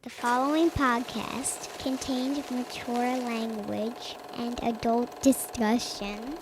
The following podcast contains mature language and adult discussion.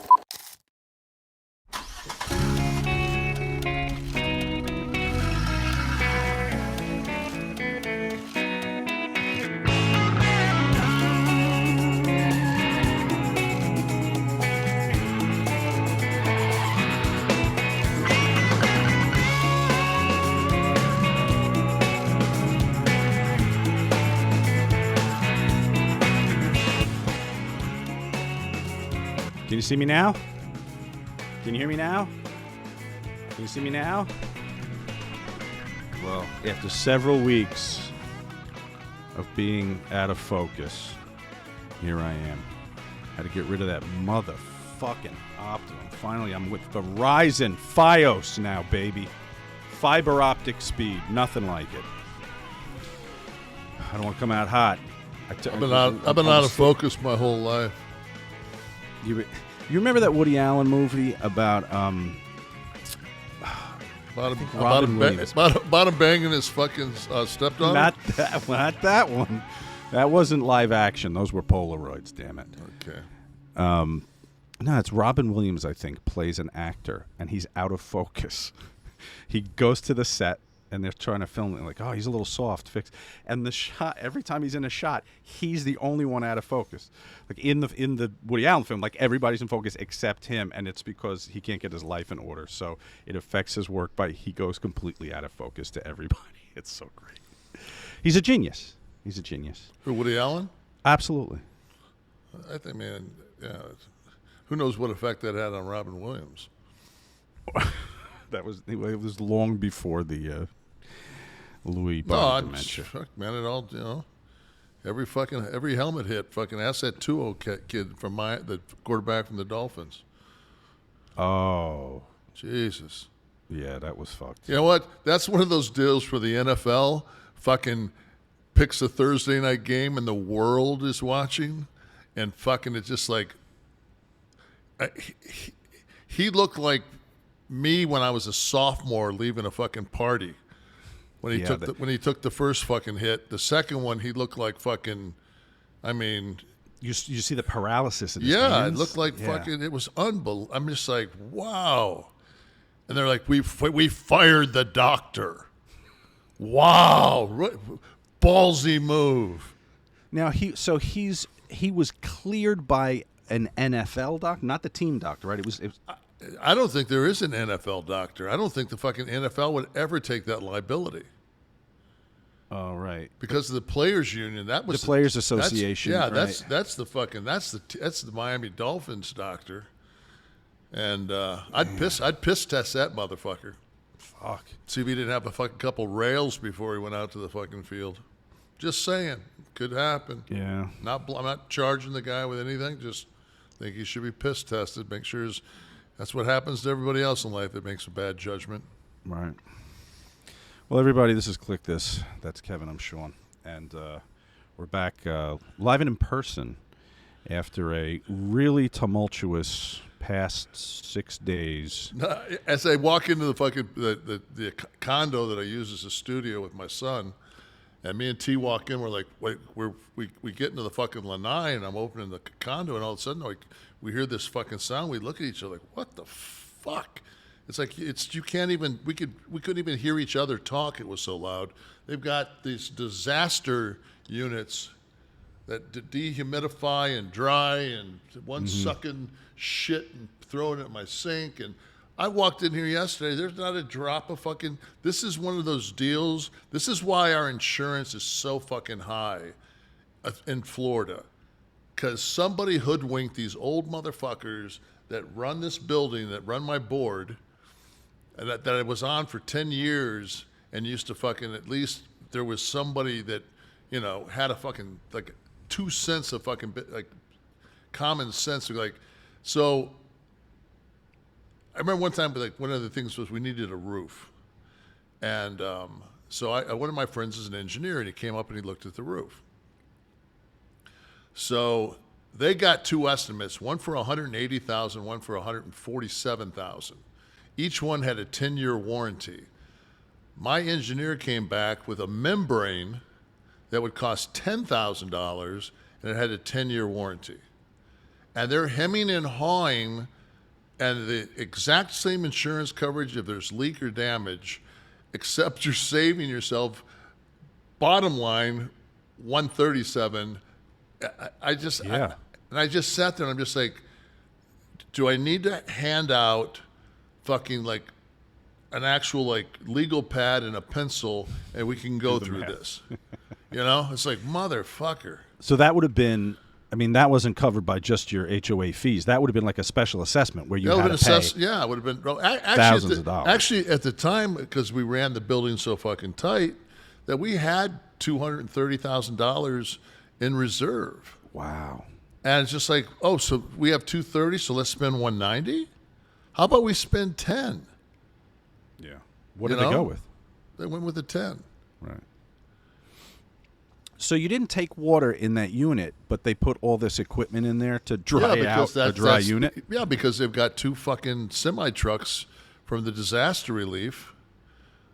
Can you see me now? Can you hear me now? Can you see me now? Well, after several weeks of being out of focus, here I am. Had to get rid of that motherfucking Optimum. Finally, I'm with Verizon Fios now, baby. Fiber optic speed, nothing like it. I don't want to come out hot. I've been out of focus my whole life. You remember that Woody Allen movie about About him banging his fucking stepdaughter? Not that one. That wasn't live action. Those were Polaroids, damn it. Okay. No, it's Robin Williams, I think, plays an actor, and he's out of focus. He goes to the set, and they're trying to film it, like, oh, he's a little soft, fix. And the shot, every time he's in a shot, he's the only one out of focus. Like in the Woody Allen film, like everybody's in focus except him, and it's because he can't get his life in order. So it affects his work he goes completely out of focus to everybody. It's so great. He's a genius. He's a genius. For Woody Allen? Absolutely. I think, man, yeah. Who knows what effect that had on Robin Williams? It was long before the Louis dementia. Fuck, man, it all, you know, every helmet hit. Fucking ask that TUA kid from the quarterback from the Dolphins. Oh, Jesus. Yeah, that was fucked. You know what? That's one of those deals for the NFL. Fucking picks a Thursday night game and the world is watching, and fucking it's just like he looked like me when I was a sophomore leaving a fucking party. When he took the first fucking hit, the second one he looked like fucking. I mean, you see the paralysis in his yeah, hands? It looked like fucking. It was unbelievable. I'm just like, wow. And they're like, we fired the doctor. Wow, ballsy move. Now he was cleared by an NFL doctor, not the team doctor, right? It was I don't think there is an NFL doctor. I don't think the fucking NFL would ever take that liability. Oh, right. Because of the players' union, that was the Players Association. Right? That's the Miami Dolphins doctor, and I'd piss test that motherfucker. Fuck. See if he didn't have a fucking couple rails before he went out to the fucking field. Just saying, could happen. Yeah. I'm not charging the guy with anything. Just think he should be piss tested. Make sure that's what happens to everybody else in life that makes a bad judgment. Right. Well, everybody, this is Kliq This. That's Kevin. I'm Sean. And we're back live and in person after a really tumultuous past 6 days. As I walk into the fucking the condo that I use as a studio with my son, and me and T walk in, we're like, wait, we get into the fucking lanai, and I'm opening the condo, and all of a sudden we hear this fucking sound. We look at each other like, what the fuck? It's like you can't even. We couldn't even hear each other talk. It was so loud. They've got these disaster units that dehumidify and dry, and one sucking shit and throwing it in my sink. And I walked in here yesterday. There's not a drop of fucking. This is one of those deals. This is why our insurance is so fucking high in Florida, because somebody hoodwinked these old motherfuckers that run this building, that run my board, that I was on for 10 years, and used to fucking, at least there was somebody that, you know, had a fucking, like, 2 cents of fucking, like, common sense. Like, so I remember one time, like, one of the things was we needed a roof. And so one of my friends is an engineer, and he came up and he looked at the roof. So they got 2 estimates, one for $180,000, one for $147,000. Each one had a 10-year warranty. My engineer came back with a membrane that would cost $10,000, and it had a 10-year warranty. And they're hemming and hawing, and the exact same insurance coverage if there's leak or damage, except you're saving yourself, bottom line, $137. I just sat there and I'm just like, do I need to hand out fucking like an actual like legal pad and a pencil and we can go through this? You know, it's like, motherfucker. So that would have been, I mean, that wasn't covered by just your HOA fees. That would have been like a special assessment where you had to pay yeah, it would have been thousands of dollars. Actually, at the time, because we ran the building so fucking tight, that we had $230,000 in reserve. Wow. And it's just like, oh, so we have 230, so let's spend 190. How about we spend 10? Yeah. What did they go with? They went with the 10. Right. So you didn't take water in that unit, but they put all this equipment in there to dry out a dry unit? Yeah, because they've got 2 fucking semi-trucks from the disaster relief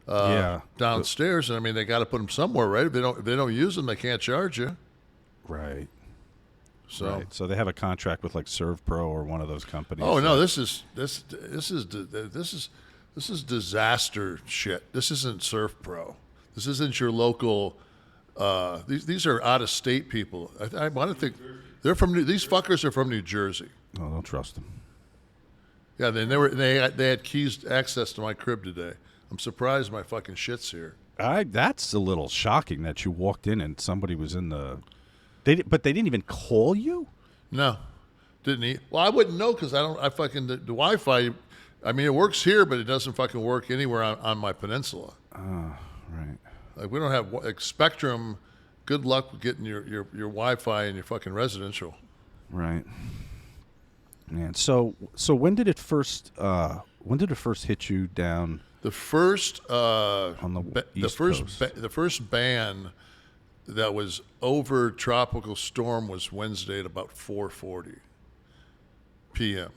downstairs. And, I mean, they got to put them somewhere, right? If they don't use them, they can't charge you. Right. So they have a contract with like ServPro or one of those companies. Oh no, this is disaster shit. This isn't ServPro. This isn't your local. These are out of state people. I want to think they're from these fuckers are from New Jersey. Oh, don't trust them. Yeah, they had keys access to my crib today. I'm surprised my fucking shit's here. That's a little shocking that you walked in and somebody was in the. But they didn't even call you? No, didn't he? Well, I wouldn't know because the Wi-Fi. I mean, it works here, but it doesn't fucking work anywhere on my peninsula. Oh, right. Like we don't have like Spectrum. Good luck with getting your Wi-Fi in your fucking residential. Right. Man, so when did it first hit you down? The first on the East Coast? The first ban that was over tropical storm was Wednesday at about 4:40 p.m.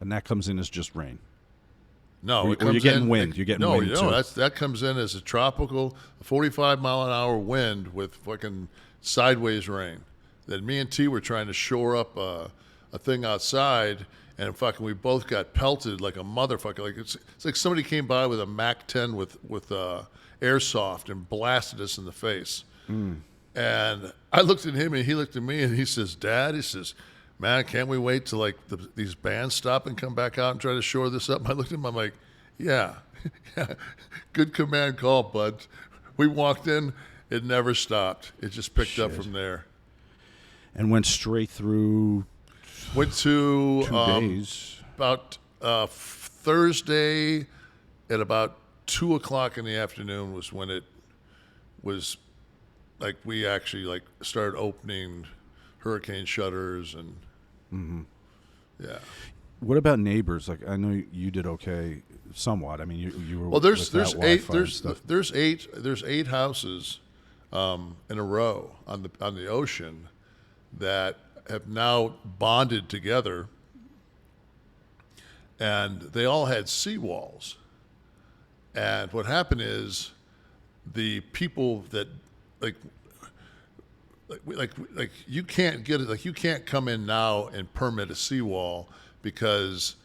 And that comes in as just rain. No, or you're getting wind. You're getting wind too. That comes in as a tropical 45-mile-an-hour wind with fucking sideways rain. That me and T were trying to shore up a thing outside, and fucking we both got pelted like a motherfucker. Like it's like somebody came by with a Mac 10 with airsoft and blasted us in the face. And I looked at him and he looked at me and he says, "Dad," he says, "Man, can't we wait till like these bands stop and come back out and try to shore this up?" And I looked at him, I'm like, yeah, good command call, bud. We walked in, it never stopped. It just picked up from there. And went straight through. Went to 2 days. About Thursday at about 2:00 in the afternoon was when it was like we actually like started opening hurricane shutters and yeah. What about neighbors? Like I know you did okay somewhat. I mean you were well. There's eight there's eight houses in a row on the ocean that have now bonded together, and they all had seawalls. And what happened is the people that like you can't get it. Like you can't come in now and permit a seawall, because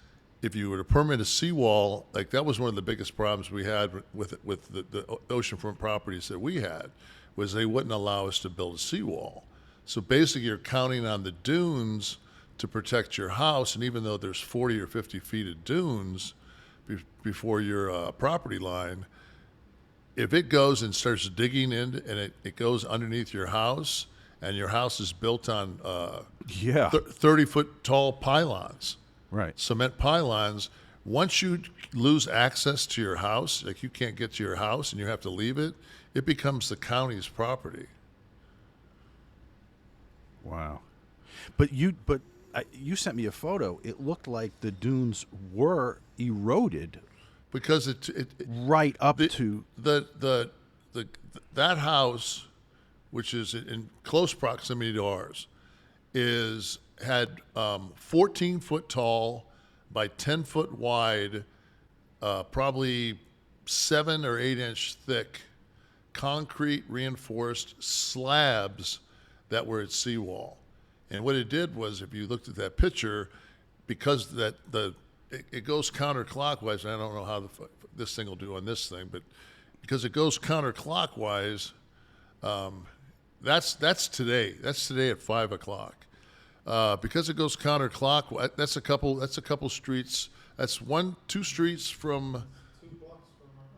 if you were to permit a seawall, like that was one of the biggest problems we had with the oceanfront properties that we had, was they wouldn't allow us to build a seawall. So basically you're counting on the dunes to protect your house, and even though there's 40 or 50 feet of dunes before your property line, if it goes and starts digging in and it goes underneath your house, and your house is built on 30-foot tall pylons, right? Cement pylons. Once you lose access to your house, like you can't get to your house and you have to leave it, it becomes the county's property. Wow. But you sent me a photo. It looked like the dunes were eroded because it right up to that house, which is in close proximity to ours, had 14-foot tall by 10-foot wide, probably 7 or 8 inch thick concrete reinforced slabs that were at seawall. And what it did was, if you looked at that picture, because it goes counterclockwise, and I don't know how this thing will do on this thing, but because it goes counterclockwise, that's today. That's today at 5 o'clock. Because it goes counterclockwise, that's a couple streets. That's 2 streets from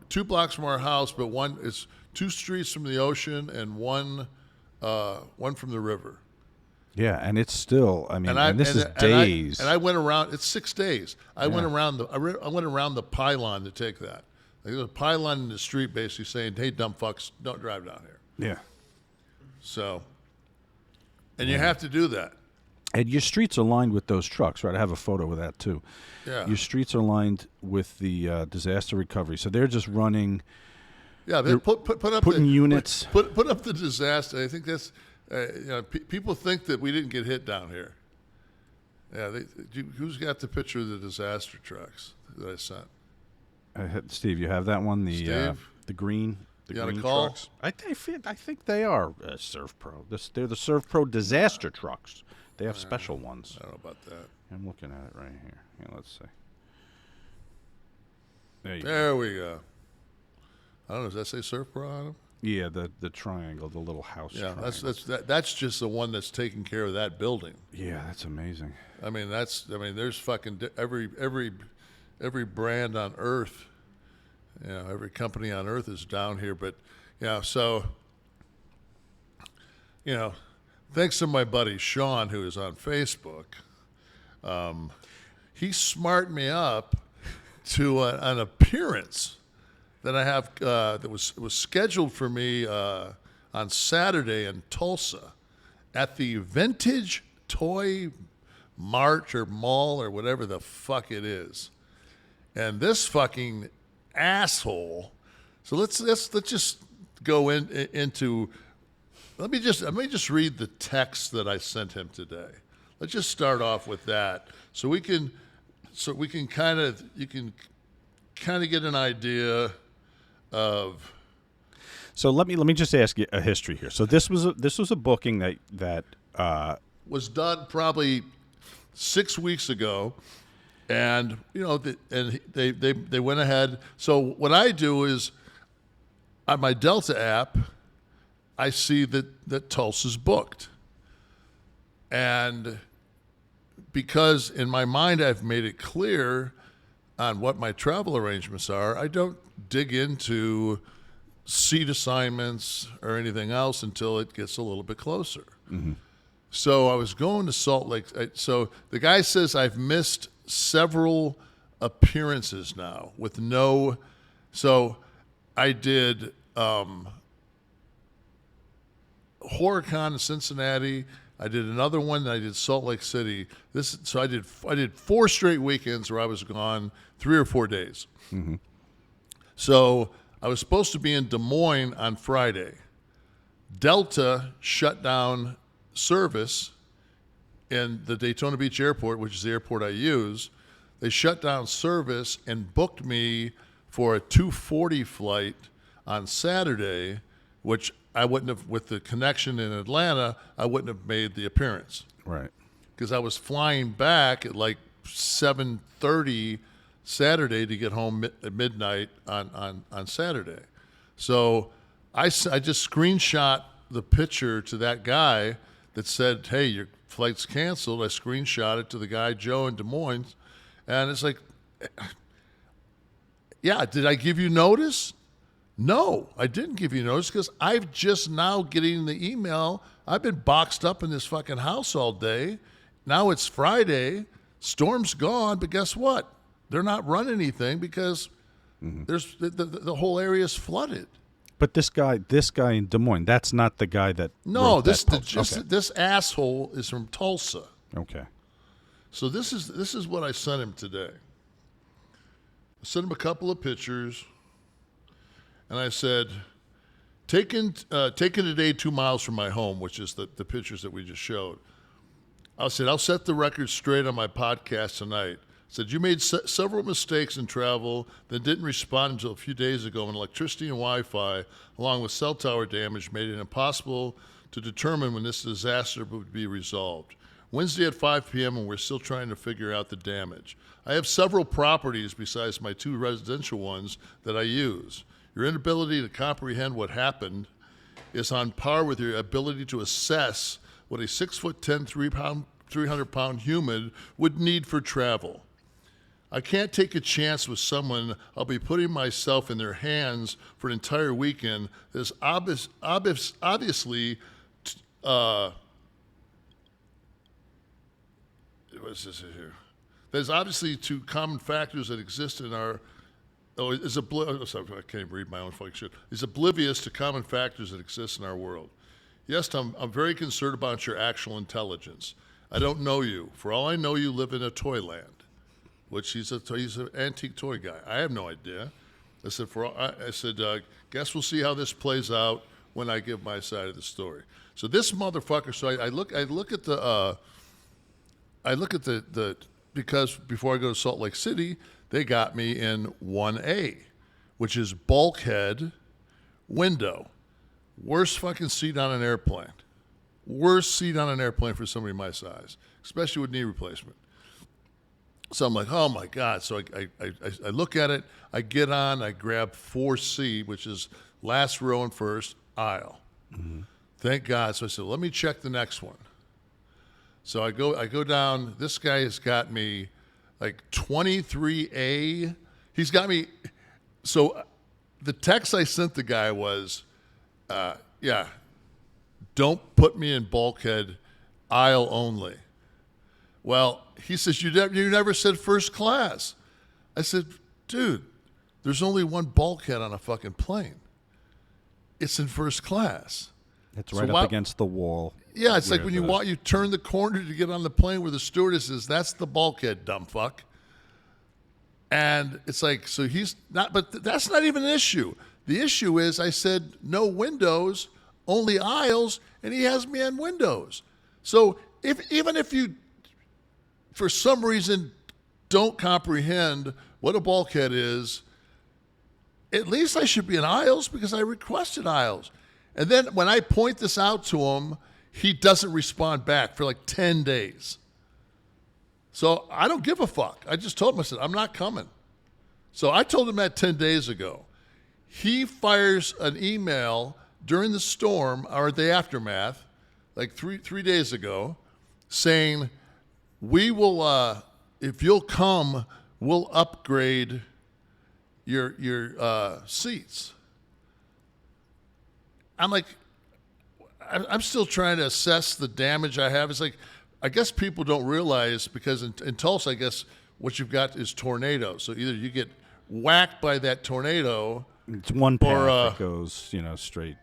2 blocks from our house, but one is 2 streets from the ocean and one from the river. Yeah, and it's still. I mean, this is days. And I went around. It's 6 days. I went around the pylon to take that. Like, there's a pylon in the street basically saying, "Hey, dumb fucks, don't drive down here." Yeah. So, and you have to do that. And your streets are lined with those trucks, right? I have a photo of that too. Yeah. Your streets are lined with the disaster recovery, so they're just running. Yeah, they put up putting units. Put up the disaster. I think that's. People think that we didn't get hit down here. Yeah, who's got the picture of the disaster trucks that I sent? Steve, you have that one? The Steve? The green. The You got a green call? trucks. I think they are Surf Pro. They're the Surf Pro disaster trucks. They have special ones. I don't know about that. I'm looking at it right here. Yeah, let's see. There There we go. I don't know. Does that say Surf Pro on them? Yeah, the triangle, the little house. Yeah, triangle. that's just the one that's taking care of that building. Yeah, that's amazing. I mean, there's fucking every brand on earth, every company on earth is down here. But so thanks to my buddy Sean, who is on Facebook, he smarted me up to an appearance that I have that was scheduled for me on Saturday in Tulsa at the Vintage Toy Mart or Mall or whatever the fuck it is. And this fucking asshole. So let's just go into. Let me just read the text that I sent him today. Let's just start off with that, so we can kind of get an idea of. So let me just ask you a history here. So this was a booking that was done probably 6 weeks ago, and they went ahead. So what I do is on my Delta app, I see that Tulsa's booked, and because in my mind I've made it clear on what my travel arrangements are, I don't dig into seat assignments or anything else until it gets a little bit closer. Mm-hmm. So I was going to Salt Lake. So the guy says I've missed several appearances now with no. So I did Hurricane in Cincinnati. I did another one. I did Salt Lake City. So I did 4 straight weekends where I was gone 3 or 4 days. Mm-hmm. So I was supposed to be in Des Moines on Friday. Delta shut down service in the Daytona Beach Airport, which is the airport I use. They shut down service and booked me for a 2:40 flight on Saturday, which I wouldn't have, with the connection in Atlanta, I wouldn't have made the appearance. Right. Because I was flying back at like 7:30 Saturday to get home at midnight on Saturday. So I just screenshot the picture to that guy that said, "Hey, your flight's canceled." I screenshot it to the guy, Joe, in Des Moines. And it's like, yeah, did I give you notice? No, I didn't give you notice because I've just now getting the email. I've been boxed up in this fucking house all day. Now it's Friday. Storm's gone, but guess what? They're not running anything because there's the whole area is flooded. But this guy in Des Moines, that's not the guy that. No, wrote that post. Okay. this asshole is from Tulsa. Okay. So this is what I sent him today. I sent him a couple of pictures, and I said, taken today 2 miles from my home, which is the pictures that we just showed. I said, I'll set the record straight on my podcast tonight. Said, you made several mistakes in travel that didn't respond until a few days ago when electricity and Wi-Fi, along with cell tower damage, made it impossible to determine when this disaster would be resolved. Wednesday at 5 p.m. and we're still trying to figure out the damage. I have several properties besides my 2 residential ones that I use. Your inability to comprehend what happened is on par with your ability to assess what a 6'10", 300-pound human would need for travel. I can't take a chance with someone I'll be putting myself in their hands for an entire weekend that's obviously what's this here? There's obviously 2 common factors that exist in our. Sorry, I can't even read my own fucking shit. Is oblivious to common factors that exist in our world. Yes, I'm very concerned about your actual intelligence. I don't know you. For all I know, you live in a toy land, which he's an antique toy guy. I have no idea. I said, guess we'll see how this plays out when I give my side of the story. So this motherfucker. So I look at the because before I go to Salt Lake City, they got me in 1A, which is bulkhead window. Worst fucking seat on an airplane. Worst seat on an airplane for somebody my size, especially with knee replacement. So I'm like, oh my God. So I look at it, I get on, I grab 4C, which is last row and first aisle. Mm-hmm. Thank God. So I said, let me check the next one. So I go down. This guy has got me like 23A. He's got me. So the text I sent the guy was, don't put me in bulkhead, aisle only. Well, he says, you never said first class. I said, dude, there's only one bulkhead on a fucking plane. It's in first class. It's right up against the wall. Yeah, it's like when you turn the corner to get on the plane where the stewardess is, that's the bulkhead, dumb fuck. And it's like, so he's not, but that's not even an issue. The issue is I said no windows, only aisles, and he has me on windows. So even if you, for some reason, don't comprehend what a bulkhead is, at least I should be in aisles because I requested aisles. And then when I point this out to him, he doesn't respond back for like 10 days. So I don't give a fuck. I just told him, I said, I'm not coming. So I told him that 10 days ago. He fires an email during the storm or the aftermath, like three days ago, saying, we will, if you'll come, we'll upgrade your seats. I'm like, I'm still trying to assess the damage I have. It's like, I guess people don't realize because in Tulsa, I guess what you've got is tornadoes. So either you get whacked by that tornado. It's one path that goes, straight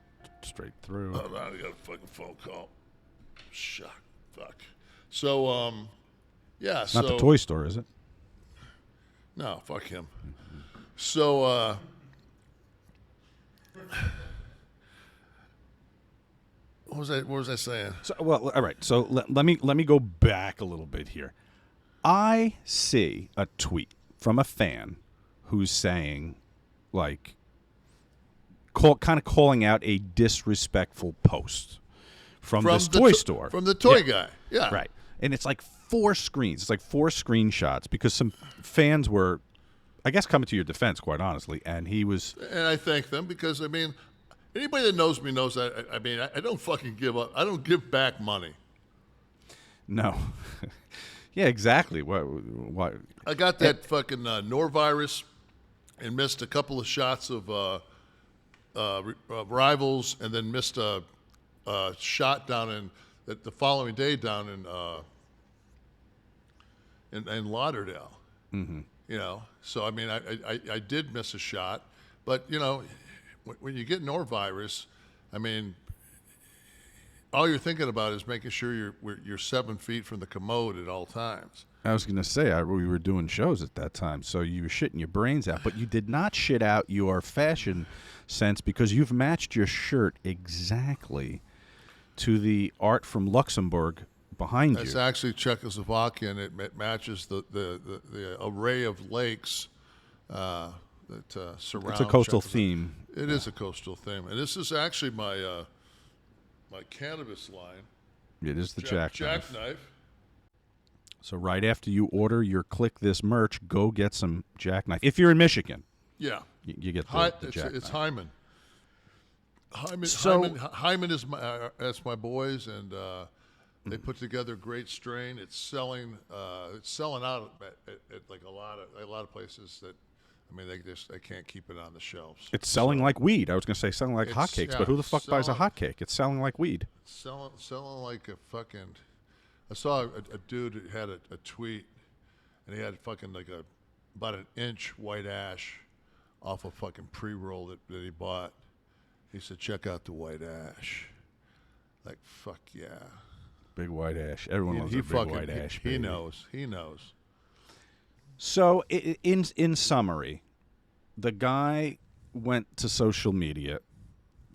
through. Oh, now I got a fucking phone call. Shut. Fuck. So, yeah. It's not the toy store, is it? No, fuck him. So, what was I saying? So, well, all right. So let me go back a little bit here. I see a tweet from a fan who's saying, like, kind of calling out a disrespectful post from this toy store. From the toy guy. Yeah. Right. And it's like 4 screens. It's like 4 screenshots because some fans were, I guess, coming to your defense, quite honestly. And he was. And I thank them because, I mean, anybody that knows me knows that, I don't fucking give up. I don't give back money. No. Yeah, exactly. What? I got that fucking norovirus and missed a couple of shots of Rivals, and then missed a shot down the following day down in Lauderdale. Mm-hmm. So I mean, I did miss a shot, but when you get norovirus, I mean, all you're thinking about is making sure you're 7 feet from the commode at all times. I was going to say, we were doing shows at that time, so you were shitting your brains out, but you did not shit out your fashion sense because you've matched your shirt exactly to the art from Luxembourg behind It's you. actually Czechoslovakian. It matches the array of lakes that surround. It's a coastal Czechoslovakia. theme. It is a coastal theme, and this is actually my my cannabis line. It is the jackknife. Jackknife. So right after you order your Kliq This merch, go get some jackknife. If you're in Michigan, Yeah. you get the jackknife. It's Hyman. So- Hyman is that's my boys, and they put together a great strain. It's selling out at like a lot of places that, I mean, they can't keep it on the shelves. It's selling like weed. I was going to say selling like It's- hotcakes, yeah, but who the fuck buys a selling- hotcake? It's selling like weed. Selling like a fucking. I saw a dude that had a tweet, and he had fucking like about an inch white ash off a fucking pre-roll that he bought. He said, "Check out the white ash." Like, fuck yeah. Big white ash. Everyone loves a big white ash. He baby. knows. He knows. So in summary, the guy went to social media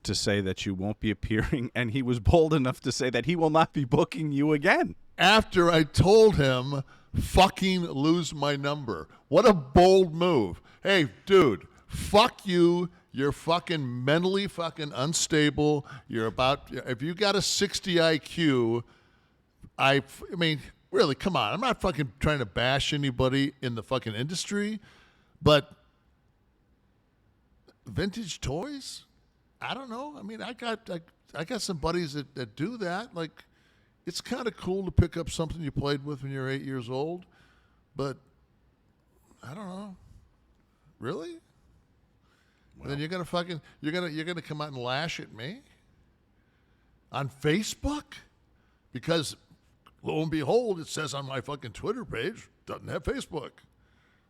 to say that you won't be appearing, and he was bold enough to say that he will not be booking you again. After I told him, fucking lose my number. What a bold move. Hey, dude, fuck you. You're fucking mentally fucking unstable. If you got a 60 IQ, I mean, really, come on. I'm not fucking trying to bash anybody in the fucking industry, but vintage toys? I don't know. I mean, I got some buddies that do that. Like, it's kind of cool to pick up something you played with when you're 8 years old, but I don't know. Really? Well, then you're gonna come out and lash at me on Facebook because lo and behold, it says on my fucking Twitter page doesn't have Facebook.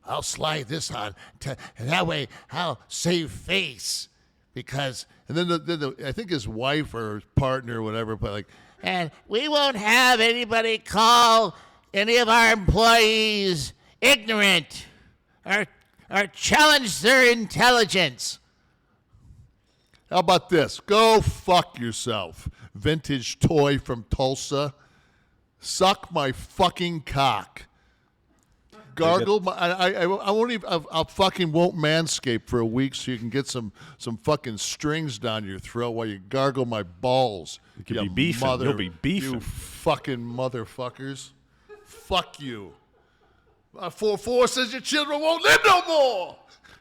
I'll slide this on, and that way I'll save face. Because, and then I think his wife or his partner or whatever, but like, and we won't have anybody call any of our employees ignorant or challenge their intelligence. How about this? Go fuck yourself, vintage toy from Tulsa. Suck my fucking cock. Gargle my, I won't even, I fucking won't manscape for a week so you can get some fucking strings down your throat while you gargle my balls. You could be beefing. You'll be beefing. You fucking motherfuckers. Fuck you. 4-4 says your children won't live no more.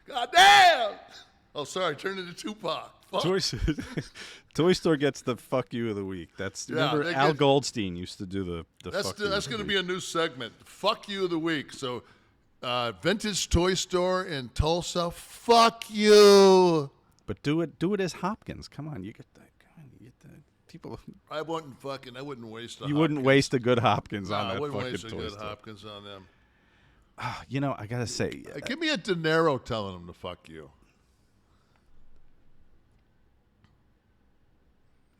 God damn. Oh, sorry, turned into Tupac. Fuck. Toy Store gets the fuck you of the week. Remember Al Goldstein used to do the fuck you. That's going to be a new segment. Fuck you of the week. So, vintage toy store in Tulsa. Fuck you. But do it as Hopkins. Come on, you get the people. I wouldn't waste. You wouldn't waste a good Hopkins on that I wouldn't fucking waste a toy good store. Hopkins on them. You know, I gotta say, Give me a De Niro telling him to fuck you.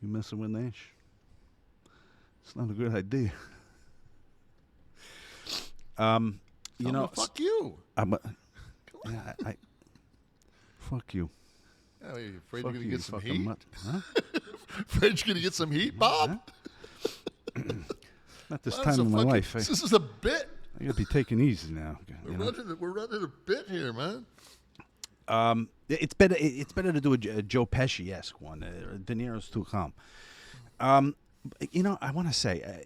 you messing with Nash? It's not a good idea. You know, fuck you. I fuck you. Are you afraid Fuck you're going to you, get you some fucking heat? mutt. Huh? Afraid you're going to get some heat, Bob? Not this Well, time that's a in my fucking- life. This is a bit. I gotta be taking easy now. You know? We're running a bit here, man. It's better to do a Joe Pesci-esque one. De Niro's too calm. You know, I want to say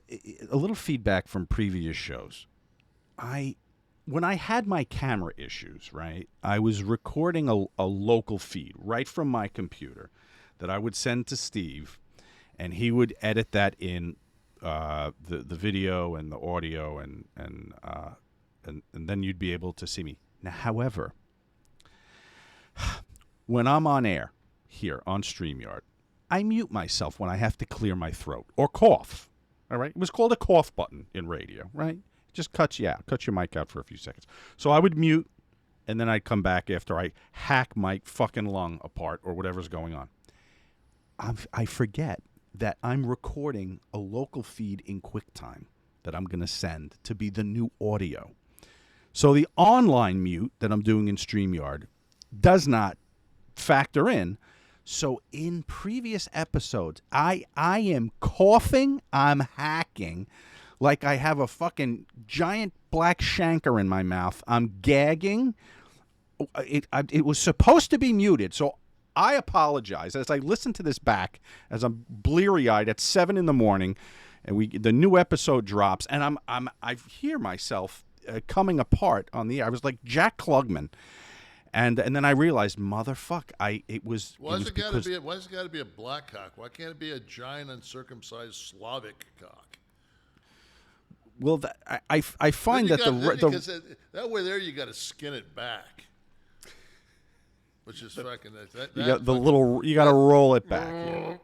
a little feedback from previous shows. When I had my camera issues, right, I was recording a local feed right from my computer that I would send to Steve, and he would edit that in the video and the audio, and then you'd be able to see me. Now, however, when I'm on air here on StreamYard, I mute myself when I have to clear my throat or cough. All right? It was called a cough button in radio, right? It just cuts you out, cuts your mic out for a few seconds. So I would mute, and then I'd come back after I hack my fucking lung apart or whatever's going on. I forget that I'm recording a local feed in QuickTime that I'm going to send to be the new audio. So the online mute that I'm doing in StreamYard does not factor in. So in previous episodes, I am coughing, I'm hacking, like I have a fucking giant black shanker in my mouth. I'm gagging. It was supposed to be muted, so I apologize as I listen to this back as I'm bleary-eyed at 7 a.m. and the new episode drops, and I hear myself coming apart on the air. I was like Jack Klugman. And then I realized, motherfuck, why has it got to be a black cock? Why can't it be a giant uncircumcised Slavic cock? Well, I find that that way there you got to skin it back, which is fucking you got to roll it back.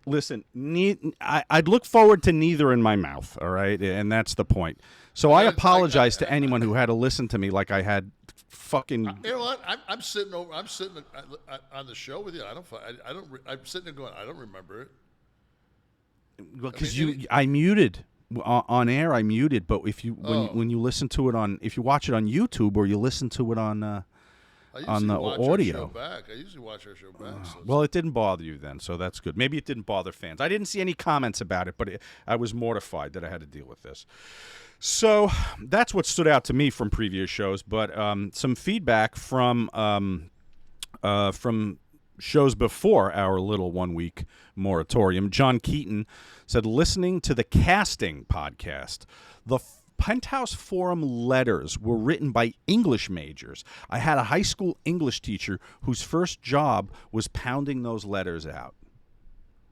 Listen, I'd look forward to neither in my mouth, all right? And that's the point. So I apologize to anyone who had to listen to me like I had fucking... You know what? I'm sitting on the show with you. I'm sitting there going, I don't remember it. Well, because I muted. On air, I muted, but when you listen to it if you watch it on YouTube or you listen to it on the audio. I usually watch our show back. Well, it didn't bother you then, so that's good. Maybe it didn't bother fans. I didn't see any comments about it, but I was mortified that I had to deal with this. So that's what stood out to me from previous shows. But some feedback from shows before our little 1-week moratorium. John Keaton said, listening to the casting podcast, the Penthouse Forum letters were written by English majors. I had a high school English teacher whose first job was pounding those letters out.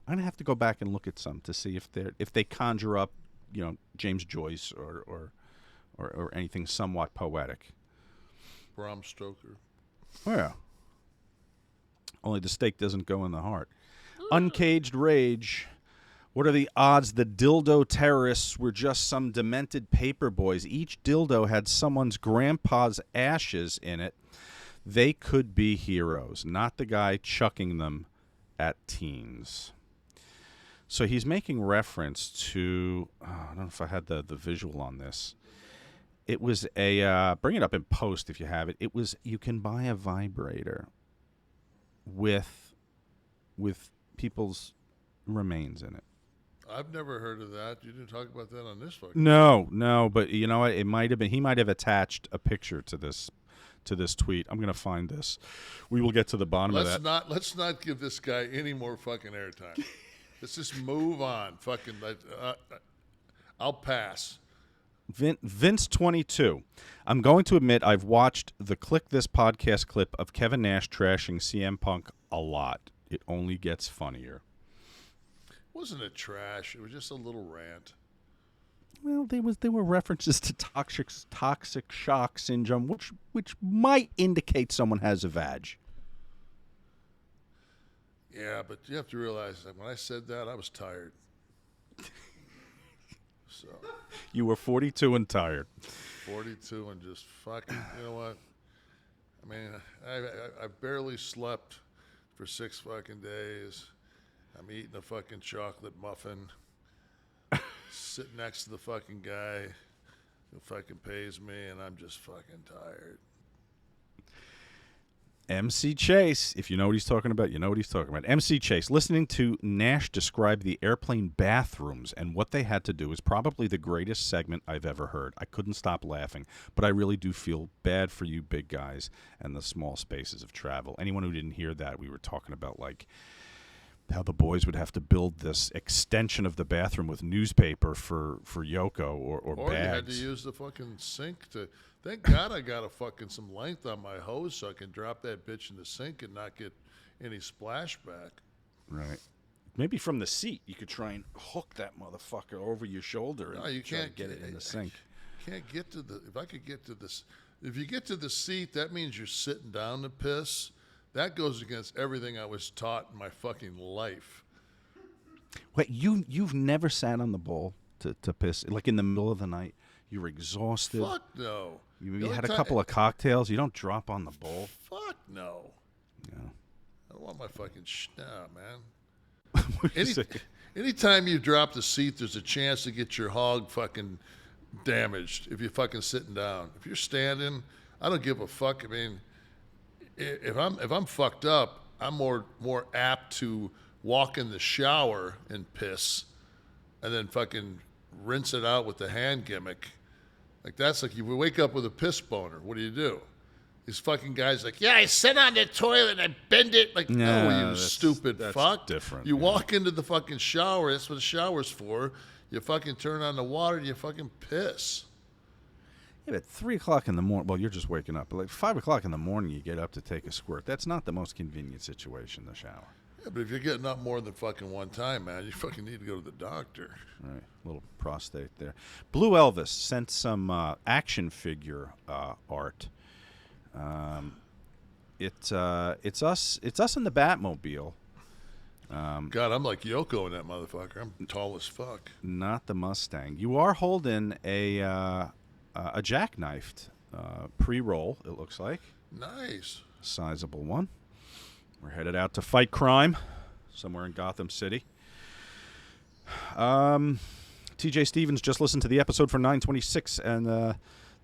I'm going to have to go back and look at some to see if they conjure up, James Joyce or anything somewhat poetic. Bram Stoker. Oh, yeah. Only the steak doesn't go in the heart. Uncaged Rage. What are the odds the dildo terrorists were just some demented paper boys? Each dildo had someone's grandpa's ashes in it. They could be heroes, not the guy chucking them at teens. So he's making reference to, I don't know if I had the visual on this. It was bring it up in post if you have it. It was, you can buy a vibrator with people's remains in it. I've never heard of that. You didn't talk about that on this fucking. No, but you know what? It might have been. He might have attached a picture to this tweet. I'm gonna find this. We will get to the bottom of that. Let's not give this guy any more fucking airtime. Let's just move on. Fucking, I'll pass. Vince 22. I'm going to admit I've watched the Kliq This podcast clip of Kevin Nash trashing CM Punk a lot. It only gets funnier. Wasn't it trash? It was just a little rant. Well, there were references to toxic shock syndrome, which might indicate someone has a vag. Yeah, but you have to realize that when I said that, I was tired. So you were 42 and tired. 42 and just fucking, you know what? I mean, I barely slept for 6 fucking days. I'm eating a fucking chocolate muffin, sitting next to the fucking guy who fucking pays me, and I'm just fucking tired. MC Chase, if you know what he's talking about, you know what he's talking about. MC Chase, listening to Nash describe the airplane bathrooms and what they had to do is probably the greatest segment I've ever heard. I couldn't stop laughing, but I really do feel bad for you big guys and the small spaces of travel. Anyone who didn't hear that, we were talking about like how the boys would have to build this extension of the bathroom with newspaper for Yoko or bags. Or you had to use the fucking sink to... Thank God I got some length on my hose so I can drop that bitch in the sink and not get any splashback. Right. Maybe from the seat you could try and hook that motherfucker over your shoulder and you try can't to get it in the sink. Can't get to the... If I could get to this... If you get to the seat, that means you're sitting down to piss. That goes against everything I was taught in my fucking life. Wait, you've never sat on the bowl to piss? Like in the middle of the night? You were exhausted? Fuck no. You had a couple of cocktails. You don't drop on the bowl? Fuck no. Yeah. I don't want my fucking... man. Anytime you drop the seat, there's a chance to get your hog fucking damaged if you're fucking sitting down. If you're standing, I don't give a fuck. I mean... If I'm fucked up, I'm more apt to walk in the shower and piss, and then fucking rinse it out with the hand gimmick. Like, that's like, you wake up with a piss boner. What do? These fucking guys like, yeah, I sit on the toilet and I bend it. Like, no, you stupid fuck. Different. You walk into the fucking shower. That's what the shower's for. You fucking turn on the water and you fucking piss. Yeah, but 3 o'clock in the morning, well, you're just waking up. But like 5 o'clock in the morning, you get up to take a squirt. That's not the most convenient situation, the shower. Yeah, but if you're getting up more than fucking one time, man, you fucking need to go to the doctor. Right, little prostate there. Blue Elvis sent some action figure art. It's us in the Batmobile. God, I'm like Yoko in that motherfucker. I'm tall as fuck. Not the Mustang. You are holding a jackknifed pre-roll, it looks like. Nice. Sizable one. We're headed out to fight crime somewhere in Gotham City. TJ Stevens just listened to the episode for 926 and the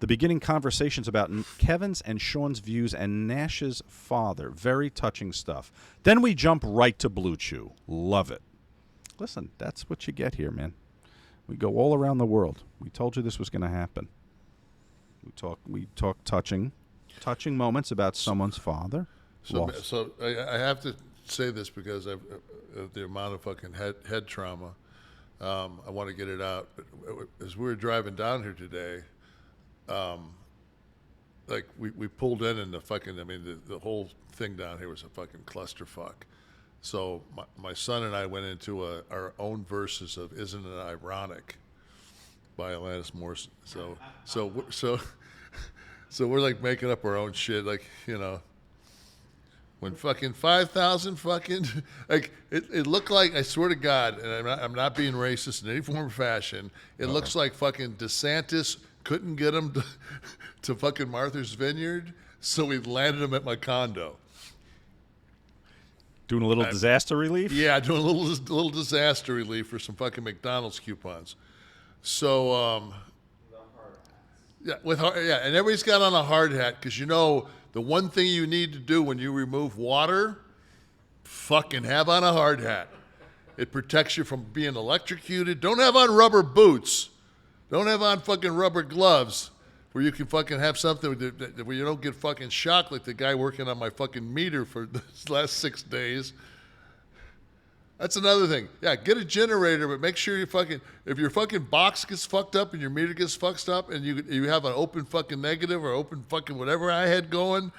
beginning conversations about Kevin's and Sean's views and Nash's father. Very touching stuff. Then we jump right to Blue Chew. Love it. Listen, that's what you get here, man. We go all around the world. We told you this was going to happen. We talk touching moments about someone's father. So I have to say this because of the amount of fucking head trauma. I want to get it out. But as we were driving down here today, like we pulled in and the whole thing down here was a fucking clusterfuck. So my son and I went into our own verses of "Isn't It Ironic" by Alanis Morissette. So we're like making up our own shit, like, you know. When fucking 5,000 fucking, like, it looked like, I swear to God, and I'm not being racist in any form or fashion, it looks like fucking DeSantis couldn't get him to fucking Martha's Vineyard, so we landed him at my condo. Doing a little disaster relief? Yeah, doing a little disaster relief for some fucking McDonald's coupons. So, and everybody's got on a hard hat, because you know, the one thing you need to do when you remove water, fucking have on a hard hat. It protects you from being electrocuted. Don't have on rubber boots. Don't have on fucking rubber gloves where you can fucking have something where you don't get fucking shocked like the guy working on my fucking meter for the last 6 days. That's another thing. Yeah, get a generator, but make sure if your fucking box gets fucked up and your meter gets fucked up and you have an open fucking negative or open fucking whatever I had going,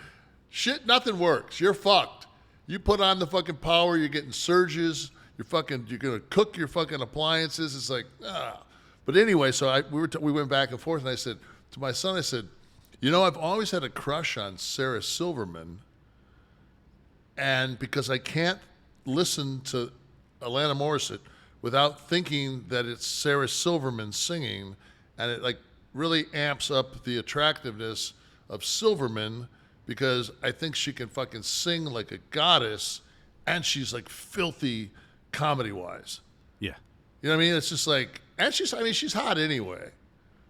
shit, nothing works. You're fucked. You put on the fucking power, you're getting surges, you're gonna cook your fucking appliances. It's like, ah. But anyway, so we went back and forth, and I said to my son, I said, you know, I've always had a crush on Sarah Silverman, and because I can't listen to Alanis Morissette without thinking that it's Sarah Silverman singing, and it like really amps up the attractiveness of Silverman because I think she can fucking sing like a goddess, and she's like filthy comedy-wise. Yeah. You know what I mean? It's just like, and she's hot anyway.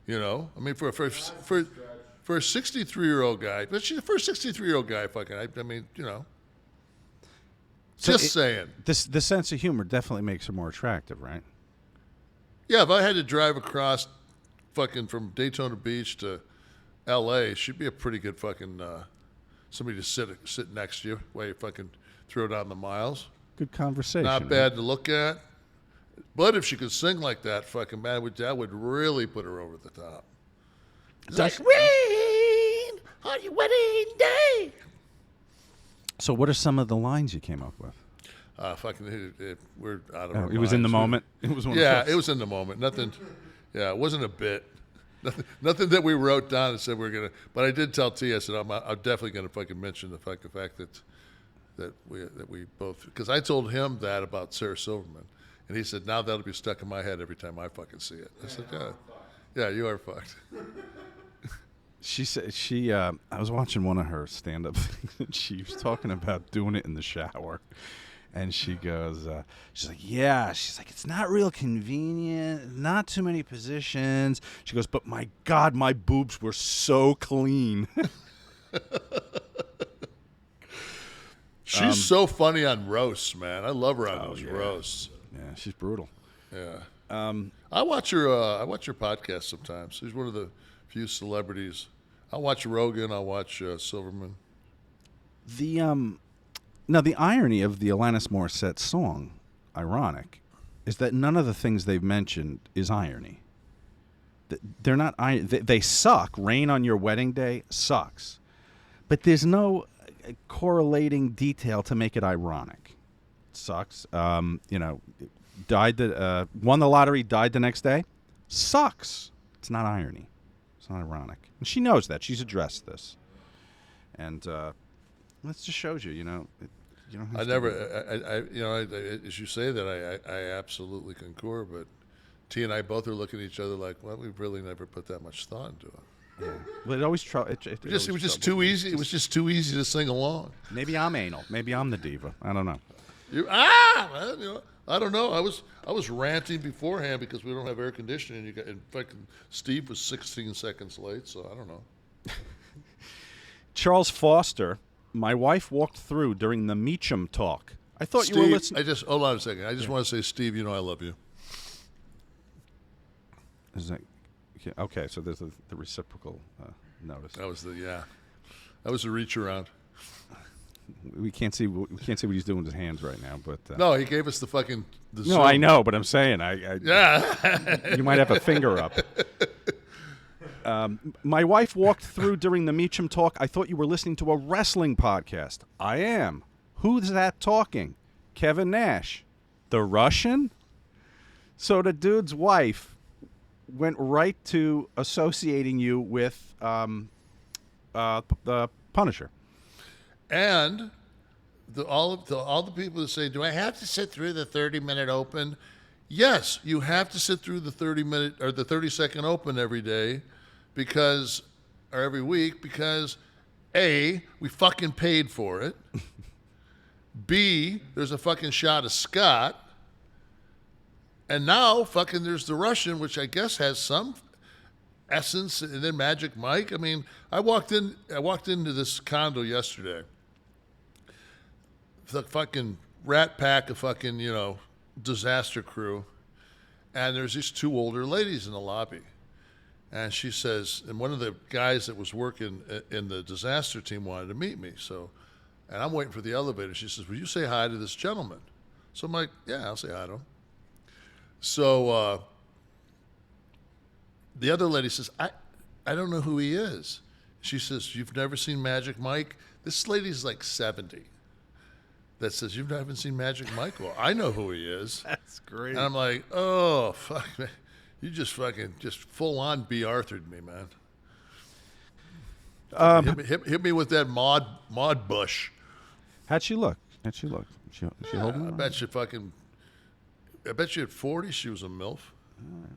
You know, I mean, for a 63-year-old guy, but for a 63-year-old guy, fucking, I mean, you know. Just saying. The sense of humor definitely makes her more attractive, right? Yeah, if I had to drive across fucking from Daytona Beach to L.A., she'd be a pretty good fucking somebody to sit next to you while you fucking throw down the miles. Good conversation. Not bad to look at. But if she could sing like that, fucking man, that would really put her over the top. It's like, rain on your wedding day. So what are some of the lines you came up with? We're out of our It was in the minds. moment? It was one Yeah, it was in the moment. Nothing. Yeah, it wasn't a bit. Nothing that we wrote down and said we're going to. But I did tell T, I said, I'm definitely going to fucking mention the fact that we both. Because I told him that about Sarah Silverman. And he said, now that'll be stuck in my head every time I fucking see it. I said, yeah, you are fucked. She said I was watching one of her stand-up things, and she was talking about doing it in the shower, and she goes, she's like, it's not real convenient, not too many positions. She goes, but my God, my boobs were so clean. She's so funny on roasts, man. I love her on those roasts. Yeah, she's brutal. Yeah. I watch her podcast sometimes. She's one of the few celebrities. I watch Rogan. I watch Silverman. Now the irony of the Alanis Morissette song, ironic, is that none of the things they've mentioned is irony. They're not. They suck. Rain on Your Wedding Day sucks, but there's no correlating detail to make it ironic. It sucks. Won the lottery, died the next day. Sucks. It's not irony. It's not ironic, and she knows that. She's addressed this, and that just shows you. As you say that, I absolutely concur, but T and I both are looking at each other like, well, we've really never put that much thought into it. Yeah. Well, it always it was just too easy. It was just too easy to sing along. Maybe I'm anal. Maybe I'm the diva. I don't know. I don't know. I was ranting beforehand because we don't have air conditioning. In fact, Steve was 16 seconds late, so I don't know. Charles Foster. My wife walked through during the Meacham talk. I thought Steve, you were listening. Hold on a second. I just want to say, Steve, I love you. Is that okay? So there's the reciprocal notice. That was the reach around. We can't see what he's doing with his hands right now, but no, he gave us the fucking. No, Zoom. I know, but I'm saying yeah. You might have a finger up. My wife walked through during the Meacham talk. I thought you were listening to a wrestling podcast. I am. Who's that talking? Kevin Nash. The Russian? So the dude's wife went right to associating you with the Punisher. And all the people that say, do I have to sit through the 30-minute open? Yes, you have to sit through the 30-minute or the 30-second open every day or every week because A, we fucking paid for it. B, there's a fucking shot of Scott. And now fucking there's the Russian, which I guess has some essence, and then Magic Mike. I mean, I walked into this condo yesterday. The fucking rat pack of fucking, disaster crew. And there's these two older ladies in the lobby. And she says, and one of the guys that was working in the disaster team wanted to meet me. And I'm waiting for the elevator. She says, will you say hi to this gentleman? So I'm like, yeah, I'll say hi to him. So the other lady says, I don't know who he is. She says, you've never seen Magic Mike? This lady's like 70. That says, you haven't seen Magic Mike? Well, I know who he is. That's great. And I'm like, oh, fuck, man. You just full-on B. Arthur'd me, man. Hit me with that Maud Bush. How'd she look? She holding I bet you at 40 she was a MILF. Right.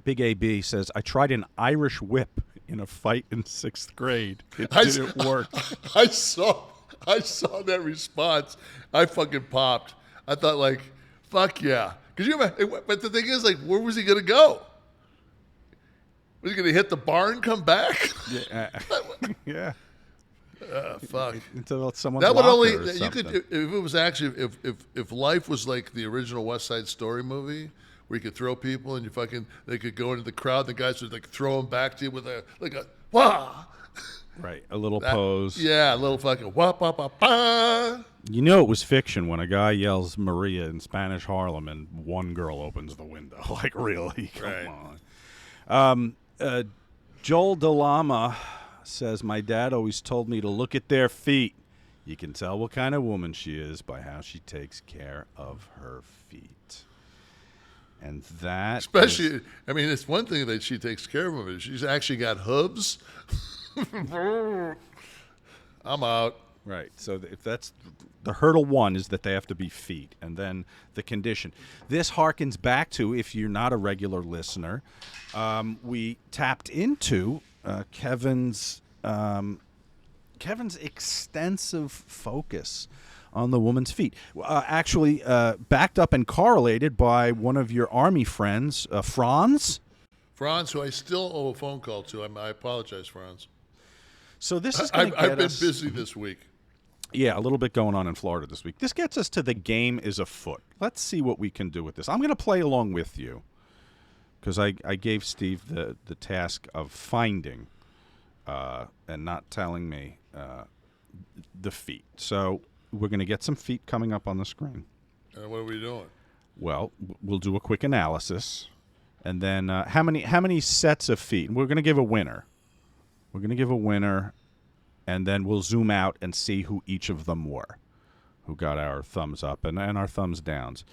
Big AB says, I tried an Irish whip in a fight in 6th grade. It didn't work. I saw that response. I fucking popped. I thought, like, fuck yeah. But the thing is, like, where was he going to go? Was he going to hit the bar and come back? Yeah. Yeah. Fuck. Until someone that would only you could if it was actually if life was like the original West Side Story movie where you could throw people and they could go into the crowd, the guys would like throw them back to you with a wah. Right, a little pose. Yeah, a little fucking wah pa pa pa. You know it was fiction when a guy yells Maria in Spanish Harlem and one girl opens the window. Like, really? Come on. Joel DeLama says, my dad always told me to look at their feet. You can tell what kind of woman she is by how she takes care of her feet. And that especially, I mean, it's one thing that she takes care of them. She's actually got hooves. I'm out. Right. So if that's the hurdle one is that they have to be feet, and then the condition. This harkens back to, if you're not a regular listener, we tapped into Kevin's extensive focus on the woman's feet. Actually, backed up and correlated by one of your Army friends, Franz. Franz, who I still owe a phone call to. I apologize, Franz. So this is I've been busy this week. Yeah, a little bit going on in Florida this week. This gets us to the game is afoot. Let's see what we can do with this. I'm going to play along with you because I gave Steve the task of finding and not telling me the feet. So we're going to get some feet coming up on the screen. And what are we doing? Well, we'll do a quick analysis, and then how many sets of feet? We're going to give a winner. We're going to give a winner, and then we'll zoom out and see who each of them were, who got our thumbs up and our thumbs downs.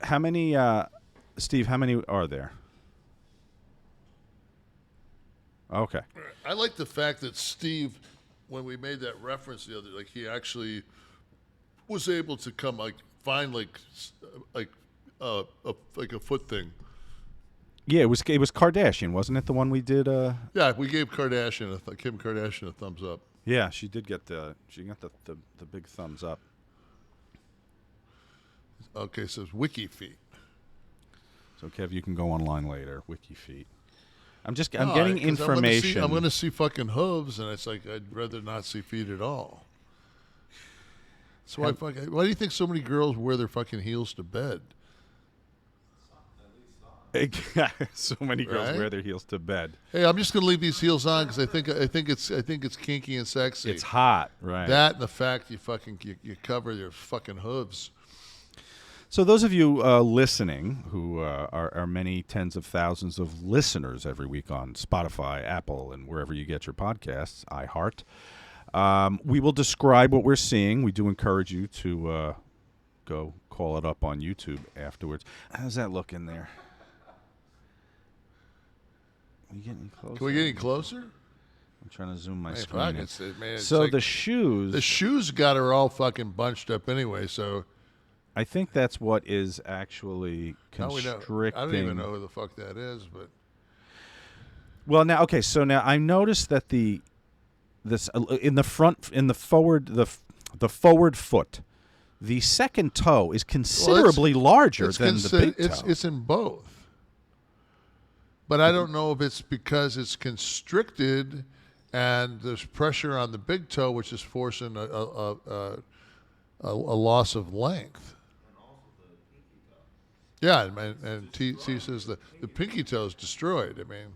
How many, Steve? How many are there? Okay. I like the fact that Steve, when we made that reference the other, like he actually was able to come find a foot thing. Yeah, it was Kardashian, wasn't it? The one we did. Yeah, we gave Kim Kardashian a thumbs up. Yeah, she did get the big thumbs up. Okay, so it's Wiki Feet. So Kev, you can go online later. Wiki Feet. I'm getting information. I'm going to see fucking hooves, and it's like I'd rather not see feet at all. So why do you think so many girls wear their fucking heels to bed? So many girls wear their heels to bed. Hey, I'm just going to leave these heels on because I think it's kinky and sexy. It's hot, right? That and the fact you cover your fucking hooves. So those of you listening, who are many tens of thousands of listeners every week on Spotify, Apple, and wherever you get your podcasts, iHeart, we will describe what we're seeing. We do encourage you to go call it up on YouTube afterwards. How's that look in there? Are you getting closer? Can we get any closer? I'm trying to zoom my screen in. The shoes... The shoes got her all fucking bunched up anyway, so... I think that's what is actually constricting. I don't even know who the fuck that is, but... Well, now, okay, so now I noticed that the forward foot, the second toe is considerably larger than the big toe. It's in both. But I don't know if it's because it's constricted and there's pressure on the big toe, which is forcing a loss of length. Yeah, and T says the pinky toe is destroyed. I mean,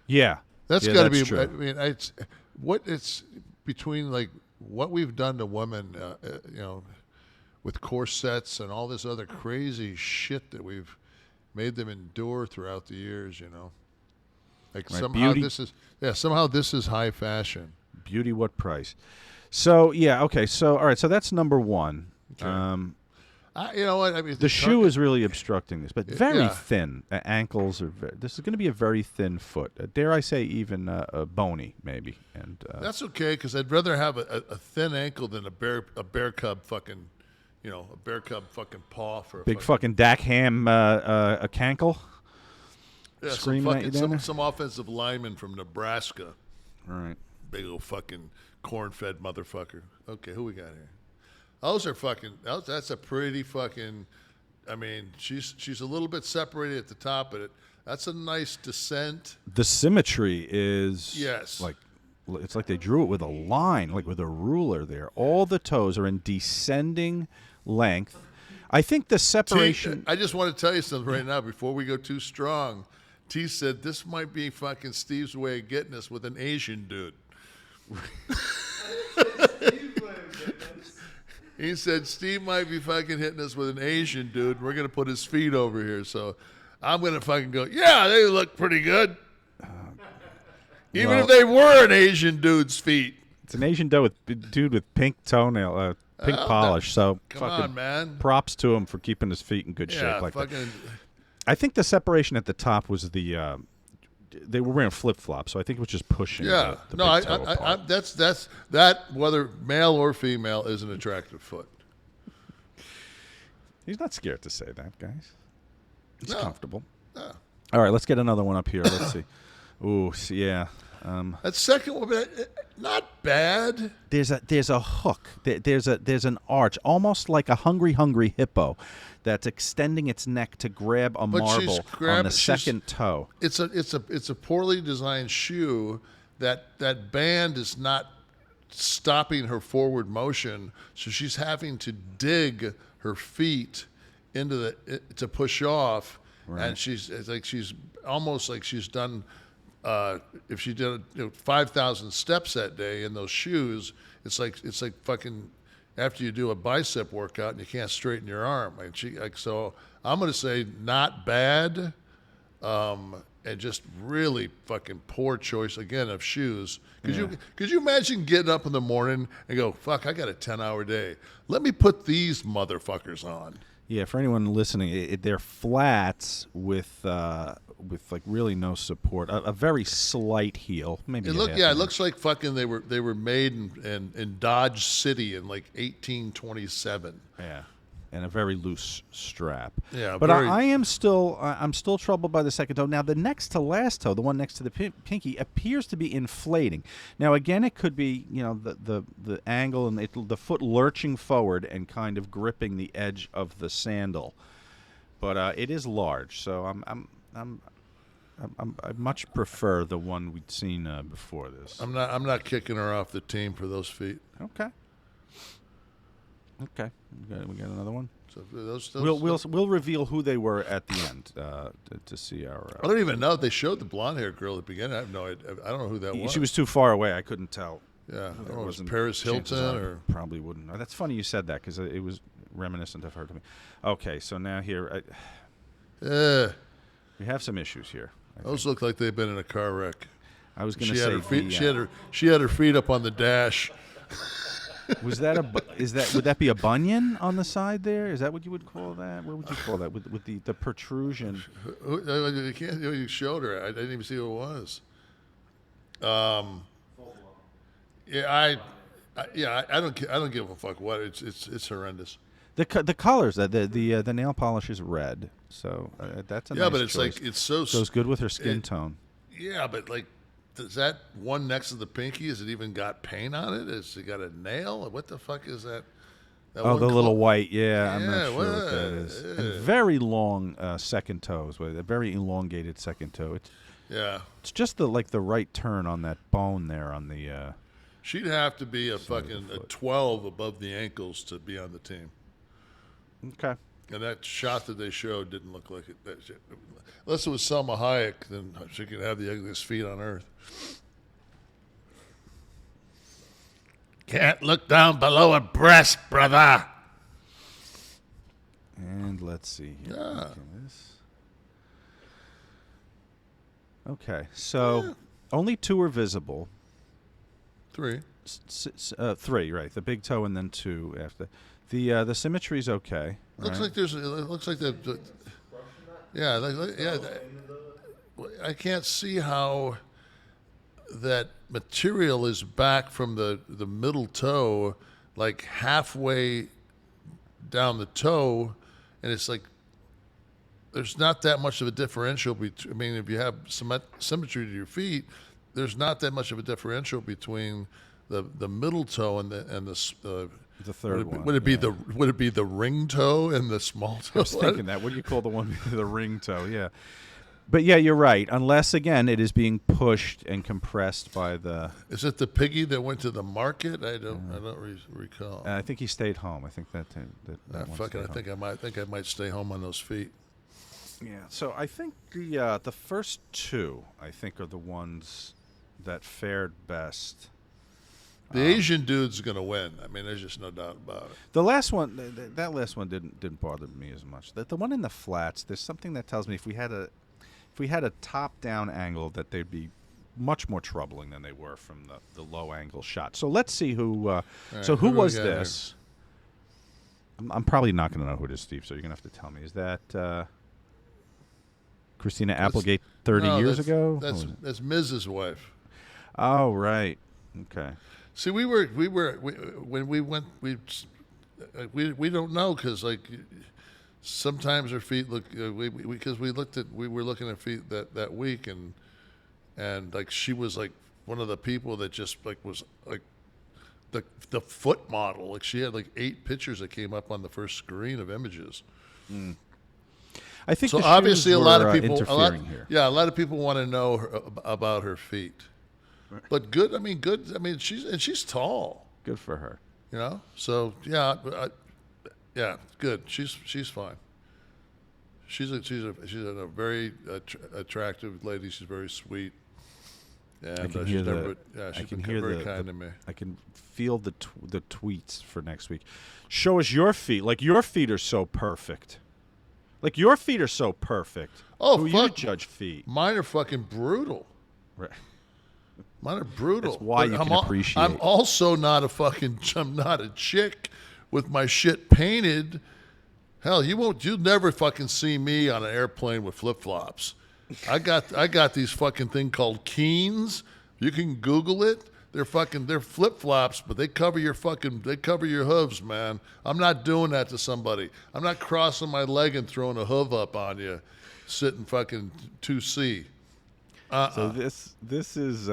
yeah, that's got to be. True. I mean, it's between like what we've done to women, with corsets and all this other crazy shit that we've made them endure throughout the years. Like right, somehow beauty. Somehow this is high fashion. Beauty, what price? So yeah, okay. So all right, so that's number one. Okay. You know what? I mean, the shoe is really obstructing this, but very thin. Ankles are. This is going to be a very thin foot. Dare I say, even bony, maybe. And that's okay because I'd rather have a thin ankle than a bear cub fucking, a bear cub fucking paw for a big fucking Dak Ham a cankle. Yeah, screaming at you down there? Some offensive lineman from Nebraska. All right. Big old fucking corn-fed motherfucker. Okay, who we got here? Those are fucking. That's a pretty fucking. I mean, she's a little bit separated at the top, but that's a nice descent. The symmetry is yes. It's like they drew it with a line, like with a ruler there. All the toes are in descending length. I think the separation. I just want to tell you something right now before we go too strong. T said this might be fucking Steve's way of getting us with an Asian dude. He said Steve might be fucking hitting us with an Asian dude. We're going to put his feet over here. So I'm going to fucking go, yeah, they look pretty good. Even if they were an Asian dude's feet. It's an Asian dude with pink toenail, pink polish. So come on, man. Props to him for keeping his feet in good shape like that. Fucking... I think the separation at the top was the... they were wearing flip-flops, so I think it was just pushing the big toe apart. That's whether male or female is an attractive foot. He's not scared to say that, guys. He's comfortable. No. All right, let's get another one up here. Let's see. Ooh, yeah. That second one, not bad. There's a hook. There's an arch, almost like a hungry hippo, that's extending its neck to grab a marble on the second toe. It's a poorly designed shoe. That band is not stopping her forward motion, so she's having to dig her feet into to push off, and she's almost like she's done. If she did 5,000 steps that day in those shoes, it's like fucking after you do a bicep workout and you can't straighten your arm. So I'm gonna say not bad, and just really fucking poor choice again of shoes. Could you imagine getting up in the morning and go, fuck, I got a 10-hour day. Let me put these motherfuckers on. Yeah, for anyone listening, they're flats with like really no support. A very slight heel, maybe. It looks like fucking they were made in Dodge City in like 1827. Yeah, and a very loose strap. Yeah, but I'm still troubled by the second toe. Now the next to last toe, the one next to the pinky, appears to be inflating. Now again, it could be the angle and the foot lurching forward and kind of gripping the edge of the sandal. But it is large, so I much prefer the one we'd seen before this. I'm not kicking her off the team for those feet. Okay. We got another one. So those we'll reveal who they were at the end to see our. I don't even know. They showed the blonde hair girl at the beginning. I have no idea. I don't know who that was. She was too far away. I couldn't tell. Yeah, I don't know. Was Paris Hilton or probably wouldn't. That's funny you said that because it was reminiscent of her to me. Okay, so now here, we have some issues here. Those look like they've been in a car wreck. I was going to say she had her feet up on the dash. Was that would that be a bunion on the side there? Is that what you would call that? What would you call that with the protrusion? You showed her. I didn't even see who it was. I don't give a fuck what. It's horrendous. The colors, the nail polish is red, so that's a nice but it's choice. like it's so it's good with her skin tone. Yeah, but like, does that one next to the pinky? Has it even got paint on it? Has it got a nail? What the fuck is that? Oh, the little white. Yeah, I'm not sure what that is. And very long second toes, with a very elongated second toe. It's just the right turn on that bone there on the. She'd have to be a 12 above the ankles to be on the team. Okay. And that shot that they showed didn't look like it. Unless it was Selma Hayek, then she could have the ugliest feet on earth. Can't look down below her breast, brother. And let's see here. Yeah. Okay, so only 2 are visible. 3. 3, right? The big toe and then 2 after. The symmetry's okay. Looks like there's. It looks like the I can't see how that material is back from the middle toe, like halfway down the toe, and it's like there's not that much of a differential between. I mean, if you have symmetry to your feet, there's not that much of a differential between the middle toe and the third one. Would it be the ring toe and the small toe? I was thinking that. What do you call the one with the ring toe? Yeah. But yeah, you're right. Unless again, it is being pushed and compressed by the. Is it the piggy that went to the market? I don't recall. I think he stayed home. I think that. I think I might stay home on those feet. Yeah. So I think the first 2 I think are the ones that fared best. The Asian dude's gonna win. I mean, there's just no doubt about it. The last one, that last one didn't bother me as much. The one in the flats, there's something that tells me if we had a top-down angle, that they'd be much more troubling than they were from the low-angle shot. So let's see who. Who was this? I'm probably not going to know who it is, Steve. So you're going to have to tell me. Is that Christina Applegate 30 years ago? That's Mrs. wife. Oh right. Okay. See, we when we went, we don't know because like sometimes her feet look because we were looking at feet that week and like she was like one of the people that just like was like the foot model, like she had like 8 pictures that came up on the first screen of images. I think so. Obviously, a lot of people interfering here. Yeah, a lot of people want to know about her feet. but good. I mean, good. I mean, she's tall. Good for her. You know. So yeah, yeah, good. She's fine. She's a very attractive lady. She's very sweet. And she's been very kind to me. I can feel the tweets for next week. Show us your feet. Like, your feet are so perfect. Like, your feet are so perfect. Oh, Who fuck. you judge feet? Mine are fucking brutal. Right. Mine are brutal. That's why you can appreciate. I'm also not I'm not a chick with my shit painted. Hell, you'll never fucking see me on an airplane with flip-flops. I got these fucking thing called Keens. You can Google it. They're flip-flops, but they cover your hooves, man. I'm not doing that to somebody. I'm not crossing my leg and throwing a hoof up on you, sitting fucking 2C. So this is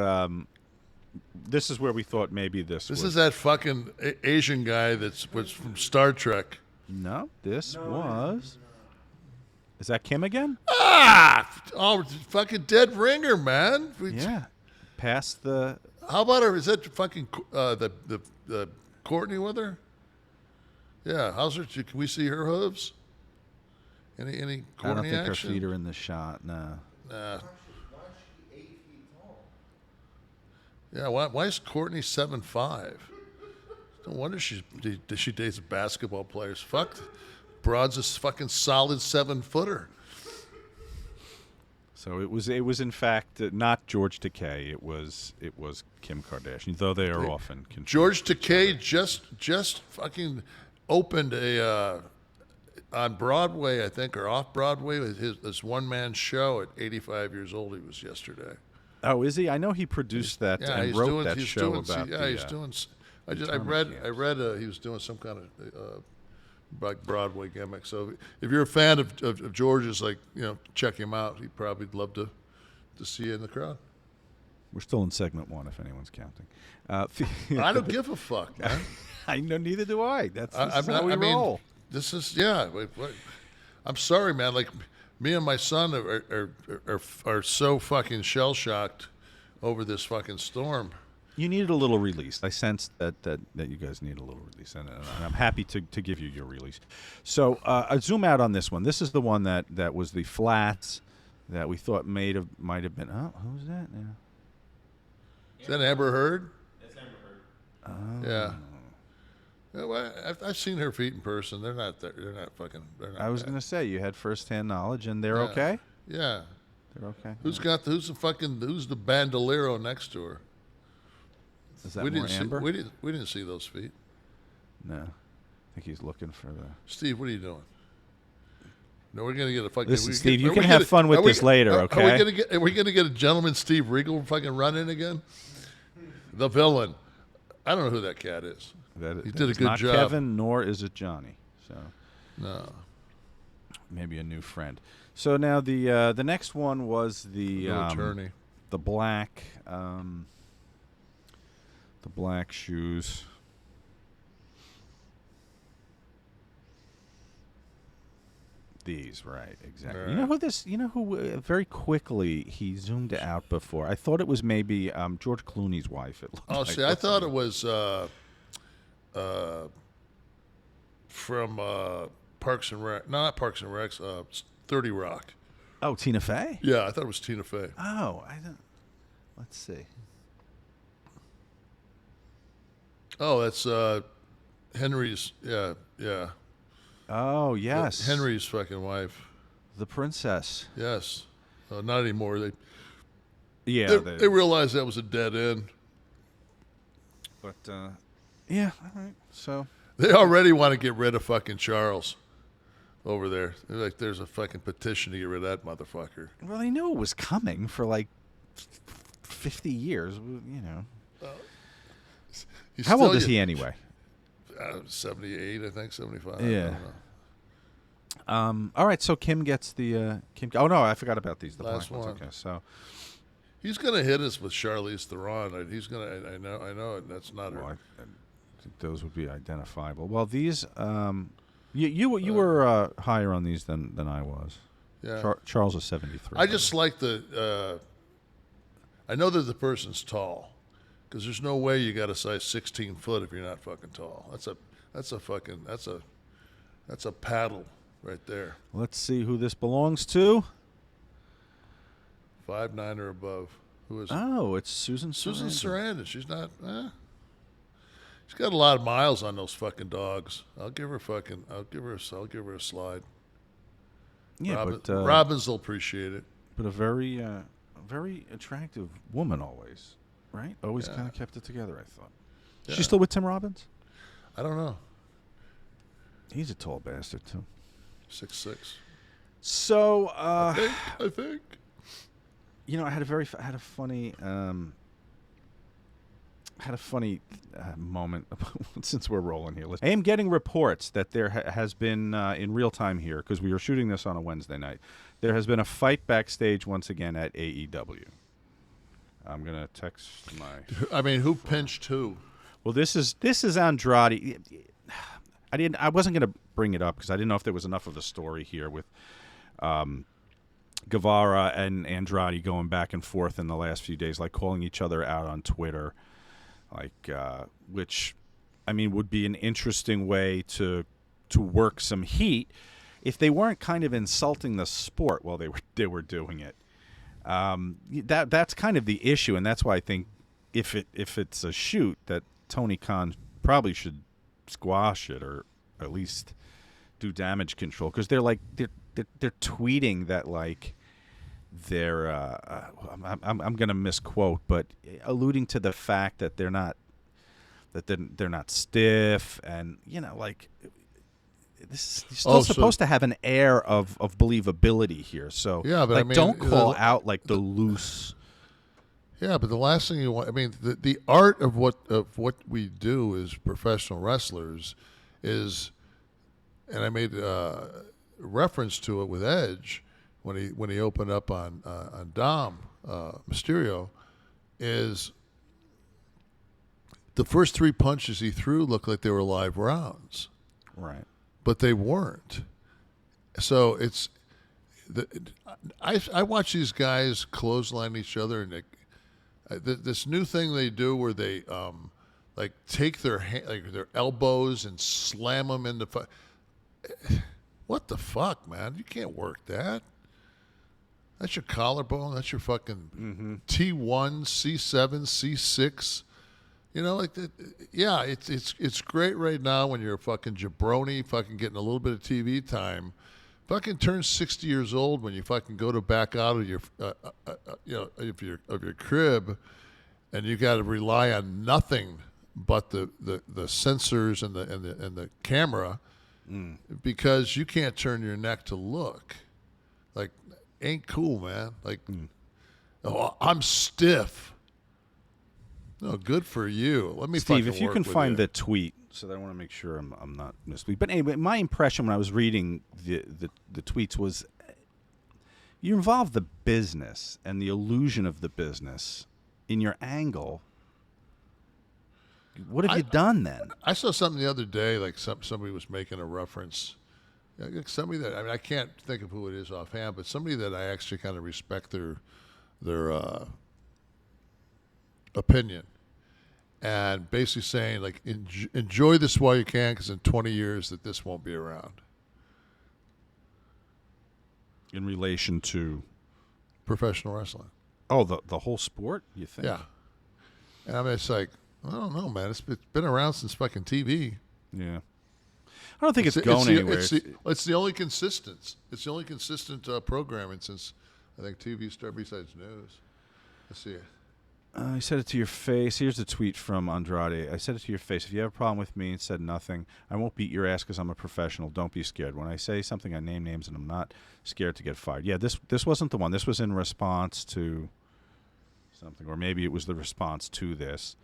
where we thought maybe this is that fucking Asian guy was from Star Trek. No, this was. Is that Kim again? Fucking dead ringer, man. Yeah. Past the. How about her? Is that fucking the Courtney with her? Yeah. How's her? Can we see her hooves? Any Courtney I don't think action? her feet are in the shot. No. Nah. Yeah. Why is Courtney 7'5"? No wonder she dates basketball players. Fuck. Broad's a fucking solid 7-footer. So it was in fact not George Takei. It was Kim Kardashian, though they are often confused. George Takei just fucking opened on Broadway, I think, or off Broadway, with this one-man show at 85 years old. He was yesterday. Oh, is he? I know he produced that and wrote that show about. Yeah, he's doing. I read he was doing some kind of like Broadway gimmick. So if you're a fan of George's, like, check him out. He'd probably love to see you in the crowd. We're still in segment 1, if anyone's counting. I don't give a fuck, man. I know, neither do I. That's how we roll. Mean, this is I'm sorry, man. Like, me and my son are so fucking shell shocked over this fucking storm. You needed a little release. I sensed that you guys need a little release, and I'm happy to give you your release. So I zoom out on this one. This is the one that was the flats that we thought might have been. Oh, who's that now? Is that Amber Heard? That's Amber Heard. Oh. Yeah. Yeah, well, I've seen her feet in person. They're not fucking. They're not. I was going to say you had firsthand knowledge, and they're okay. Yeah. They're okay. Who's the bandolero next to her? Is that more Amber? We didn't see those feet. No, I think he's looking for the. Steve, what are you doing? No, we're gonna get a fucking. Listen, Steve, you can have fun with this later, okay? Are we gonna get a gentleman Steve Regal fucking run in again? The villain. I don't know who that cat is. He did a good not job. Kevin, nor is it Johnny. So no, maybe a new friend. So now the next one was the attorney, the black shoes. These, right, exactly. Right. You know who very quickly he zoomed out before. I thought it was maybe George Clooney's wife. It looked like. see, I thought it was from Parks and Rec. No, not Parks and Rec. 30 Rock. Oh, Tina Fey? Yeah, I thought it was Tina Fey. Oh, I don't. Let's see. Oh, that's Henry's. Yeah. Oh, yes. Henry's fucking wife. The princess. Yes. Not anymore. They realized that was a dead end. But, yeah, all right. So. They already want to get rid of fucking Charles over there. They're like, there's a fucking petition to get rid of that motherfucker. Well, they knew it was coming for like 50 years, you know. How old is he anyway? 78, I think, 75. Yeah. I don't know. All right, so Kim gets the Kim. Oh no, I forgot about these. The Last black ones. one. Okay, so He's gonna hit us with Charlize Theron. He's gonna. I know it. That's not her. I think those would be identifiable. Well, these. You were higher on these than I was. Yeah. Charles is 73. I just like the. I know that the person's tall, because there's no way you got a size 16 foot if you're not fucking tall. That's a paddle right there. Let's see who this belongs to. 5'9" or above. Who is it? Oh, it's Susan Sarandon. Susan Sarandon. She's not. She's got a lot of miles on those fucking dogs. I'll give her a slide. Yeah, Robins will appreciate it. But a very attractive woman always, right? Always kind of kept it together, I thought. Yeah. She's still with Tim Robbins? I don't know. He's a tall bastard, too. 6'6". So, I think. You know, I had a funny moment since we're rolling here. I am getting reports that there has been in real time here, because we were shooting this on a Wednesday night. There has been a fight backstage once again at AEW. I'm gonna text my. I mean, who pinched who? Well, this is Andrade. I wasn't gonna bring it up because I didn't know if there was enough of a story here with. Guevara and Andrade going back and forth in the last few days, like calling each other out on Twitter, like which, I mean, would be an interesting way to work some heat if they weren't kind of insulting the sport while they were doing it. That's kind of the issue, and that's why I think if it's a shoot, that Tony Khan probably should squash it or at least do damage control, because they're tweeting that, like, they're I'm going to misquote, but alluding to the fact that they're not stiff, and like, this is still supposed to have an air of believability here. So yeah, but like, I mean, don't call out like the loose. Yeah, but the last thing you want, I mean, the art of what we do as professional wrestlers is, and I made reference to it with Edge when he opened up on Dom Mysterio, is the first 3 punches he threw looked like they were live rounds, right? But they weren't. So it's I watch these guys clothesline each other, and this new thing they do where they like take their their elbows and slam them into. What the fuck, man? You can't work that. That's your collarbone. That's your fucking T1, C7, C6. You know, like that. Yeah, it's great right now when you're a fucking jabroni, fucking getting a little bit of TV time. Fucking turn 60 years old when you fucking go to back out of your, of your crib, and you got to rely on nothing but the sensors and the camera. Because you can't turn your neck to look. Like, ain't cool, man. Like, oh, I'm stiff. No, good for you. Let me, Steve, if you can find the tweet, so that I want to make sure I'm not misleading. But anyway, my impression when I was reading the tweets was you involve the business and the illusion of the business in your angle. What have you done then? I saw something the other day, like somebody was making a reference. Somebody that, I mean, I can't think of who it is offhand, but somebody that I actually kind of respect their opinion, and basically saying, like, enjoy this while you can, because in 20 years that this won't be around. In relation to professional wrestling. Oh, the whole sport, you think? Yeah. And I mean, it's like, I don't know, man. It's been around since fucking TV. Yeah. I don't think it's going anywhere. It's the only consistent. It's the only consistent programming since, I think, TV started, besides news. Let's see it. I said it to your face. Here's a tweet from Andrade. I said it to your face. If you have a problem with me and said nothing, I won't beat your ass because I'm a professional. Don't be scared. When I say something, I name names, and I'm not scared to get fired. Yeah, this wasn't the one. This was in response to something, or maybe it was the response to this.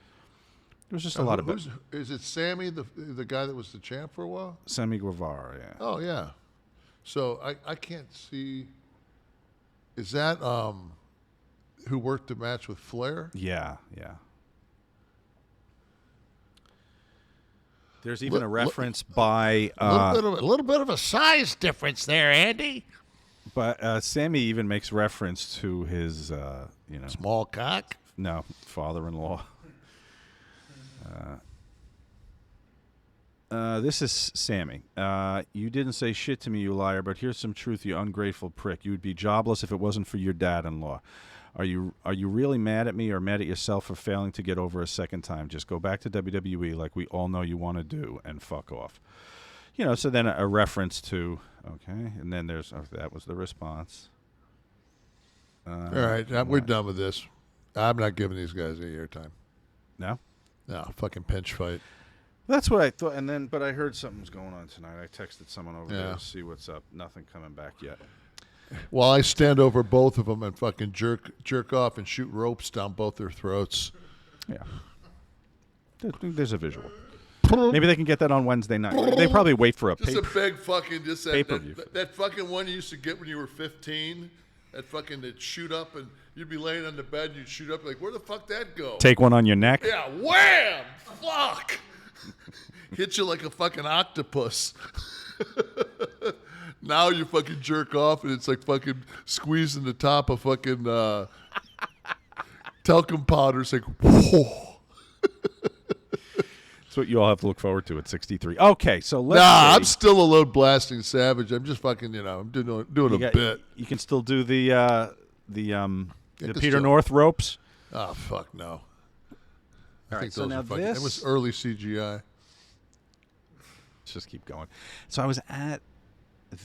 There was just a lot of... Is it Sammy, the guy that was the champ for a while? Sammy Gueverra, yeah. Oh, yeah. So I can't see... Is that who worked the match with Flair? Yeah. There's even a reference by... a little bit of a size difference there, Andy. But Sammy even makes reference to his, Small cock? no, father-in-law. This is Sammy. You didn't say shit to me, you liar, but here's some truth, you ungrateful prick. You would be jobless if it wasn't for your dad-in-law. Are you really mad at me or mad at yourself for failing to get over a second time? Just go back to WWE like we all know you want to do and fuck off. So then a reference to, okay, and then there's, that was the response. All right, we're done with this. I'm not giving these guys any airtime. No? No, fucking pinch fight. That's what I thought, but I heard something's going on tonight. I texted someone over there Yeah. to see what's up. Nothing coming back yet. While I stand over both of them and fucking jerk off and shoot ropes down both their throats. Yeah. There's a visual. Maybe they can get that on Wednesday night. They probably wait for a Just a big fucking, just pay-per-view. that fucking one you used to get when you were 15. That fucking, that'd shoot up and you'd be laying on the bed and you'd shoot up like, where the fuck that go? Take one on your neck. Yeah, wham! Fuck! Hit you like a fucking octopus. Now you fucking jerk off and it's like fucking squeezing the top of fucking talcum powder. It's like, whoa. That's what you all have to look forward to at 63. Okay, so let's Nah, see. I'm still a little blasting savage. I'm just fucking, I'm doing a bit. You can still do the can Peter still- North ropes. Oh, fuck no. I All think right, so those now are fucking, this. it was early CGI. Let's just keep going. So I was at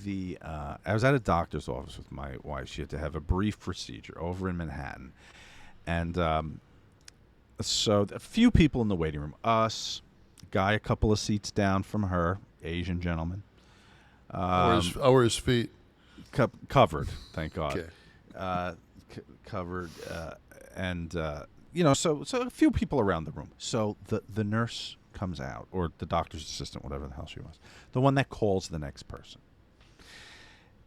a doctor's office with my wife. She had to have a brief procedure over in Manhattan, and so a few people in the waiting room. Us, a guy a couple of seats down from her, Asian gentleman. How are his feet? Covered, thank God. Okay. Covered, and so a few people around the room. So the nurse comes out, or the doctor's assistant, whatever the hell she was, the one that calls the next person.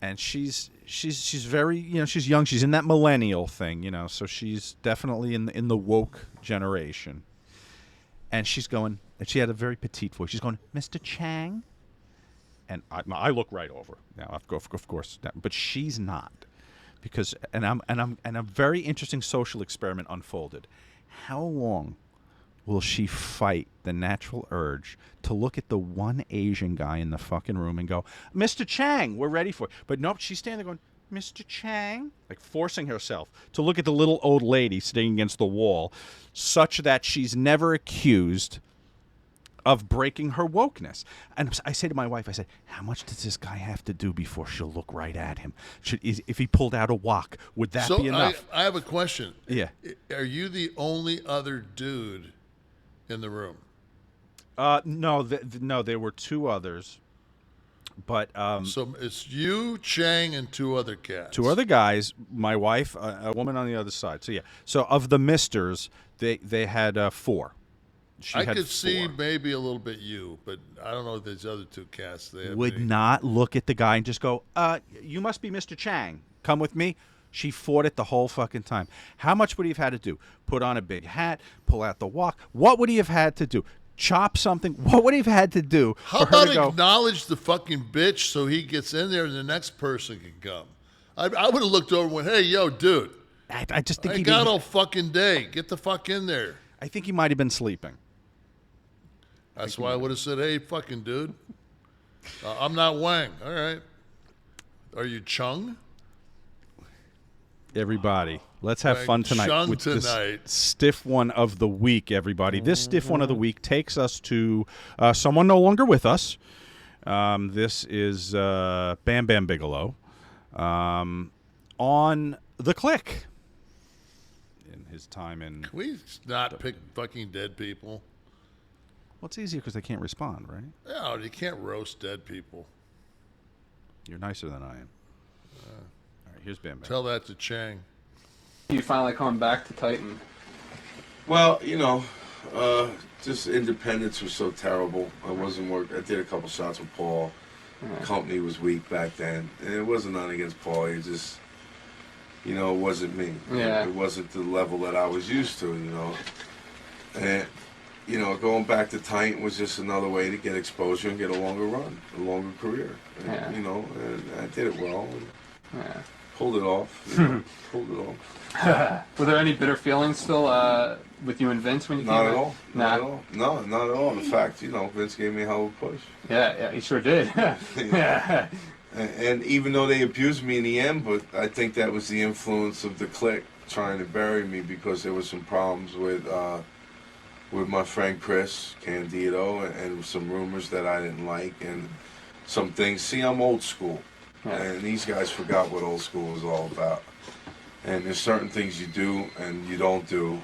And she's very, she's young. She's in that millennial thing, so she's definitely in the woke generation. And she's going, and she had a very petite voice. She's going, Mr. Chang. And I look right over. Now, of course, but she's not, because and a very interesting social experiment unfolded. How long will she fight the natural urge to look at the one Asian guy in the fucking room and go, Mr. Chang, we're ready for it? But nope, she's standing there going, Mr. Chang, like forcing herself to look at the little old lady sitting against the wall, such that she's never accused of breaking her wokeness. And I say to my wife, I said, how much does this guy have to do before she'll look right at him? If he pulled out a wok, would that be enough? I have a question. Yeah. Are you the only other dude in the room? No, there were two others. But So it's you, Chang, and two other cats. two other guys, my wife, a woman on the other side. So yeah. So of the misters, they had four. I could see maybe a little bit you, but I don't know if these other two cats. They have Would any- not look at the guy and just go, you must be Mr. Chang. Come with me. She fought it the whole fucking time. How much would he have had to do? Put on a big hat, pull out the wok. What would he have had to do? Chop something? What would he have had to do How for her about to go, acknowledge the fucking bitch so he gets in there and the next person can come? I would have looked over and went, hey, yo, dude, I just think I he got all fucking day. Get the fuck in there. I think he might have been sleeping. That's why I would have said, hey, fucking dude, I'm not Wang. All right. Are you Chung? Everybody, let's have Like fun tonight Chung with tonight. this stiff one of the week, everybody. This stiff one of the week takes us to someone no longer with us. This is Bam Bigelow on the Kliq. In his time in... Can we not pick fucking dead people? Well, it's easier because they can't respond, right? No, you can't roast dead people. You're nicer than I am. All right, here's Bam. Tell that to Chang. You finally coming back to Titan? Well, just independence was so terrible. I wasn't work. I did a couple shots with Paul. The company was weak back then, and it wasn't nothing against Paul. He just, it wasn't me. Yeah. It wasn't the level that I was used to. And going back to Titan was just another way to get exposure and get a longer run, a longer career. And, Yeah. and I did it well. And Yeah. Pulled it off. You know, pulled it off. Were there any bitter feelings still with you and Vince when you Not came at in? all. Not at all. No, not at all. In fact, you know, Vince gave me a hell of a push. Yeah, he sure did. Yeah. And even though they abused me in the end, but I think that was the influence of the Kliq trying to bury me because there was some problems with my friend Chris Candido and some rumors that I didn't like and some things. See, I'm old school. And these guys forgot what old school was all about. And there's certain things you do and you don't do.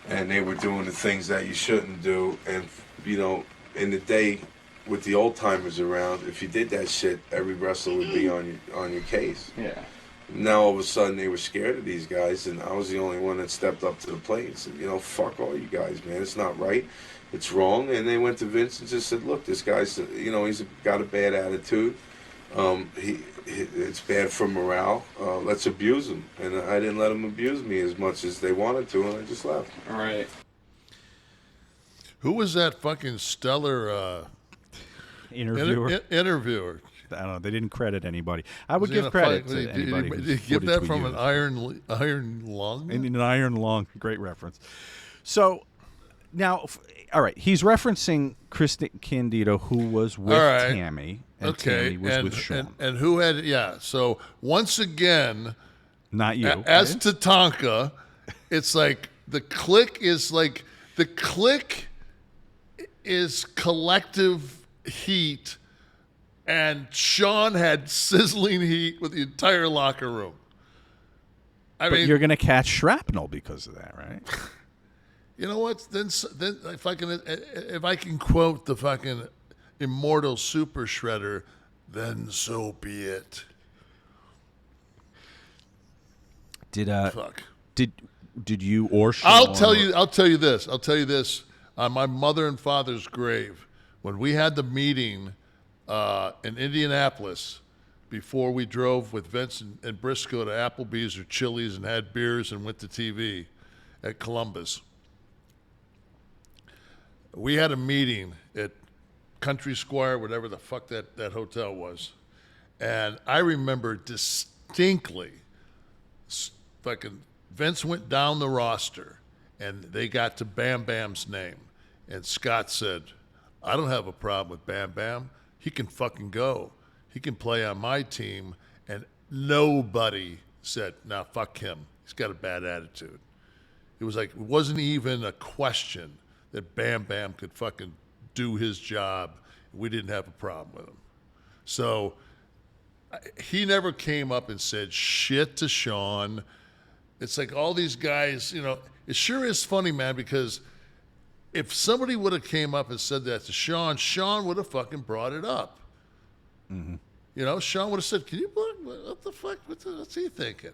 And they were doing the things that you shouldn't do. And, you know, in the day with the old timers around, if you did that shit, every wrestler would be on your case. Yeah. Now all of a sudden they were scared of these guys, and I was the only one that stepped up to the plate and said, you know, fuck all you guys, man. It's not right. It's wrong. And they went to Vince and just said, look, this guy's, you know, he's got a bad attitude. It's bad for morale. Let's abuse him. And I didn't let him abuse me as much as they wanted to, and I just left. All right. Who was that fucking stellar Interviewer. interviewer? I don't know. They didn't credit anybody. I would Was he give in a credit fight? to anybody. Did whose he get footage that we from used. an iron lung? An iron lung. Great reference. So now, all right, he's referencing Kristen Candido, who was with Tammy, and Tammy was with Sean. And who had, so once again, Not you. as Tatanka, it's like the Kliq is collective heat, and Sean had sizzling heat with the entire locker room. I But mean, you're going to catch shrapnel because of that, right? you know what? Then if I can quote the fucking immortal Super Shredder, then so be it. Fuck. Did you or Sean? I'll tell you this. On my mother and father's grave, when we had the meeting in Indianapolis before we drove with Vince and Briscoe to Applebee's or Chili's and had beers and went to TV at Columbus, we had a meeting at Country Square, whatever the fuck that hotel was. And I remember distinctly, fucking Vince went down the roster and they got to Bam Bam's name. And Scott said, I don't have a problem with Bam Bam. He can fucking go. He can play on my team. And nobody said, nah, fuck him. He's got a bad attitude. It was like, it wasn't even a question that Bam Bam could fucking do his job. We didn't have a problem with him. So he never came up and said shit to Sean. It's like all these guys, you know, it sure is funny, man, because if somebody would have came up and said that to Sean, Sean would have fucking brought it up. Mm-hmm. You know, Sean would have said, can you, what the fuck, what's he thinking?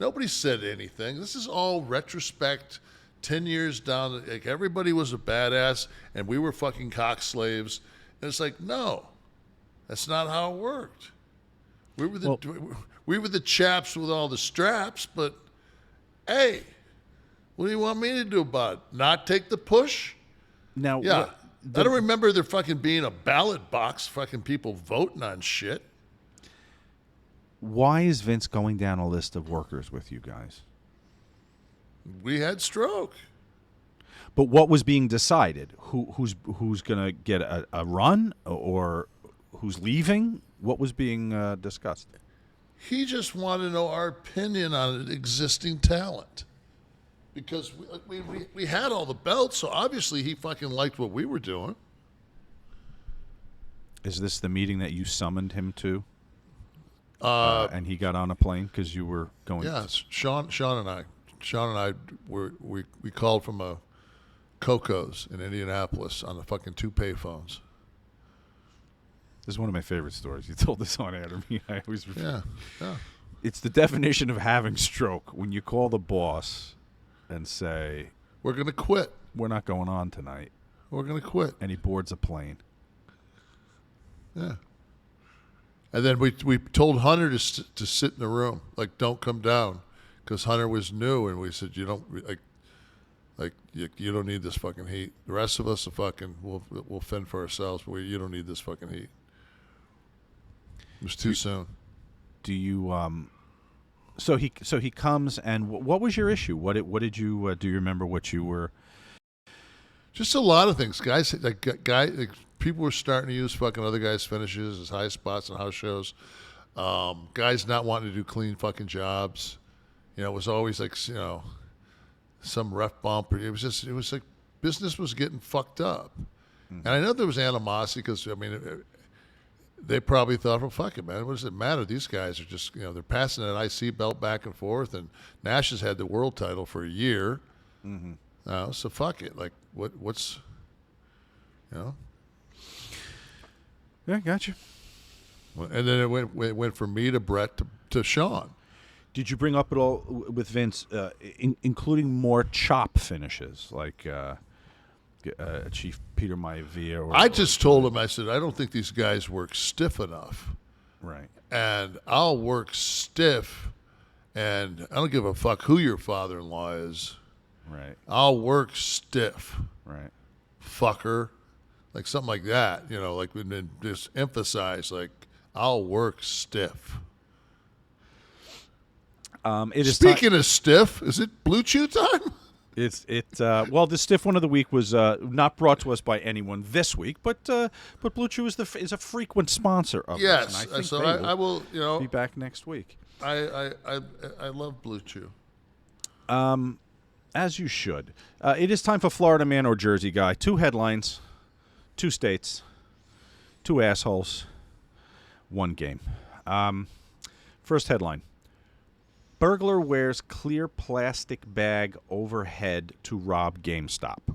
Nobody said anything. This is all retrospect, 10 years down, like everybody was a badass and we were fucking cock slaves. And it's like, no, that's not how it worked. We were the chaps with all the straps, but hey, what do you want me to do about it? Not take the push? Now, Yeah. I don't remember there fucking being a ballot box, fucking people voting on shit. why is Vince going down a list of workers with you guys? We had stroke. But what was being decided? Who's going to get a run or who's leaving? What was being discussed? He just wanted to know our opinion on existing talent. Because we had all the belts, so obviously he fucking liked what we were doing. Is this the meeting that you summoned him to? And he got on a plane because you were going. Yes, Sean and I we called from a Coco's in Indianapolis on the fucking 2 payphones. This is one of my favorite stories. You told this on air to me. I always Yeah. It's the definition of having stroke when you call the boss and say, We're gonna quit. "We're not going on tonight," We're gonna quit. and he boards a plane. Yeah. And then we told Hunter to sit in the room, like don't come down, because Hunter was new, and we said you don't you don't need this fucking heat. The rest of us are fucking we'll fend for ourselves, but you don't need this fucking heat. It was too soon. do you so he comes, and what was your issue? What did you do? You remember what you were? Just a lot of things, guys. People were starting to use fucking other guys' finishes as high spots and house shows. Guys not wanting to do clean fucking jobs. You know, it was always like, you know, some ref bump. It was like business was getting fucked up. And I know there was animosity because, I mean, they probably thought, well, fuck it, man. What does it matter? These guys are just, you know, they're passing an IC belt back and forth, and Nash has had the world title for a year. So fuck it. Like, what's, you know? Yeah, gotcha. And then it went from me to Brett to Sean. Did you bring up at all with Vince, including more chop finishes, like Chief Peter Maivia? I just told him, I said, I don't think these guys work stiff enough. Right. And I'll work stiff, and I don't give a fuck who your father-in-law is. Right. I'll work stiff. Right. Fucker. Like something like that, you know, like and then just emphasize, like, I'll work stiff. It is Speaking of stiff, is it Blue Chew time? Well, the stiff one of the week was not brought to us by anyone this week, but Blue Chew is a frequent sponsor of Yes, this. And I think so they I will, you know, be back next week. I love Blue Chew. As you should. It is time for Florida Man or Jersey Guy. 2 headlines, 2 states, 2 assholes, 1 game. First headline. Burglar wears clear plastic bag overhead to rob GameStop.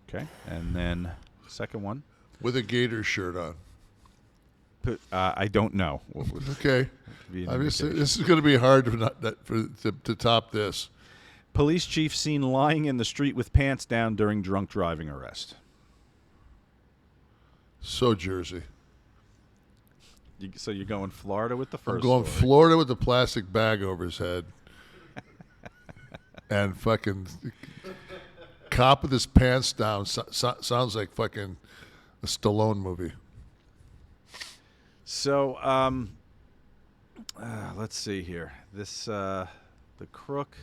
Okay. And then second one. With a Gator shirt on. I don't know. Okay. Obviously, this is going to be hard to top this. Police chief seen lying in the street with pants down during drunk driving arrest. So Jersey. So you're going Florida with the first I'm going story. Florida with the plastic bag over his head. And fucking cop with his pants down sounds like fucking a Stallone movie. So, let's see here. This, the crook.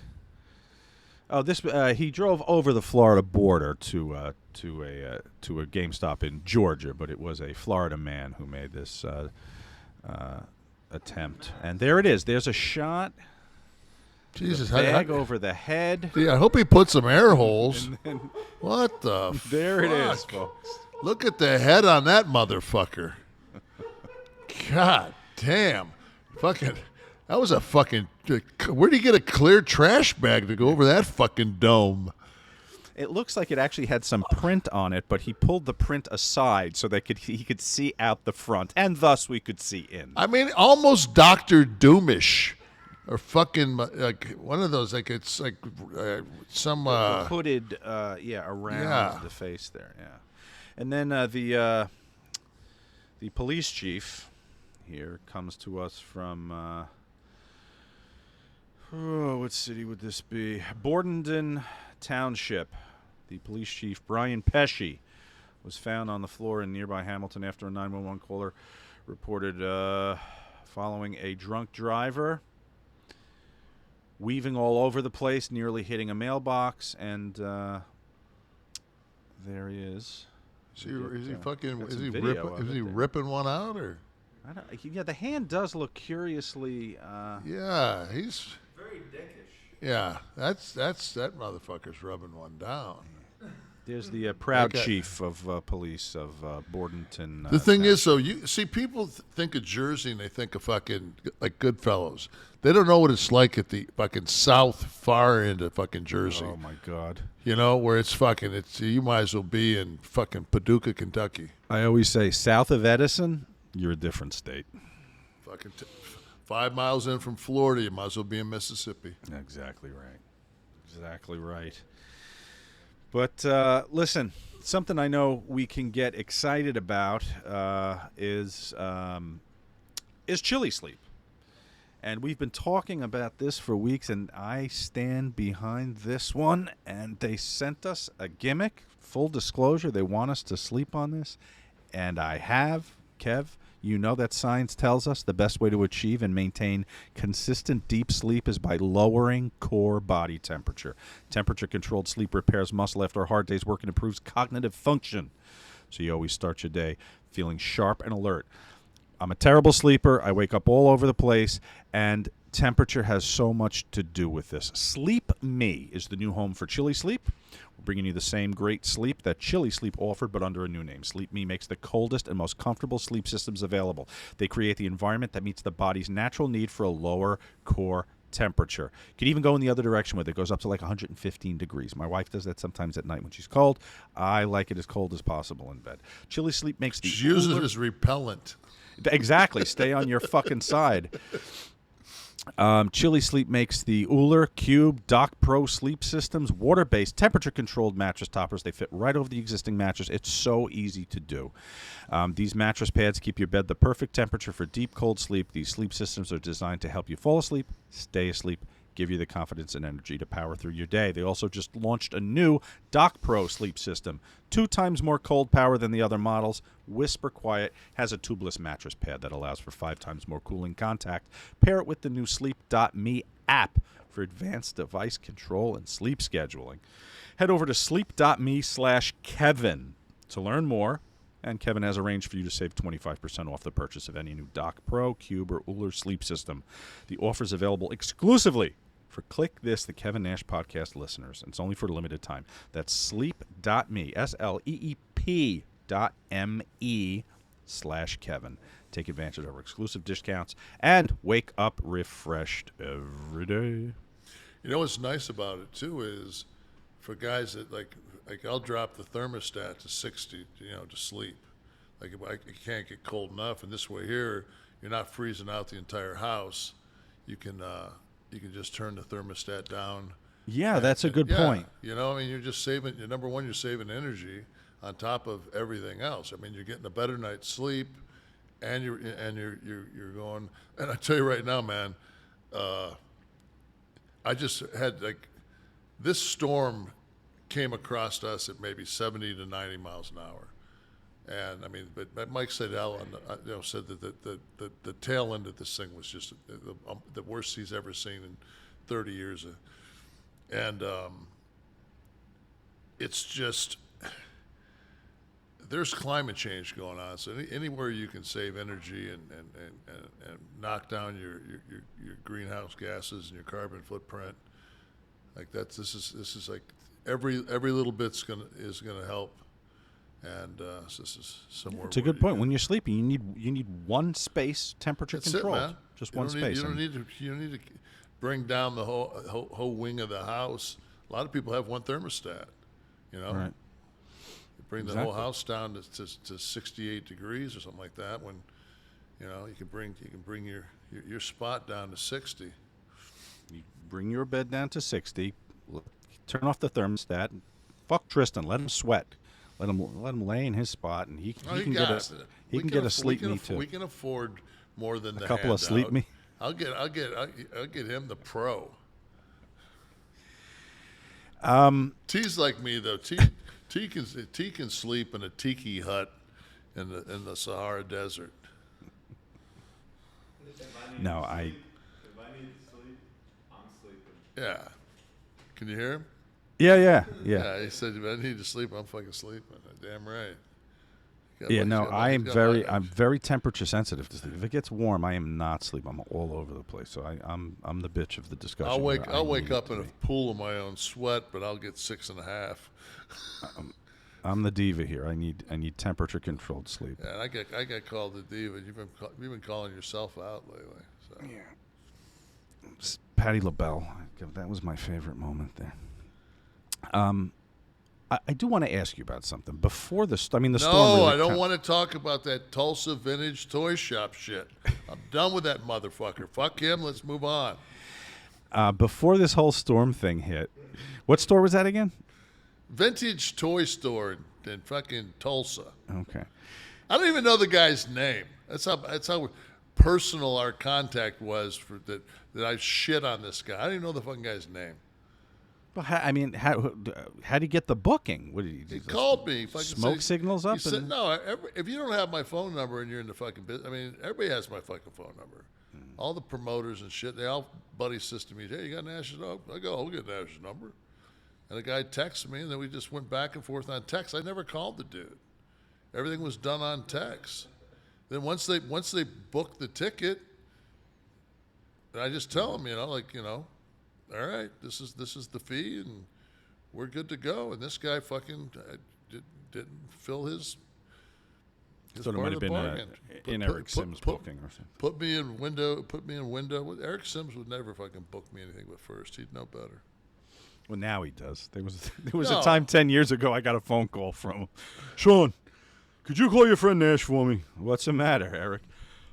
Oh, this he drove over the Florida border to a GameStop in Georgia, but it was a Florida man who made this attempt. And there it is. There's a shot. Jesus, bag over the head. Yeah, I hope he put some air holes. What the? There fuck? it is, folks. Look at the head on that motherfucker. God damn, fucking. That was a fucking. Where'd he get a clear trash bag to go over that fucking dome? It looks like it actually had some print on it, but he pulled the print aside so that he could see out the front, and thus we could see in. I mean, almost Dr. Doomish, or fucking like one of those. Like it's like some hooded, around the face there, yeah. And then the police chief here comes to us from. What city would this be? Bordenton Township. The police chief, Brian Pesci, was found on the floor in nearby Hamilton after a 911 caller reported following a drunk driver weaving all over the place, nearly hitting a mailbox, and there he is. Is he fucking? Got Is some he video ripping? of Is he it there. ripping one out or? I don't, yeah, the hand does look curiously. Yeah, he's. Very dickish. Yeah, that motherfucker's rubbing one down. There's the proud chief of police of Bordenton. The thing is, though, you see, people think of Jersey and they think of fucking like Goodfellas. They don't know what it's like at the fucking south far end of fucking Jersey. Oh my God! You know where it's fucking. You might as well be in fucking Paducah, Kentucky. I always say, south of Edison, you're a different state. Fucking 5 miles in from Florida, you might as well be in Mississippi. Exactly right. Exactly right. But listen, something I know we can get excited about is chili sleep. And we've been talking about this for weeks, and I stand behind this one. And they sent us a gimmick. Full disclosure, they want us to sleep on this. And I have. Kev, You know that science tells us the best way to achieve and maintain consistent deep sleep is by lowering core body temperature. Temperature-controlled sleep repairs muscle after a hard day's work and improves cognitive function. So you always start your day feeling sharp and alert. I'm a terrible sleeper. I wake up all over the place, and temperature has so much to do with this. Sleep Me is the new home for Chili Sleep. We're bringing you the same great sleep that Chili Sleep offered, but under a new name. Sleep Me makes the coldest and most comfortable sleep systems available. They create the environment that meets the body's natural need for a lower core temperature. You could even go in the other direction with it. It goes up to like 115 degrees. My wife does that sometimes at night when she's cold. I like it as cold as possible in bed. Chili Sleep makes the... She uses it as repellent. Exactly. Stay on your fucking side. Chili Sleep makes the Uller, Cube, Doc Pro sleep systems, water-based, temperature-controlled mattress toppers. They fit right over the existing mattress. It's so easy to do. These mattress pads keep your bed the perfect temperature for deep, cold sleep. These sleep systems are designed to help you fall asleep, stay asleep, give you the confidence and energy to power through your day. They also just launched a new Doc Pro sleep system, 2 times more cold power than the other models. Whisper quiet, has a tubeless mattress pad that allows for 5 times more cooling contact. Pair it with the new Sleep.me app for advanced device control and sleep scheduling. Head over to sleep.me/Kevin to learn more. And Kevin has arranged for you to save 25% off the purchase of any new Doc Pro, Cube, or Uller sleep system. The offer is available exclusively for Kliq This, the Kevin Nash podcast listeners. And it's only for a limited time. That's sleep.me, sleep.me/Kevin. Take advantage of our exclusive discounts and wake up refreshed every day. You know what's nice about it too is for guys that like I'll drop the thermostat to 60, to sleep. Like if I can't get cold enough, and this way here, you're not freezing out the entire house. You can just turn the thermostat down. Yeah, that's a good point. You're just saving. Number one, you're saving energy on top of everything else. I mean, you're getting a better night's sleep, and you're going. And I tell you right now, man, I just had this storm came across us at maybe 70 to 90 miles an hour. And I mean, but Mike Seidel said that the tail end of this thing was just the worst he's ever seen in 30 years. And it's just, there's climate change going on. So anywhere you can save energy and knock down your greenhouse gases and your carbon footprint, like this is like every little bit's is gonna help. And so this is somewhere. It's a good point. When you're sleeping, you need one space temperature controlled. Man. Just one space. You don't need to bring down the whole wing of the house. A lot of people have one thermostat. Right. You bring the whole house down to 68 degrees or something like that. When you can bring your spot down to 60. You bring your bed down to 60. Turn off the thermostat. Fuck Tristen. Let him sweat. Let him lay in his spot, and he can get a sleep me too. We can afford more than a couple of sleep me. I'll get him the pro. T's like me though. T can sleep in a tiki hut in the Sahara Desert. No, If I need to sleep, I'm sleeping. Yeah. Can you hear him? Yeah. He said, if I need to sleep, I'm fucking sleeping. Damn right. I'm very temperature sensitive to sleep. If it gets warm, I am not sleep. I'm all over the place. So I'm the bitch of the discussion. I'll wake up in a pool of my own sweat, but I'll get 6.5. I'm the diva here. I need temperature controlled sleep. Yeah, and I get called the diva. You've been calling yourself out lately. So. Yeah. Patti LaBelle. That was my favorite moment there. I do want to ask you about something before the storm. No, I don't want to talk about that Tulsa vintage toy shop shit. I'm done with that motherfucker. Fuck him. Let's move on. Before this whole storm thing hit, what store was that again? Vintage toy store in fucking Tulsa. Okay. I don't even know the guy's name. That's how personal our contact was that I shit on this guy. I don't even know the fucking guy's name. Well, I mean, how do you get the booking? What did He called me. Smoke signals up? He said, no, if you don't have my phone number and you're in the fucking business, I mean, everybody has my fucking phone number. All the promoters and shit, they all buddy system me. Hey, you got Nash's number? I go, I'll get Nash's number. And the guy texted me, and then we just went back and forth on text. I never called the dude. Everything was done on text. Then once they book the ticket, I just tell them, all right, this is the fee, and we're good to go. And this guy fucking didn't fill his so it might have been in Eric Sims' booking or something. Put me in window. Eric Sims would never fucking book me anything but first. He'd know better. Well, now he does. There was a time 10 years ago I got a phone call from him. Sean, could you call your friend Nash for me? What's the matter, Eric?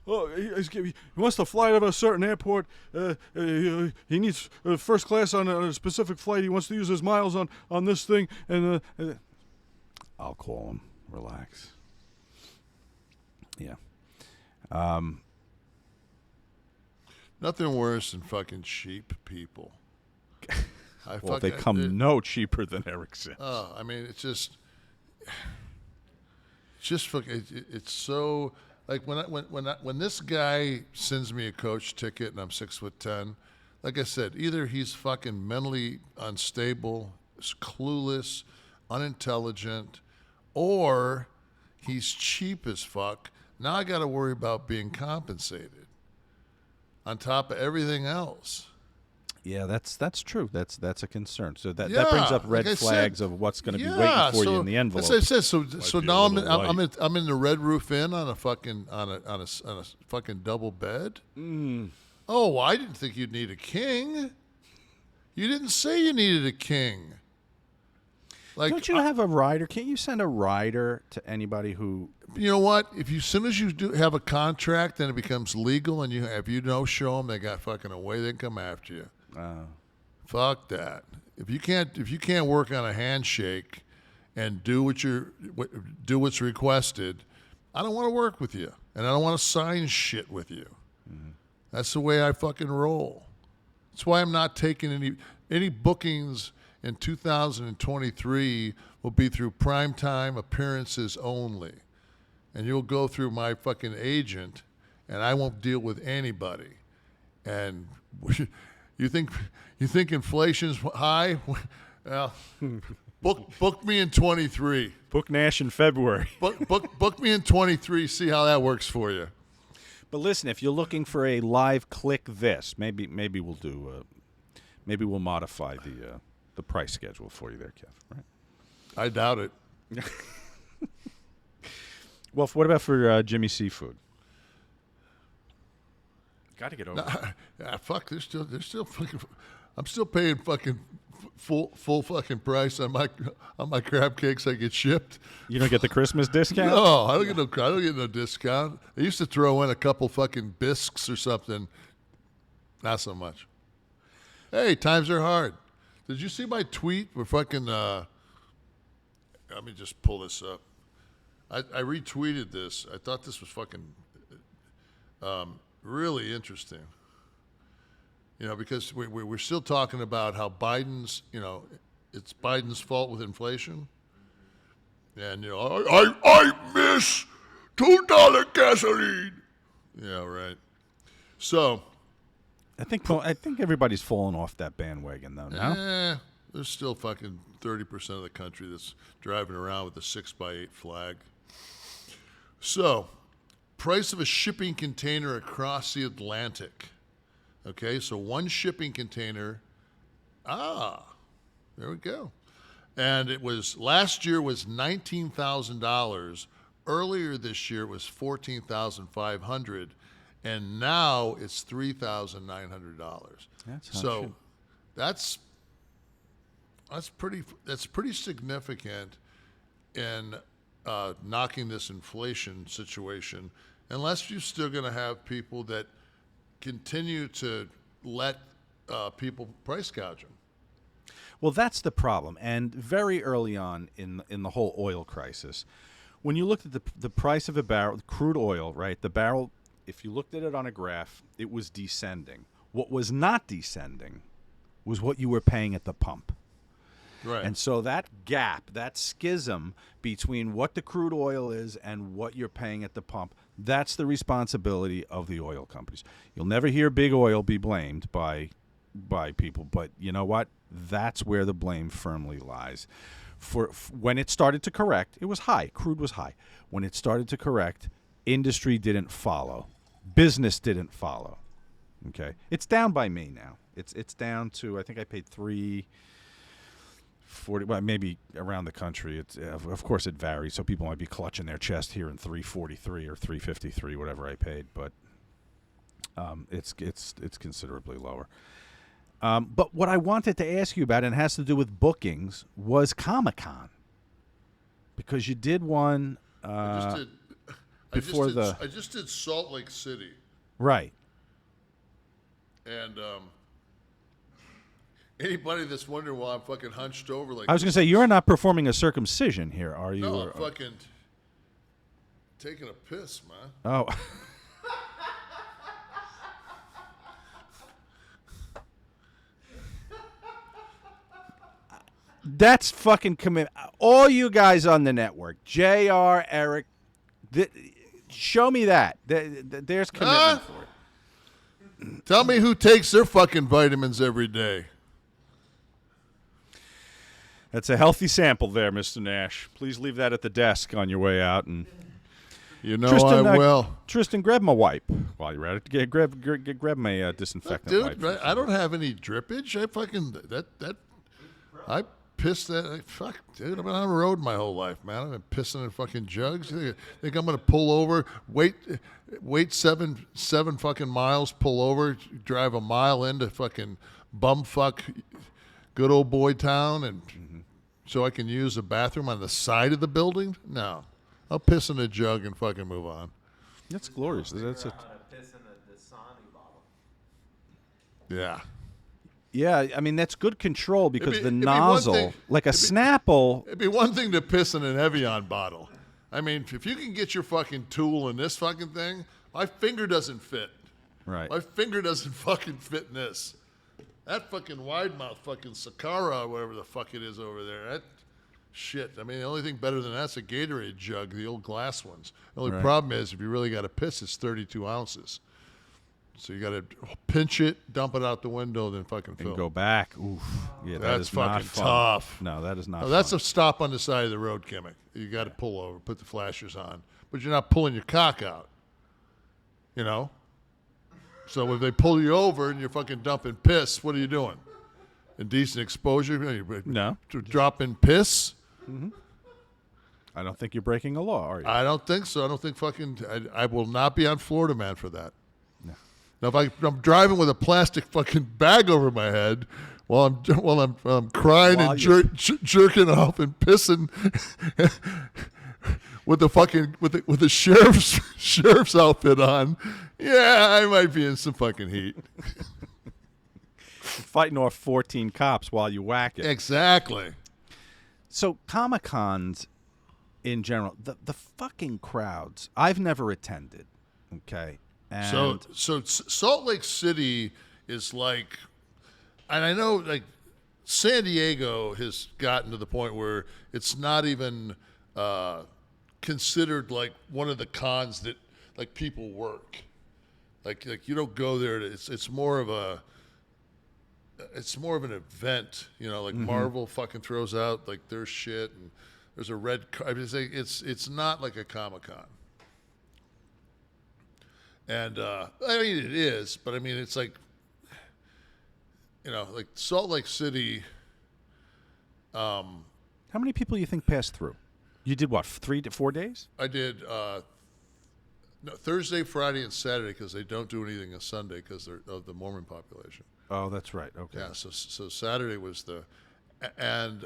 Oh, he wants to fly to a certain airport. He needs first class on a specific flight. He wants to use his miles on this thing. And I'll call him. Relax. Yeah. Nothing worse than fucking cheap people. Well, they come no cheaper than Eric Sims. Oh, I mean, it's so like when this guy sends me a coach ticket and I'm 6'10", like I said, either he's fucking mentally unstable, clueless, unintelligent, or he's cheap as fuck. Now I got to worry about being compensated on top of everything else. Yeah, that's true. That's a concern. So that brings up red flags of what's going to be waiting for you in the envelope. That's what I said. So now I'm in the Red Roof Inn on a fucking double bed. Oh, I didn't think you'd need a king. You didn't say you needed a king. Like, don't you have a rider? Can't you send a rider to anybody who? You know what? As soon as you do have a contract and it becomes legal, and if you show them they got fucking away, they can come after you. Fuck that. If you can't work on a handshake and do what's requested, I don't want to work with you, and I don't want to sign shit with you. Mm-hmm. That's the way I fucking roll. That's why I'm not taking any bookings in 2023 will be through primetime appearances only. And you'll go through my fucking agent, and I won't deal with anybody. And you think inflation's high? Well, book me in 23. Book Nash in February. book me in 23. See how that works for you. But listen, if you're looking for a live Kliq This, maybe we'll do. Maybe we'll modify the price schedule for you there, Kev. Right? I doubt it. Well, what about for Jimmy Seafood? Got to get over it. Fuck, they're still fucking. I'm still paying fucking full fucking price on my crab cakes I get shipped. You don't get the Christmas discount? No, I don't get no discount. They used to throw in a couple fucking bisques or something. Not so much. Hey, times are hard. Did you see my tweet? We're fucking. Let me just pull this up. I retweeted this. I thought this was fucking really interesting. Because we're still talking about how Biden's, it's Biden's fault with inflation. And, I miss $2 gasoline. Yeah, right. So. I think everybody's fallen off that bandwagon, though, now. There's still fucking 30% of the country that's driving around with a 6x8 flag. So, price of a shipping container across the Atlantic. Okay, so one shipping container. There we go. And it was, last year was $19,000. Earlier this year it was $14,500. And now it's $3,900. That's pretty significant in knocking this inflation situation, unless you're still going to have people that continue to let people price gouge them. Well, that's the problem. And very early on in the whole oil crisis, when you looked at the price of a barrel, crude oil, right, the barrel, if you looked at it on a graph, it was descending. What was not descending was what you were paying at the pump. Right. And so that gap, that schism between what the crude oil is and what you're paying at the pump, that's the responsibility of the oil companies. You'll never hear big oil be blamed by people, but you know what? That's where the blame firmly lies. For when it started to correct, it was high. Crude was high. When it started to correct, industry didn't follow. Business didn't follow. Okay, it's down by me now. It's down to, I think I paid $3.40. Well, maybe around the country. It's of course it varies. So people might be clutching their chest here in $3.43 or $3.53, whatever I paid. But it's considerably lower. But what I wanted to ask you about, and it has to do with bookings, was Comic Con, because you did one I just did Salt Lake City, right. and anybody that's wondering why I'm fucking hunched over like I was going to say, you're not performing a circumcision here, are you? no, or, I'm fucking taking a piss, man. Oh. That's fucking commitment. All you guys on the network, JR, Eric, show me that. There's commitment for it. Tell me who takes their fucking vitamins every day. That's a healthy sample there, Mr. Nash. Please leave that at the desk on your way out. And You know Tristen, I will. Tristen, grab my wipe while you're at it. Grab my disinfectant wipe. Dude, I don't have any drippage. I fucking I pissed that. Fuck, dude. I've been on the road my whole life, man. I've been pissing in fucking jugs. You think I'm gonna pull over? Wait 7 fucking miles. Pull over. Drive a mile into fucking bumfuck good old boy town, and so I can use the bathroom on the side of the building? No, I'll piss in a jug and fucking move on. That's glorious. That's it. Yeah. Yeah, I mean, that's good control because It'd the be one nozzle, thing- like a Snapple. It'd be one thing to piss in an Evian bottle. I mean, if you can get your fucking tool in this fucking thing, my finger doesn't fit. Right. My finger doesn't fucking fit in this. That fucking wide mouth fucking Sakara or whatever the fuck it is over there. That shit. I mean, the only thing better than that's a Gatorade jug, the old glass ones. The only Right. problem is if you really got to piss, it's 32 ounces. So you got to pinch it, dump it out the window, then fucking fill. And go back. Oof. Yeah, that That's is not fucking fun. tough. No, that is not No, that's fun. a stop on the side of the road, Kimmick. You got to pull over, put the flashers on, but you're not pulling your cock out. You know. So if they pull you over and you're fucking dumping piss, what are you doing? Indecent exposure? No. Dropping piss? I don't think you're breaking a law, are you? I don't think so. I don't think fucking. I will not be on Florida Man for that. No. Now if I'm driving with a plastic fucking bag over my head while I'm crying While and you- jerking off and pissing with the fucking with the sheriff's outfit on, yeah, I might be in some fucking heat. Fighting off 14 cops while you whack it. Exactly. So Comic-Cons in general, the fucking crowds, I've never attended, okay? And So Salt Lake City is like, and I know like San Diego has gotten to the point where it's not even considered like one of the cons that like people work. Like you don't go there. It's more of an event, you know. Like Marvel fucking throws out like their shit, and there's a red. I mean, it's not like a Comic-Con. And I mean, it is, but I mean, it's like, you know, like Salt Lake City. how many people you think passed through? You did what, 3 to 4 days? I did Thursday, Friday, and Saturday because they don't do anything on Sunday because they're of the Mormon population. Oh, that's right. Okay. Yeah, so Saturday was and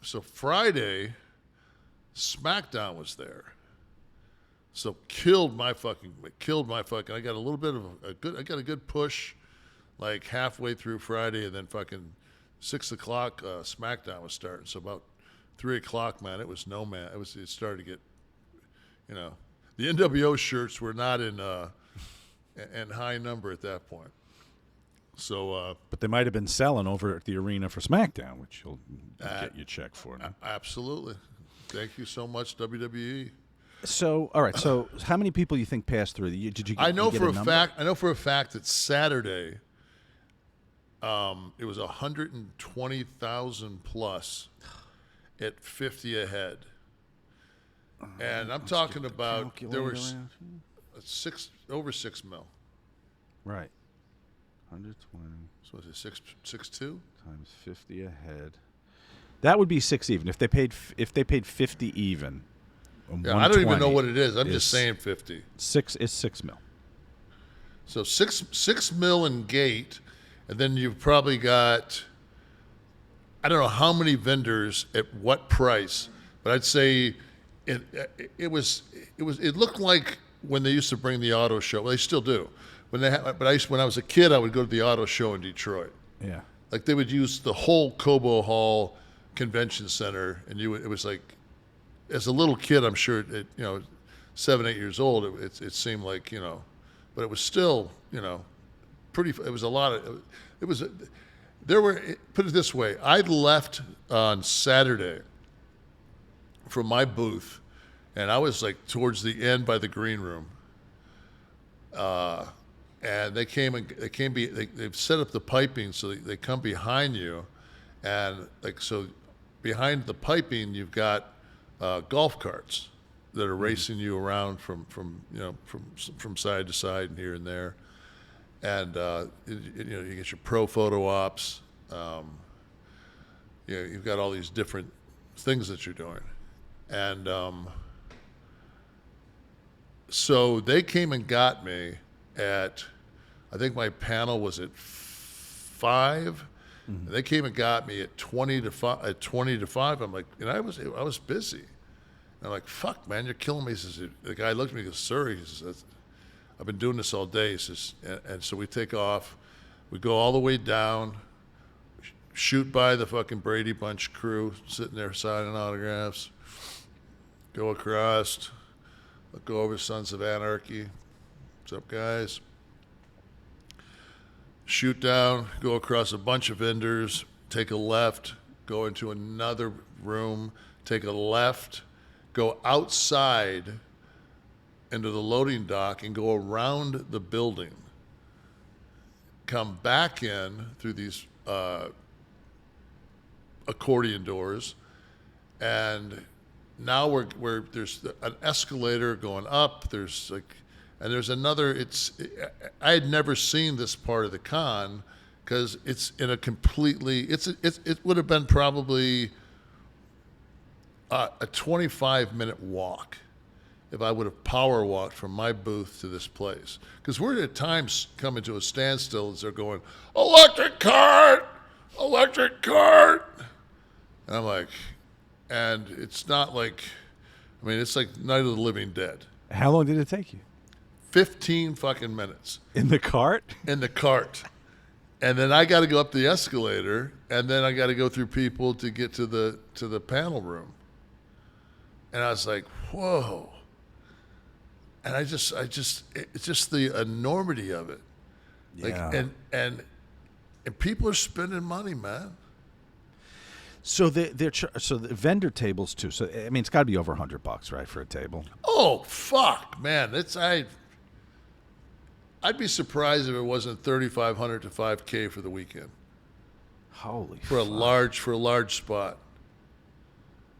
so Friday, SmackDown was there. So killed my fucking. I got a little bit of I got a good push, like halfway through Friday, and then fucking 6 o'clock SmackDown was starting. So about 3 o'clock, man, it was no man. It started to get, you know, the NWO shirts were not in high number at that point. So, But they might have been selling over at the arena for SmackDown, which you'll get your check for. No? absolutely. Thank you so much, WWE. So, all right. So, how many people you think passed through? Did you? Get, I know you get for a a number? fact. I know for a fact that Saturday, it was 120,000 plus at 50 a head, and I'm talking about there were over 6 mil. Right. 120. So was it 6.2 times 50 a head? That would be 6 even if they paid 50 even. Yeah, I don't even know what it is. I'm just saying 50. 6 mil. So 6 mil in gate, and then you've probably got, I don't know how many vendors at what price, but I'd say it looked like when they used to bring the auto show. Well, they still do. When I was a kid, I would go to the auto show in Detroit. Yeah. Like they would use the whole Cobo Hall Convention Center, and it was like, as a little kid, I'm sure, 7, 8 years old, it seemed like, but it was still, pretty. It was a lot of. It was. There were. Put it this way: I left on Saturday from my booth, and I was like towards the end by the green room. And they've set up the piping so they come behind you, and so behind the piping you've got golf carts that are racing you around from side to side and here and there, and you get your pro photo ops. You've got all these different things that you're doing, and so they came and got me at, I think my panel was at 5. Mm-hmm. They came and got me at 20 to 5. At 20 to 5, I'm like, and I was busy. And I'm like, fuck, man, you're killing me. He says, the guy looked at me and goes, sir, he says, I've been doing this all day. He says, and so we take off. We go all the way down, shoot by the fucking Brady Bunch crew sitting there signing autographs, go across, go over Sons of Anarchy. What's up, guys? Shoot down, go across a bunch of vendors, take a left, go into another room, take a left, go outside into the loading dock and go around the building. Come back in through these accordion doors, and now we're there's an escalator going up. There's another. I had never seen this part of the con because it's in a completely. It would have been probably a 25-minute walk if I would have power walked from my booth to this place. Because we're at times coming to a standstill as they're going, electric cart, and I'm like, and it's not like, it's like Night of the Living Dead. How long did it take you? 15 fucking minutes. In the cart? In the cart. And then I got to go up the escalator, and then I got to go through people to get to the panel room. And I was like, whoa. And it's just the enormity of it. Yeah. And people are spending money, man. So the vendor tables too. So it's got to be over $100, right, for a table? Oh fuck, man! I'd be surprised if it wasn't $3,500 to $5,000 for the weekend. Holy for fuck. a large spot.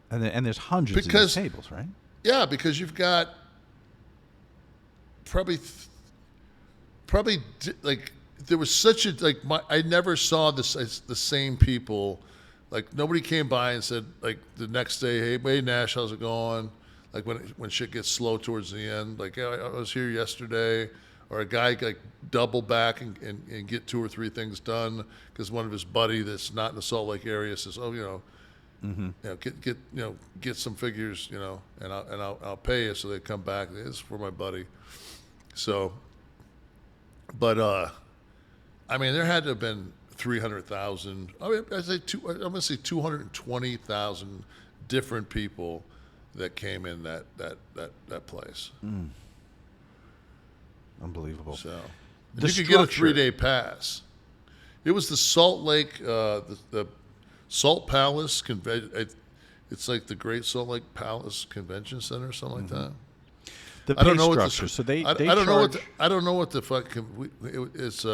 And there's hundreds of these tables, right? Yeah, because you've got probably like there was such a I never saw the same people. Like nobody came by and said like the next day, hey Nash, how's it going? Like when shit gets slow towards the end, like I was here yesterday, or a guy like double back and get 2 or 3 things done because one of his buddy that's not in the Salt Lake area says, get some figures, and I'll pay you. So they come back. This is for my buddy. So, but there had to have been 300,000. I'm gonna say 220,000 different people that came in that place. Mm. Unbelievable. So you could get a 3-day pass. It was the Salt Lake, the Salt Palace convention. It's like the Great Salt Lake Palace Convention Center or something like that. The I don't pay know structure. what So they I don't know what charge. I don't know what the fuck. It's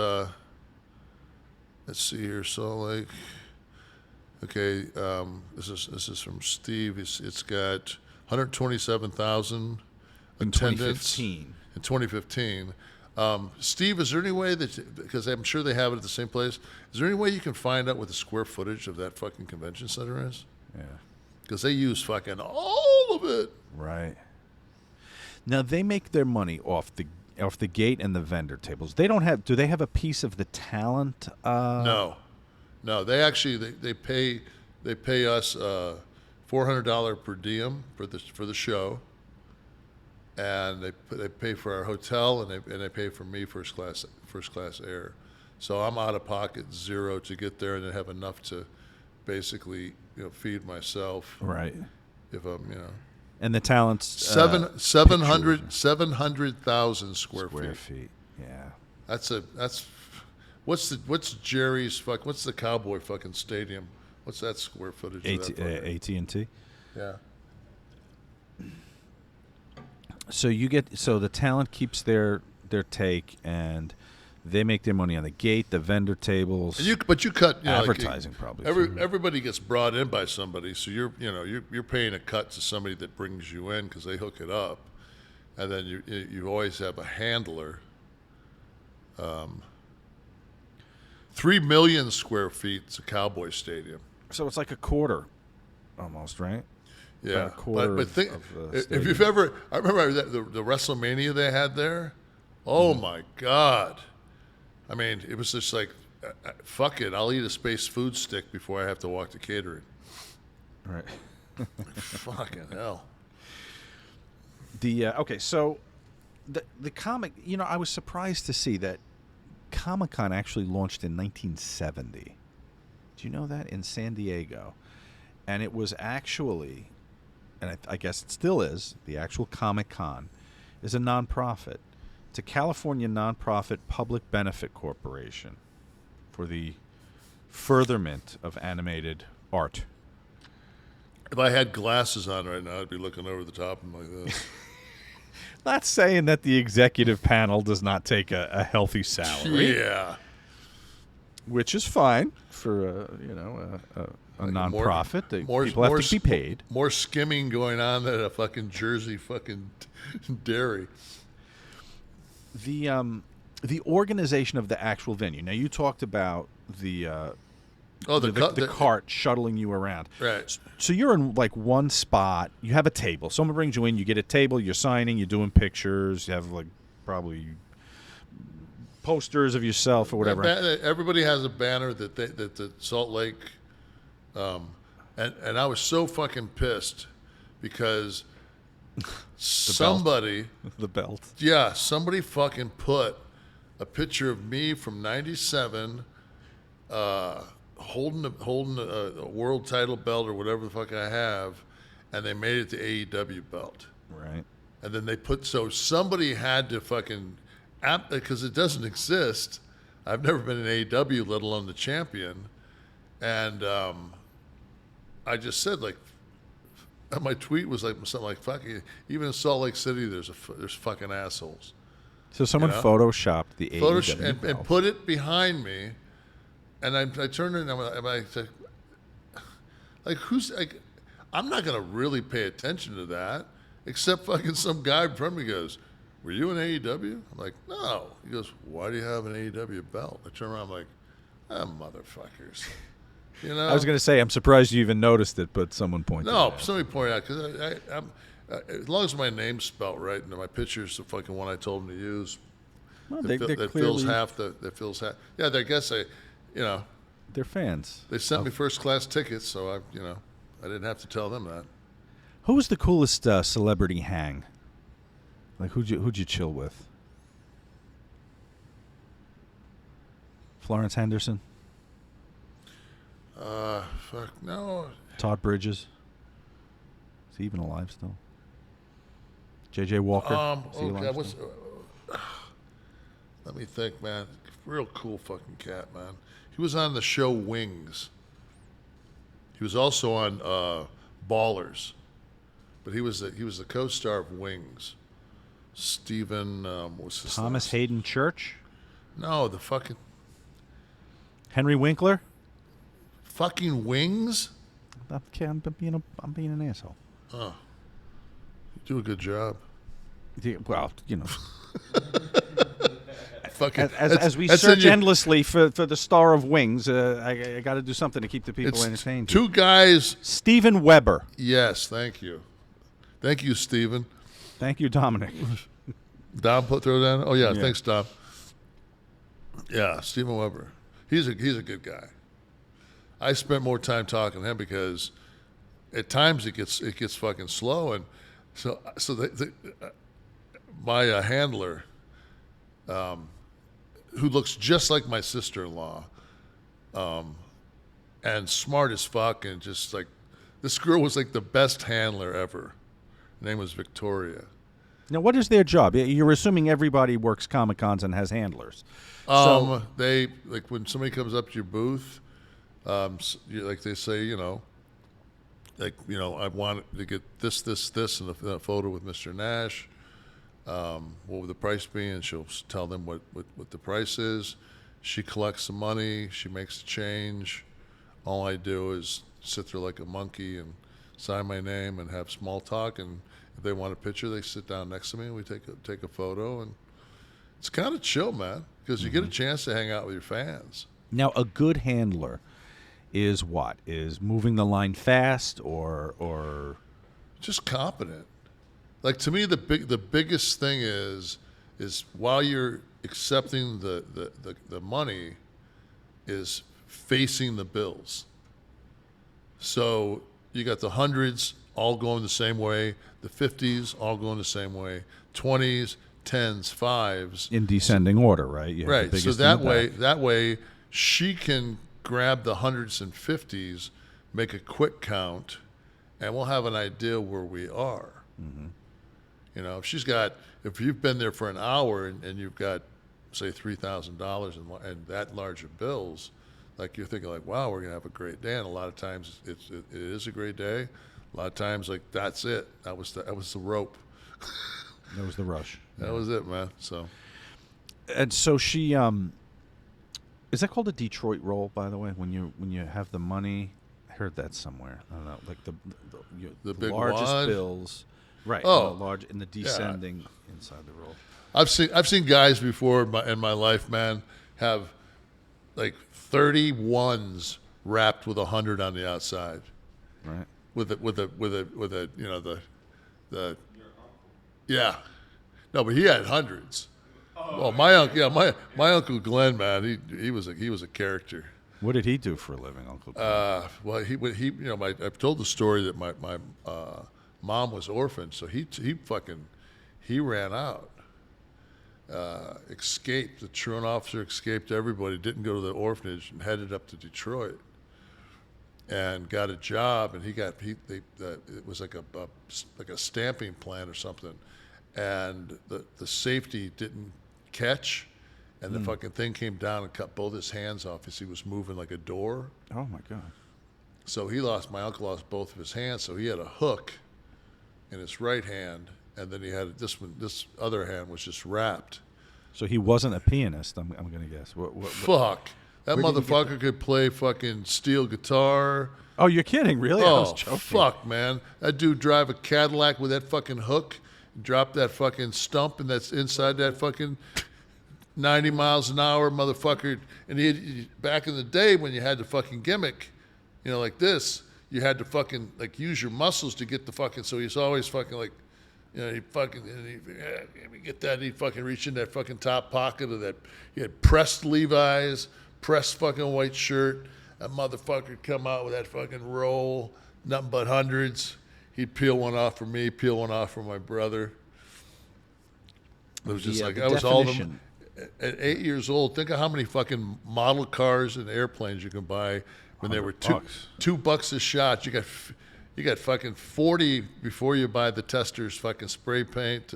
let's see here, Salt Lake. Okay, this is from Steve. It's got 127,000 in attendance 2015. in 2015. Steve, is there any way that, because I'm sure they have it at the same place, is there any way you can find out what the square footage of that fucking convention center is? Yeah. Because they use fucking all of it. Right. Now they make their money off the gate and the vendor tables. They don't have. Do they have a piece of the talent? No. They actually they pay us $400 per diem for the show, and they pay for our hotel, and they pay for me first class air. So I'm out of pocket $0 to get there, and then have enough to basically feed myself. Right. If I'm And the talent's 700,000 square feet. Yeah. That's what's Jerry's what's the Cowboy fucking stadium? What's that square footage? Of that AT&T. Yeah. So the talent keeps their take, and they make their money on the gate, the vendor tables. But you cut advertising probably. Everybody gets brought in by somebody, so you're paying a cut to somebody that brings you in because they hook it up, and then you always have a handler. 3 million square feet is a Cowboy stadium. So it's like a quarter, almost, right? Yeah, About a quarter but think, of the if stadium. you've ever, I remember the WrestleMania they had there. Oh my God! I mean, it was just like, fuck it, I'll eat a space food stick before I have to walk to catering. Right. Fucking hell. Okay, so the comic, I was surprised to see that Comic-Con actually launched in 1970. Do you know that? In San Diego. And it was actually, and I guess it still is, the actual Comic-Con is a nonprofit. It's a California nonprofit public benefit corporation for the furtherment of animated art. If I had glasses on right now, I'd be looking over the top of them like this. Not saying that the executive panel does not take a healthy salary. Yeah. Which is fine for a nonprofit. People have to be paid. More skimming going on than a fucking Jersey fucking dairy. The organization of the actual venue. Now you talked about the cart shuttling you around. Right. So you're in like one spot. You have a table. Someone brings you in. You get a table. You're signing. You're doing pictures. You have like probably posters of yourself or whatever. Everybody has a banner that the Salt Lake, and I was so fucking pissed because somebody the belt. Yeah, somebody fucking put a picture of me from '97. Holding a world title belt or whatever the fuck I have, and they made it the AEW belt. Right. And then so somebody had to fucking, because it doesn't exist. I've never been in AEW, let alone the champion. And I just said, like, my tweet was like something like, fuck, even in Salt Lake City, there's fucking assholes. So someone photoshopped the AEW belt. And put it behind me. And I turned and I'm like, who's like? I'm not gonna really pay attention to that, except fucking some guy in front of me goes, "Were you in AEW?" I'm like, "No." He goes, "Why do you have an AEW belt?" I turn around, I'm like, motherfuckers. I was gonna say, I'm surprised you even noticed it, but someone pointed it out. No, somebody pointed out because I'm as long as my name's spelt right and my picture's the fucking one I told them to use. Well, that fills half. Yeah, I guess they're fans. They sent me first class tickets, so I didn't have to tell them that. Who was the coolest celebrity hang? Like who'd you chill with? Florence Henderson? Fuck no. Todd Bridges? Is he even alive still? J.J. Walker? Is he alive still? Let me think, man. Real cool fucking cat, man. He was on the show Wings. He was also on Ballers, but he was the co-star of Wings. Stephen, what's his Thomas name? Hayden Church, No, the fucking Henry fucking Wings. Okay, I'm being an asshole. You do a good job. Yeah, well, Fucking, as we that's in search your- endlessly for the star of Wings, I got to do something to keep the people It's entertained. two guys. Stephen Weber. Yes, thank you. Thank you, Stephen. Thank you, Dominic. Dom, throw down. Oh yeah, Yeah. thanks, Dom. Yeah, Stephen Weber. He's a good guy. I spent more time talking to him because at times it gets fucking slow, and so my handler, who looks just like my sister-in-law, and smart as fuck, and just like this girl was like the best handler ever. Her name was Victoria. Now, what is their job? You're assuming everybody works Comic Cons and has handlers. They like when somebody comes up to your booth, like they say, I want to get this, and a photo with Mr. Nash. What would the price be? And she'll tell them what the price is. She collects the money. She makes the change. All I do is sit there like a monkey and sign my name and have small talk. And if they want a picture, they sit down next to me and we take a photo. And it's kind of chill, man, because you get a chance to hang out with your fans. Now, a good handler is what? Is moving the line fast or Just competent. Like, to me, the biggest thing is while you're accepting the money, is facing the bills. So you got the hundreds all going the same way, the 50s all going the same way, 20s, 10s, 5s. in descending order, right? You have the Right. biggest So in the that way she can grab the hundreds and 50s, make a quick count, and we'll have an idea where we are. Mm-hmm. If you've been there for an hour and you've got, say, $3,000 and that large of bills, like you're thinking like, wow, we're gonna have a great day. And a lot of times it is a great day. A lot of times, like, that's it. That was the rope. That was the rush. That was it, man. So And so she is that called a Detroit roll, by the way? When you have the money, I heard that somewhere. I don't know, like the big largest wad? bills, right? Oh, the large in the descending inside the roll. I've seen guys before in my life, man, have like 31s wrapped with 100 on the outside, Right. with a yeah. No, but he had hundreds. Well, my uncle, my Uncle Glenn, man, he was a character. What did he do for a living, Uncle? Glenn? Well, I've told the story that my mom was orphaned, so he ran out, escaped. The truant officer escaped everybody, didn't go to the orphanage, and headed up to Detroit, and got a job. And it was like a stamping plant or something, and the safety didn't catch. And the fucking thing came down and cut both his hands off as he was moving like a door. Oh my God. So my uncle lost both of his hands. So he had a hook in his right hand, and then he had this other hand was just wrapped. So he wasn't a pianist. I'm going to guess. What? Fuck. That Where did you motherfucker could play fucking steel guitar. Oh, you're kidding? Really? I was Oh, joking. fuck, man. That dude drive a Cadillac with that fucking hook, drop that fucking stump, and that's inside that fucking 90 miles an hour, motherfucker. And back in the day when you had the fucking gimmick, like this, you had to fucking like use your muscles to get the fucking. So he's always fucking like, he fucking, let me get that. And he'd fucking reach in that fucking top pocket of that. He had pressed Levi's, pressed fucking white shirt. That motherfucker come out with that fucking roll, nothing but hundreds. He'd peel one off for me, peel one off for my brother. It was just The, like the I was all of definition. them. At 8 years old, think of how many fucking model cars and airplanes you can buy when they were $100. $2 a shot. You got fucking 40 before you buy the Testors fucking spray paint.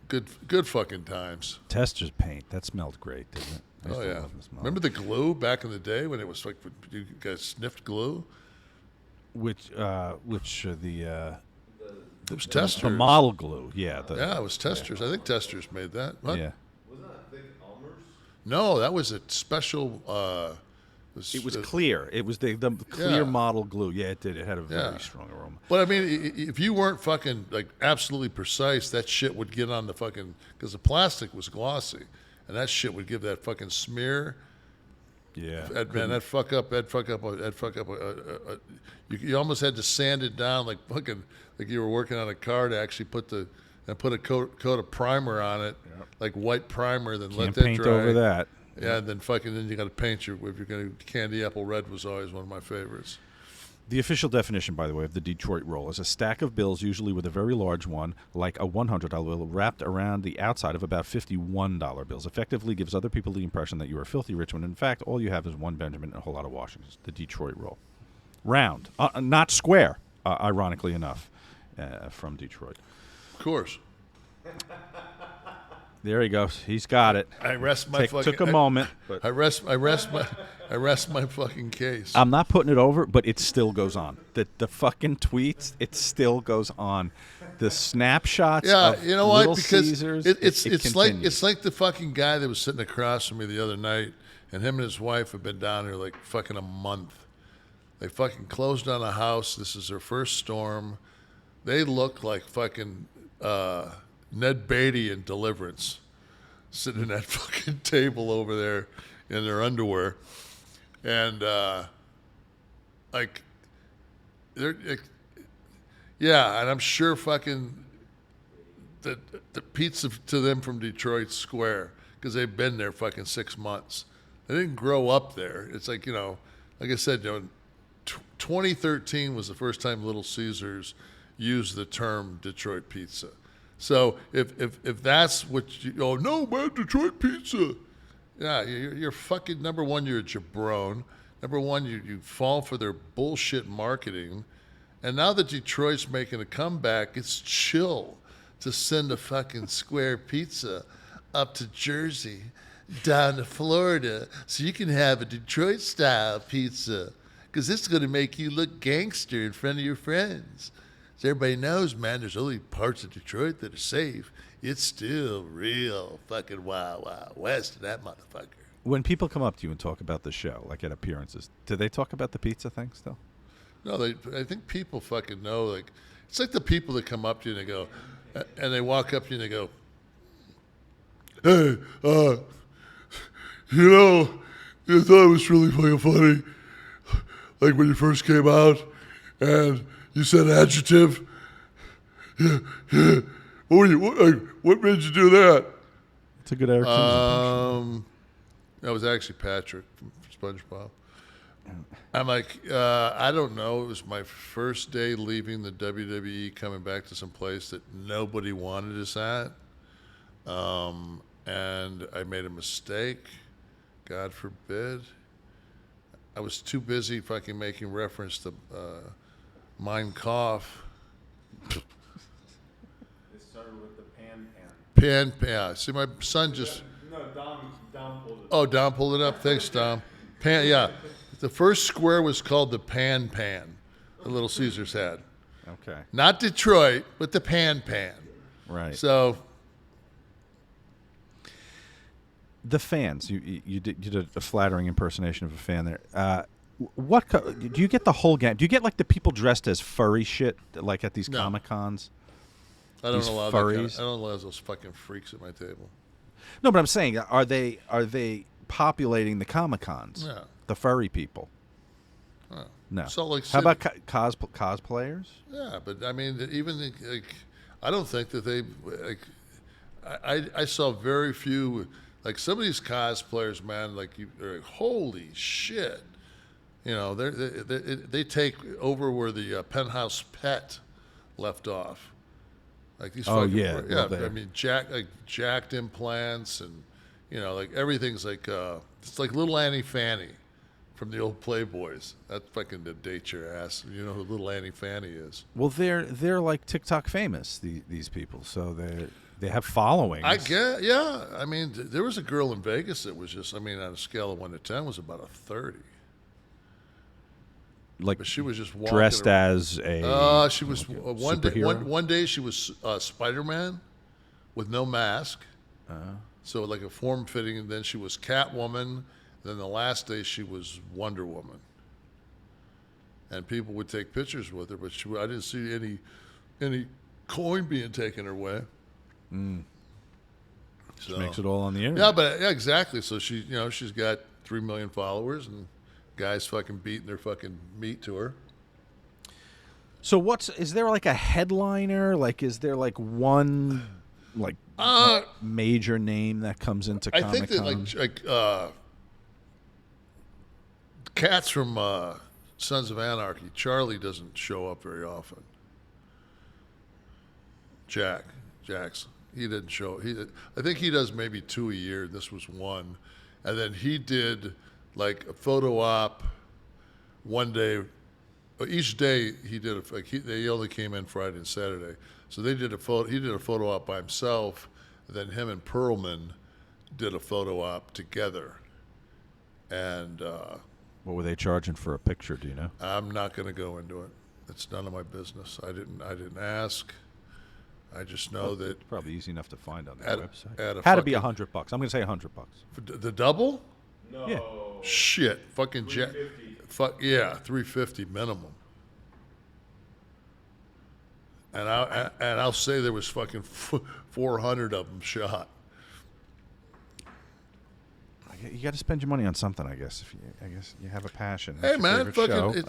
good fucking times. Tester's paint. That smelled great, didn't it? I used Oh to yeah. love the smell. Remember the glue back in the day when it was like you guys sniffed glue? Which the It was Testers. the model glue? Yeah. Yeah, it was Testers. I think Testers made that. What? Yeah. Wasn't that Thick Elmer's? No, that was a special. It was clear. It was the clear Yeah. model glue. Yeah, it did. It had a very Yeah. strong aroma. But I mean, if you weren't fucking like absolutely precise, that shit would get on the fucking because the plastic was glossy, and that shit would give that fucking smear. Yeah. That'd fuck up. You almost had to sand it down like fucking like you were working on a car to actually put a coat of primer on it, like white primer. Then let Can't that paint dry. over that. Yeah, and then you got to paint if you're going to candy apple red was always one of my favorites. The official definition, by the way, of the Detroit roll is a stack of bills, usually with a very large one, like a $100 bill, wrapped around the outside of about $51 bills. Effectively gives other people the impression that you are filthy rich when, in fact, all you have is one Benjamin and a whole lot of Washingtons. The Detroit roll. Round. Not square, ironically enough, from Detroit. Of course. There he goes. He's got it. I rest my fucking. Took a moment. But I rest my fucking case. I'm not putting it over, but it still goes on. The fucking tweets, it still goes on. The snapshots. Yeah, of you know why? Little Because Caesars, it's like continues. the fucking guy that was sitting across from me the other night, and him and his wife have been down here like fucking a month. They fucking closed on a house. This is their first storm. They look like fucking Ned Beatty in Deliverance, sitting in that fucking table over there in their underwear, and like they're like, yeah, and I'm sure fucking the pizza to them from Detroit Square because they've been there fucking 6 months. They didn't grow up there. It's like, like I said, 2013 was the first time Little Caesars used the term Detroit pizza. So if that's what you no man, Detroit pizza, yeah, you're fucking number one. You're a jabron. Number one, you fall for their bullshit marketing, and now that Detroit's making a comeback, it's chill to send a fucking square pizza up to Jersey, down to Florida, so you can have a Detroit style pizza, because it's going to make you look gangster in front of your friends. So everybody knows, man, there's only parts of Detroit that are safe. It's still real fucking wild, wild west of that motherfucker. When people come up to you and talk about the show, like at appearances, do they talk about the pizza thing still? No, I think people fucking know. Like, it's like the people that come up to you and they go, and they walk up to you and they go, hey, I thought it was really fucking funny. Like when you first came out and you said adjective. Yeah. What made you do that? It's a good Eric Clapton. That was actually Patrick from SpongeBob. I'm like, I don't know. It was my first day leaving the WWE, coming back to some place that nobody wanted us at. And I made a mistake. God forbid. I was too busy fucking making reference to Mein Kampf. It started with the pan. Yeah. See, my son just... No, Dom pulled it. Oh, Dom pulled it up. Thanks, Dom. Yeah. The first square was called the Pan, the Little Caesars had. Okay. Not Detroit, but the Pan. Right. So... The fans, you did a flattering impersonation of a fan there. Do you get the whole gang? Do you get like the people dressed as furry shit, like at these No. Comic Cons? I don't These allow furries? I don't allow those fucking freaks at my table. No, but I'm saying, are they populating the Comic Cons? No. The furry people. No. No. Salt Lake How City. about cosplayers? Yeah, but I mean, even like, I don't think that they like. I saw very few. Like some of these cosplayers, man, like they're like, holy shit. They take over where the Penthouse Pet left off. Like these. Oh, fucking, yeah, yeah. love that. I mean, jacked implants, and like everything's like it's like little Annie Fanny from the old Playboys. That fucking date your ass. You know who little Annie Fanny is? Well, they're like TikTok famous. These people, so they're. They have followings. I get, yeah. I mean, there was a girl in Vegas that was just, I mean, on a scale of 1 to 10, was about a 30. Like But she was just walking dressed around. as a. She was like a one day. superhero? One day she was Spider-Man with no mask, so like a form-fitting. And then she was Catwoman. Then the last day she was Wonder Woman. And people would take pictures with her, but I didn't see any coin being taken her way. She makes it all on the internet. Yeah, but yeah, exactly. So she's got 3 million followers, and guys fucking beating their fucking meat to her. So is there like a headliner? Like, is there like one like major name that comes into I Comic think Con? that like cats from Sons of Anarchy. Charlie doesn't show up very often. Jax, he didn't show. I think he does maybe 2 a year. This was one, and then he did like a photo op one day. Each day he did they only came in Friday and Saturday, so they did a photo. He did a photo op by himself, and then him and Perlman did a photo op together. And what were they charging for a picture? Do you know? I'm not going to go into it. It's none of my business. I didn't ask. I just know that it's probably easy enough to find on their website. Had to be $100. I'm going to say $100. For the double? No. Yeah. Shit, fucking Jack. Yeah, $350 minimum. And I'll say there was fucking 400 of them shot. You got to spend your money on something, I guess. I guess you have a passion. Hey man, fucking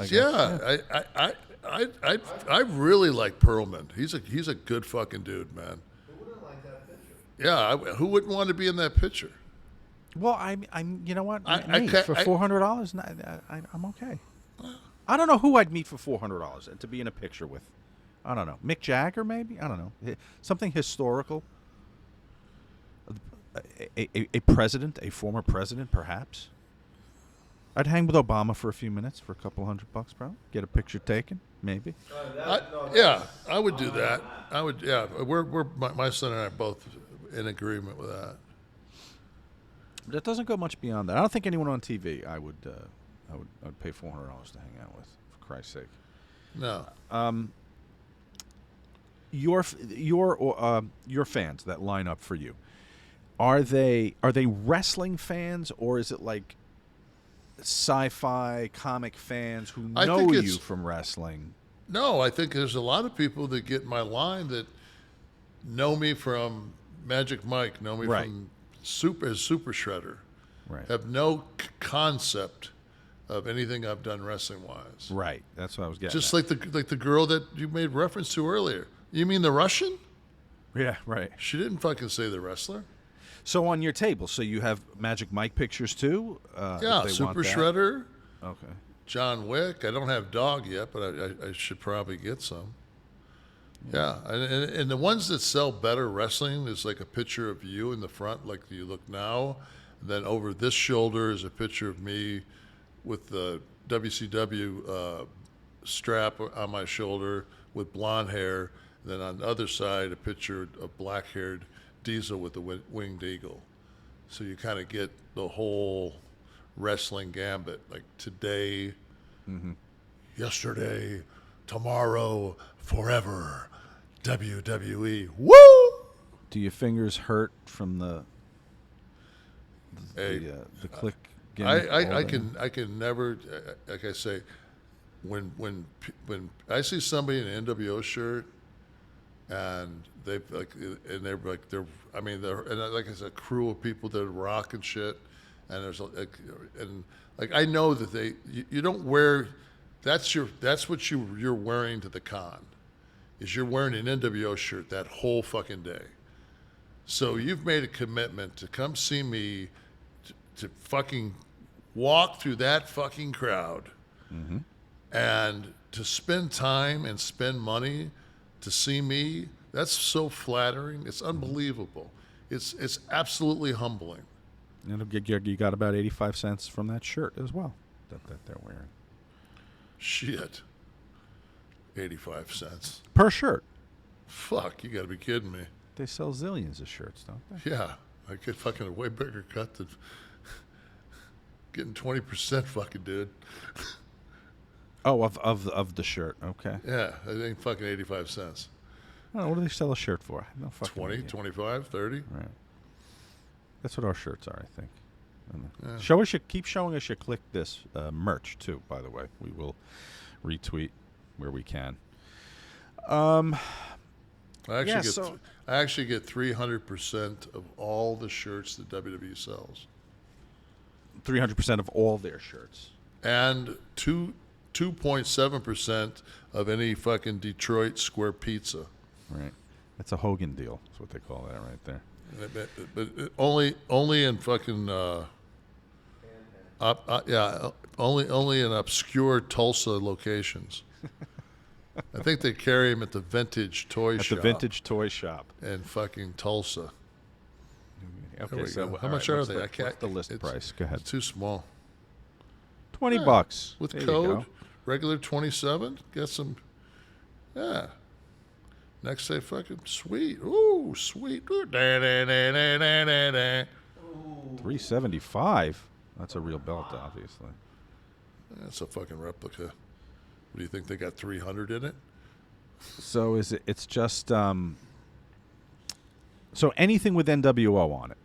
I really like Perlman. He's a good fucking dude, man. Who wouldn't like that picture? Yeah, who wouldn't want to be in that picture? Well, I'm you know what? For $400, I'm okay. I don't know who I'd meet for $400 to be in a picture with. I don't know. Mick Jagger, maybe? I don't know. Something historical. A president, a former president, perhaps. I'd hang with Obama for a few minutes for a couple $100, probably. Get a picture taken, maybe. I would do that. I would. Yeah, my son and I are both in agreement with that. That doesn't go much beyond that. I don't think anyone on TV I would pay $400 to hang out with, for Christ's sake. No. Your fans that line up for you, are they wrestling fans, or is it like sci-fi comic fans who know you from wrestling? No, I think there's a lot of people that get in my line that know me from Magic Mike, know me from Super Shredder, have no concept of anything I've done wrestling wise. Right, that's what I was getting. Just like the girl that you made reference to earlier. You mean the Russian? Yeah, right. She didn't fucking say the wrestler. So on your table, so you have Magic Mike pictures too? Yeah, Super Shredder. Okay. John Wick. I don't have Dog yet, but I should probably get some. Yeah, and the ones that sell better wrestling is like a picture of you in the front, like you look now. And then over this shoulder is a picture of me with the WCW strap on my shoulder with blonde hair. And then on the other side, a picture of black-haired Diesel with the winged eagle. So you kind of get the whole wrestling gambit, like today, yesterday, tomorrow, forever, WWE. Woo! Do your fingers hurt from the Kliq gimmick? I can never, like I say, when I see somebody in an NWO shirt and they're a crew of people that rock and shit, and there's I know that you don't wear, that's what you're wearing to the con, is you're wearing an NWO shirt that whole fucking day. So you've made a commitment to come see me, to fucking walk through that fucking crowd, and to spend time and spend money to see me. That's so flattering. It's unbelievable. It's absolutely humbling. And you got about 85 cents from that shirt as well that they're wearing. Shit. 85 cents. Per shirt. Fuck, you got to be kidding me. They sell zillions of shirts, don't they? Yeah, I get fucking a way bigger cut than getting 20%, fucking dude. Oh, of the shirt. Okay. Yeah, I think fucking 85 cents. Oh, what do they sell a shirt for? No fucking 20, idea. 25, 30. Right. That's what our shirts are, I think. I don't know. Yeah. Show us keep showing us your Kliq This merch too. By the way, we will retweet where we can. I actually Yeah, I actually get 300% of all the shirts that WWE sells, 300% of all their shirts. and 2.7% of any fucking Detroit Square Pizza. Right. That's a Hogan deal. That's what they call that right there. But only in fucking only in obscure Tulsa locations. I think they carry them at the vintage toy At shop. the vintage toy shop. in fucking Tulsa. Okay, we so go. all How much right, are what's they? The, I can't. what's the list it's- price? Go ahead. It's too small. $20 With There you code, go. regular 27. Get some. Yeah. Next day, fucking sweet. Ooh, sweet. Ooh, da, da, da, da, da, da, da. $375. That's a real belt, obviously. That's a fucking replica. What do you think? They got 300 in it? So is it? It's just so anything with NWO on it.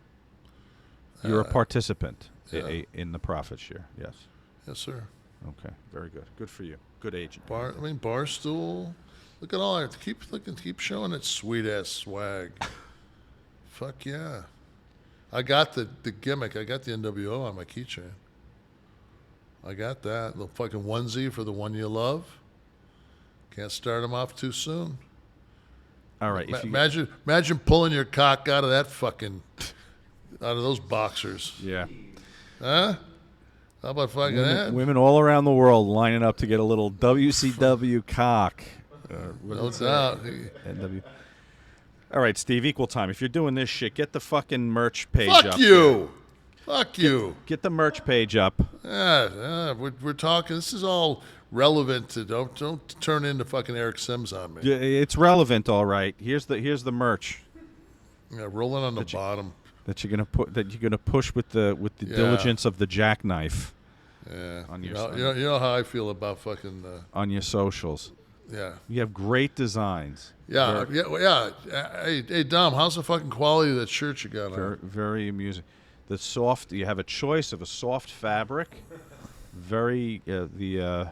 You're a participant yeah. in the profit share. Yes. Yes, sir. Okay. Very good. Good for you. Good agent. Barstool. Look at all that. Keep looking. Keep showing that sweet ass swag. Fuck yeah. I got the gimmick. I got the NWO on my keychain. I got that. The fucking onesie for the one you love. Can't start them off too soon. All right. If you, Imagine pulling your cock out of that fucking, out of those boxers. yeah. Huh? How about fucking that? Women all around the world lining up to get a little WCW cock. No doubt. NW. All right, Steve. Equal time. If you're doing this shit, get the fucking merch page Fuck up. you. Fuck you. Get the merch page up. Yeah, we're talking. This is all relevant to. Don't turn into fucking Eric Sims on me. Yeah, it's relevant, all right. Here's the merch Yeah, rolling on the bottom. that you're gonna push with the Yeah. diligence of the jackknife Yeah. on You your know how I feel about fucking. on your socials. Yeah. You have great designs. Yeah. Yeah. Hey, Dom, how's the fucking quality of that shirt you got Very, on? very amusing. The soft. You have a choice of a soft fabric. Very the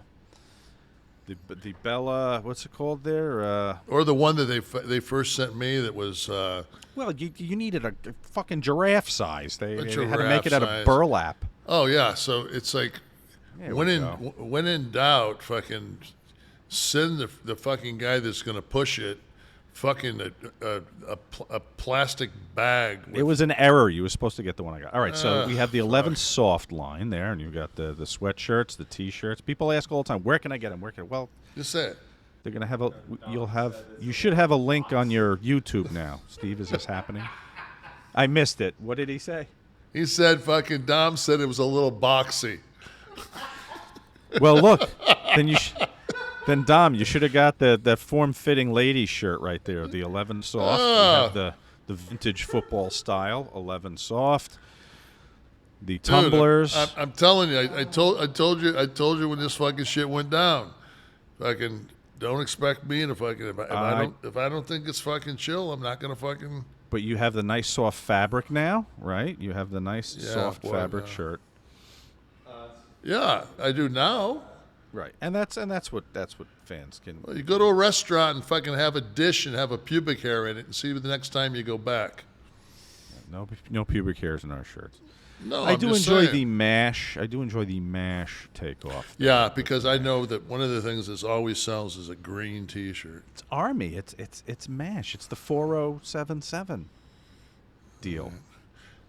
Bella. What's it called there? Or the one that they first sent me that was. Well, you needed a fucking giraffe size. They had to giraffe make it out size. of burlap. Oh yeah, so it's like There when we in go. when in doubt, fucking send the fucking guy that's gonna push it, fucking a plastic bag. With, It was an error. You were supposed to get the one I got. All right, so we have the 11 soft line there, and you got the sweatshirts, the T-shirts. People ask all the time, where can I get them? Where can well, just say it. they're gonna have you should have a link on your YouTube now. Steve, is this happening? I missed it. What did he say? He said, "Fucking Dom said it was a little boxy." Well, look, then Dom, you should have got that form-fitting lady shirt right there, the 11 soft. You have the vintage football style 11 soft. The tumblers. Dude, I'm telling you, I told you when this fucking shit went down. Fucking don't expect me to fucking if I don't think it's fucking chill, I'm not gonna fucking. But you have the nice soft fabric now, right? You have the nice soft boy, fabric yeah. shirt, Yeah, I do now. right? And that's what fans can. Well, you go to a restaurant and fucking have a dish and have a pubic hair in it, and see the next time you go back. No pubic hairs in our shirts. No, I I'm do just enjoy saying. the mash. I do enjoy the mash takeoff. Yeah, because I know that one of the things that always sells is a green T-shirt. It's Army. It's mash. It's the 4077 deal.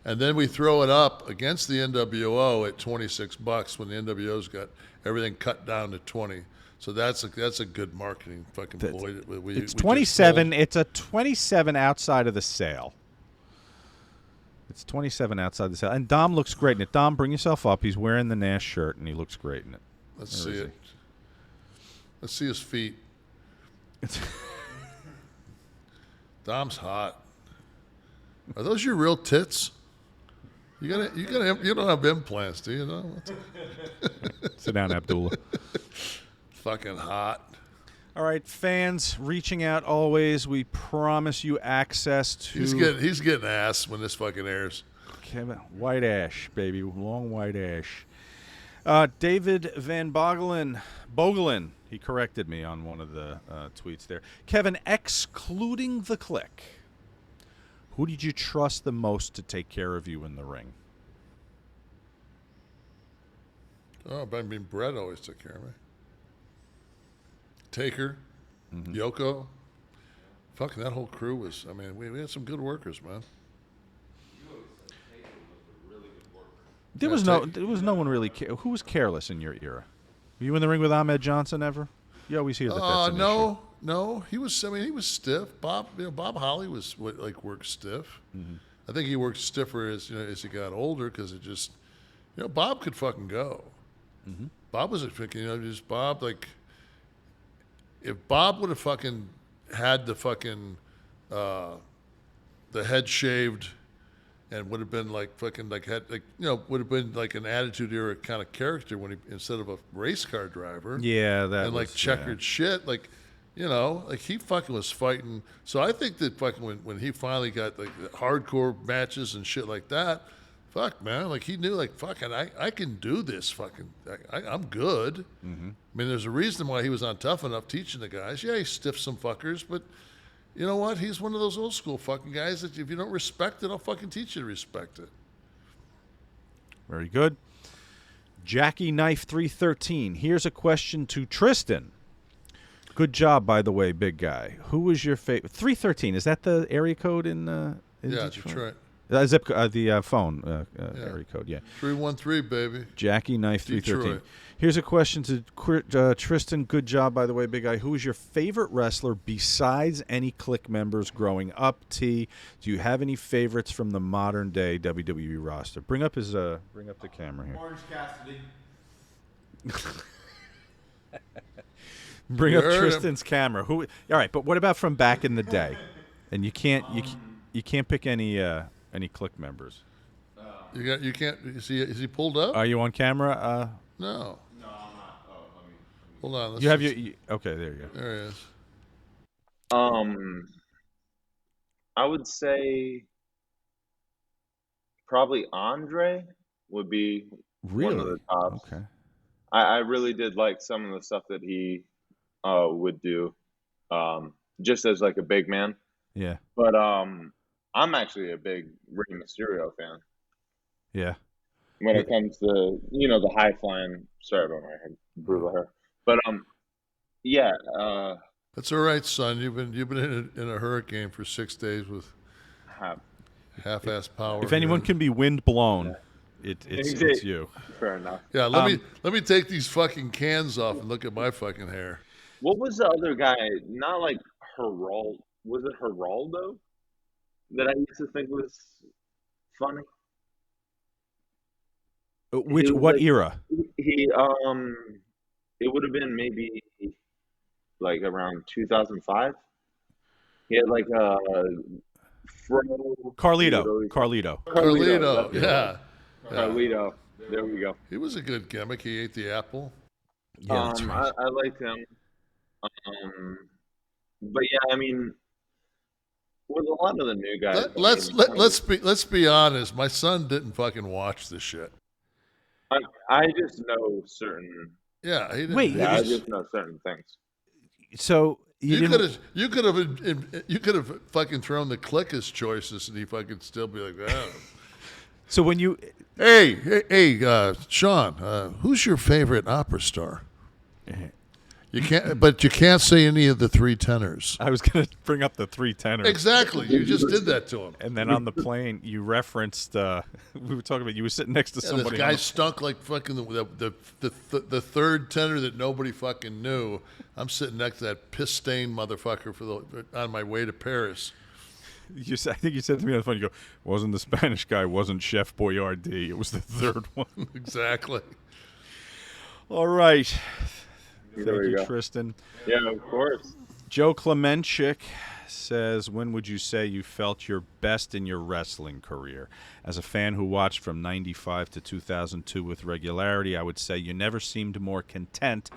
And then we throw it up against the NWO at $26 when the NWO's got everything cut down to 20. So that's a good marketing fucking ploy. We It's just 27. sold. It's a 27 outside of the sale. It's 27 outside the sale. And Dom looks great in it. Dom, bring yourself up. He's wearing the Nash shirt, and he looks great in it. Let's Where see is it. Let's see his feet. Dom's hot. Are those your real tits? You don't have implants, do you? No? Sit down, Abdullah. Fucking hot. All right, fans, reaching out always. We promise you access to... He's getting ass when this fucking airs. Kevin, white ash, baby. Long white ash. David Van Bogelin, he corrected me on one of the tweets there. Kevin, excluding the Kliq, who did you trust the most to take care of you in the ring? Oh, I mean, Brett always took care of me. Taker, Yoko. Fucking that whole crew was, I mean, we had some good workers, man. There was no one really. Who was careless in your era? Were you in the ring with Ahmed Johnson ever? You always hear that. That's an issue. No. He was. I mean, he was stiff. Bob Holly was worked stiff. I think he worked stiffer as he got older because it just, Bob could fucking go. Bob was just Bob. Like, if Bob would have fucking had the fucking the head shaved. And would have been would have been like an Attitude Era kind of character when he, instead of a race car driver. Yeah, that and was, checkered shit, he fucking was fighting. So I think that fucking when he finally got the hardcore matches and shit like that, fuck man, he knew fucking I can do this fucking I'm good. I mean, there's a reason why he was on Tough Enough teaching the guys. Yeah, he stiffed some fuckers, but. You know what? He's one of those old school fucking guys that if you don't respect it, I'll fucking teach you to respect it. Very good. Jackie Knife 313. Here's a question to Tristen. Good job, by the way, big guy. Who was your favorite? 313. Is that the area code in Detroit? The phone area code. Yeah. 313, baby. Jackie Knife 313. Detroit. Here's a question to Tristen. Good job, by the way, big guy. Who is your favorite wrestler besides any Kliq members growing up? T. Do you have any favorites from the modern day WWE roster? Bring up the camera here. Orange Cassidy. Bring up Tristan's camera. Who? All right, but what about from back in the day? And you can't pick any Kliq members. You can't. Is he pulled up? Are you on camera? No. No, I'm not. Oh, let me. Hold on. You have your. Okay, there you go. There he is. I would say probably Andre would be one of the tops. Okay. I really did like some of the stuff that he would do, just as like a big man. Yeah. But I'm actually a big Rey Mysterio fan. Yeah. When it comes to the high flying, sorry about my brutal hair, but yeah. That's all right, son. You've been in a hurricane for 6 days with half-ass power. If anyone can be wind blown, it's you. Fair enough. Yeah, let me take these fucking cans off and look at my fucking hair. What was the other guy? Not like Geraldo. Was it Geraldo that I used to think was funny? What era? He it would have been maybe like around 2005. He had like a Carlito. Yeah. Carlito. There we go. He was a good gimmick. He ate the apple. Yeah, that's right. I liked him. But yeah, I mean, with a lot of the new guys. Let's be honest. My son didn't fucking watch this shit. I just know certain. Yeah, he didn't. Wait, Yeah, I just know certain things. So you could have fucking thrown the Kliq as choices, and he fucking still be like, oh. So when you, hey, Sean, who's your favorite opera star? You can't say any of the three tenors. I was going to bring up the three tenors. Exactly, you just did that to him. And then on the plane, you referenced. We were talking about you were sitting next to somebody. This guy stunk like fucking the third tenor that nobody fucking knew. I'm sitting next to that piss stained motherfucker on my way to Paris. I think you said to me on the phone. You go, wasn't the Spanish guy? Wasn't Chef Boyardee? It was the third one. Exactly. All right. There Thank we you, go. Tristen. Yeah, of course. Joe Klemenchik says, when would you say you felt your best in your wrestling career? As a fan who watched from 95 to 2002 with regularity, I would say you never seemed more content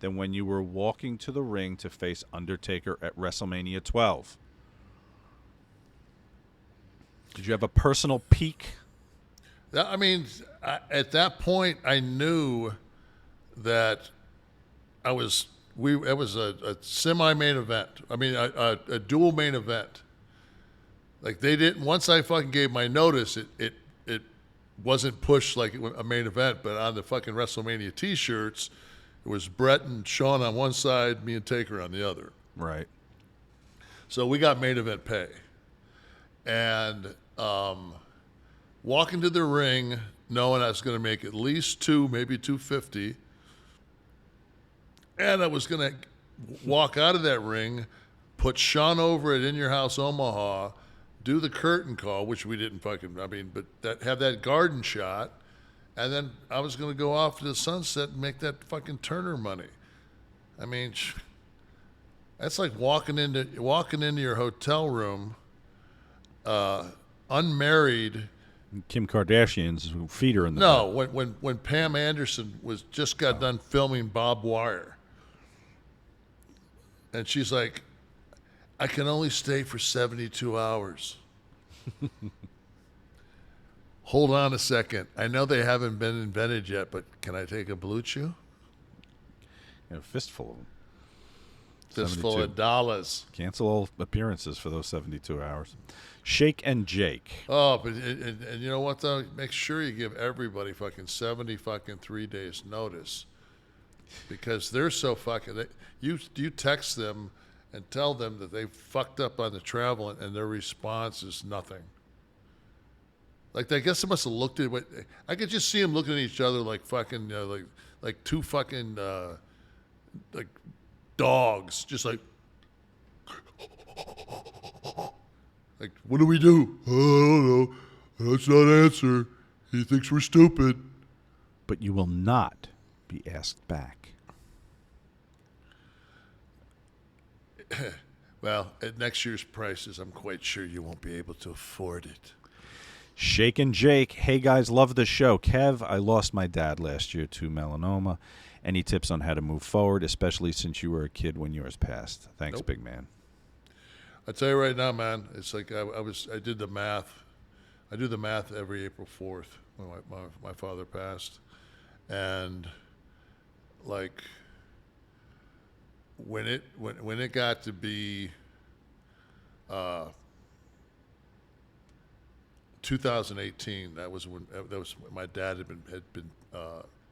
than when you were walking to the ring to face Undertaker at WrestleMania 12. Did you have a personal peak? I mean, at that point, I knew that it was a semi-main event. I mean, a dual main event. Like, they didn't, once I fucking gave my notice, it wasn't pushed like a main event, but on the fucking WrestleMania t-shirts, it was Brett and Shawn on one side, me and Taker on the other. Right. So we got main event pay. And walking to the ring, knowing I was going to make at least maybe 250. And I was going to walk out of that ring, put Shawn over at In Your House Omaha, do the curtain call, which we didn't but have that garden shot. And then I was going to go off to the sunset and make that fucking Turner money. I mean, that's like walking into your hotel room, unmarried. Kim Kardashian's feet are in the No, when Pam Anderson just got done filming Bob Wire, and she's like, I can only stay for 72 hours. Hold on a second. I know they haven't been invented yet, but can I take a Blue Chew? A fistful of them. Fistful 72. of dollars. Cancel all appearances for those 72 hours. Shake and Jake. Oh, but and you know what though? Make sure you give everybody fucking 73 days notice, because they're so fucking. You text them and tell them that they fucked up on the travel, and their response is nothing. Like, I guess they must have looked at what I could just see them looking at each other like fucking like two fucking like dogs, just like. Like, what do we do? I don't know. Let's not answer. He thinks we're stupid. But you will not be asked back. Well, at next year's prices, I'm quite sure you won't be able to afford it. Shake and Jake. Hey, guys, love the show. Kev, I lost my dad last year to melanoma. Any tips on how to move forward, especially since you were a kid when yours passed? Thanks, Nope. big man. I tell you right now, man, it's like I did the math. I do the math every April 4th when my father passed. And like when it got to be 2018, that was when my dad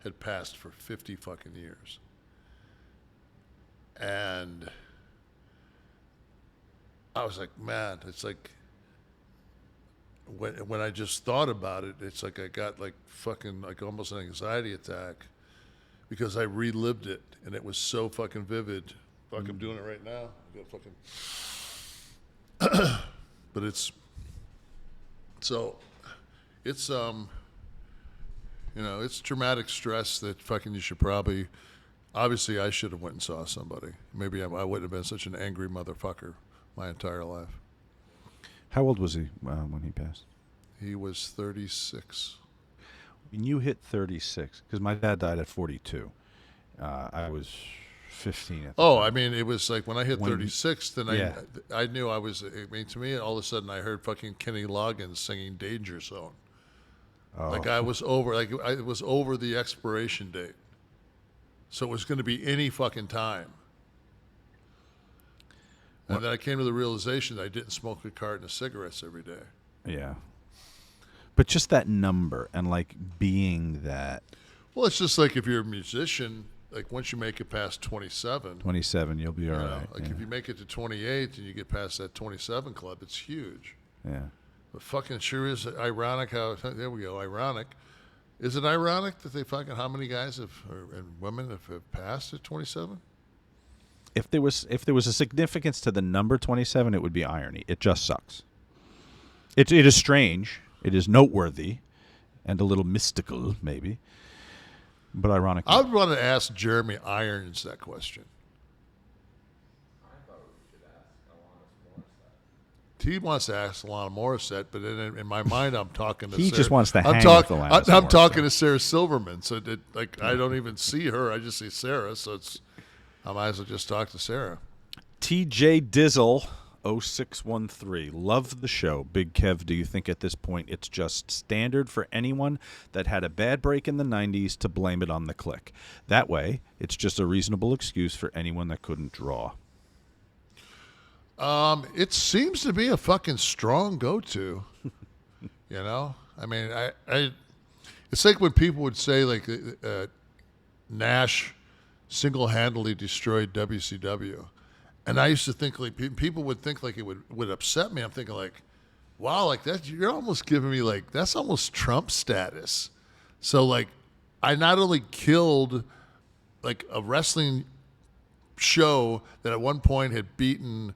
had passed for 50 fucking years. And I was like, man, it's like when I just thought about it, it's like I got like fucking like almost an anxiety attack because I relived it and it was so fucking vivid. Fuck, I'm doing it right now. I got fucking but it's it's traumatic stress that fucking you should probably, obviously I should have went and saw somebody. Maybe I wouldn't have been such an angry motherfucker my entire life. How old was he when he passed? He was 36. When you hit 36, because my dad died at 42. I was 15 at the time. I mean, it was like when I hit 36, then yeah. I knew I was, I mean, to me, all of a sudden I heard fucking Kenny Loggins singing Danger Zone. Oh. Like I was over the expiration date. So it was going to be any fucking time. And then I came to the realization that I didn't smoke a carton of cigarettes every day. Yeah. But just that number and like being that. Well, it's just like if you're a musician, like once you make it past 27. 27, you'll be all right. Like if you make it to 28 and you get past that 27 club, it's huge. Yeah. But fucking sure is ironic how, there we go, ironic. Is it ironic that how many guys and women have passed at 27? If there was a significance to the number 27, it would be irony. It just sucks. It is strange. It is noteworthy and a little mystical, maybe. But ironic. I would want to ask Jeremy Irons that question. I thought we should ask Alanis he wants to ask Alanis Morissette, but in my mind, I'm talking to He Sarah. just wants to hang with Alanis I'm Morissette. talking to Sarah Silverman, so I don't even see her. I just see Sarah, so I might as well just talk to Sarah. TJ Dizzle 0613. Love the show. Big Kev, do you think at this point it's just standard for anyone that had a bad break in the 90s to blame it on the Kliq? That way, it's just a reasonable excuse for anyone that couldn't draw. It seems to be a fucking strong go-to. You know, I mean, it's like when people would say like Nash single-handedly destroyed WCW, and I used to think like people would think like it would upset me. I'm thinking like, wow, like that you're almost giving me like that's almost Trump status. So like, I not only killed like a wrestling show that at one point had beaten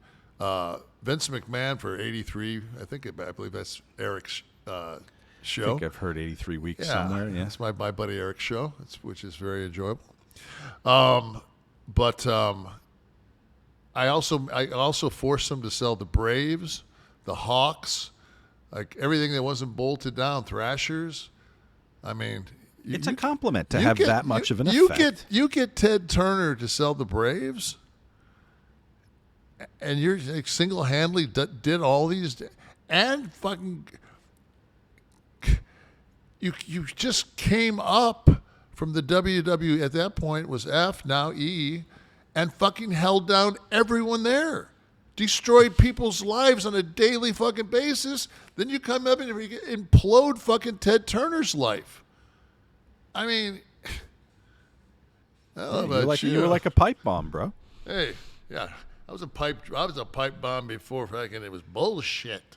Vince McMahon for 83. I believe that's Eric's show. I think I've heard 83 weeks somewhere. Yeah, it's my buddy Eric's show, which is very enjoyable. But I also forced them to sell the Braves, the Hawks, like everything that wasn't bolted down, Thrashers. I mean, it's a compliment to have that much of an effect. You get Ted Turner to sell the Braves. And you're like single-handedly did all these, and fucking, you just came up from the WWE. At that point it was F, now E, and fucking held down everyone there, destroyed people's lives on a daily fucking basis. Then you come up and implode fucking Ted Turner's life. I mean, I don't know about you were like a pipe bomb, bro. Hey, yeah. I was a pipe bomb before fucking it was bullshit.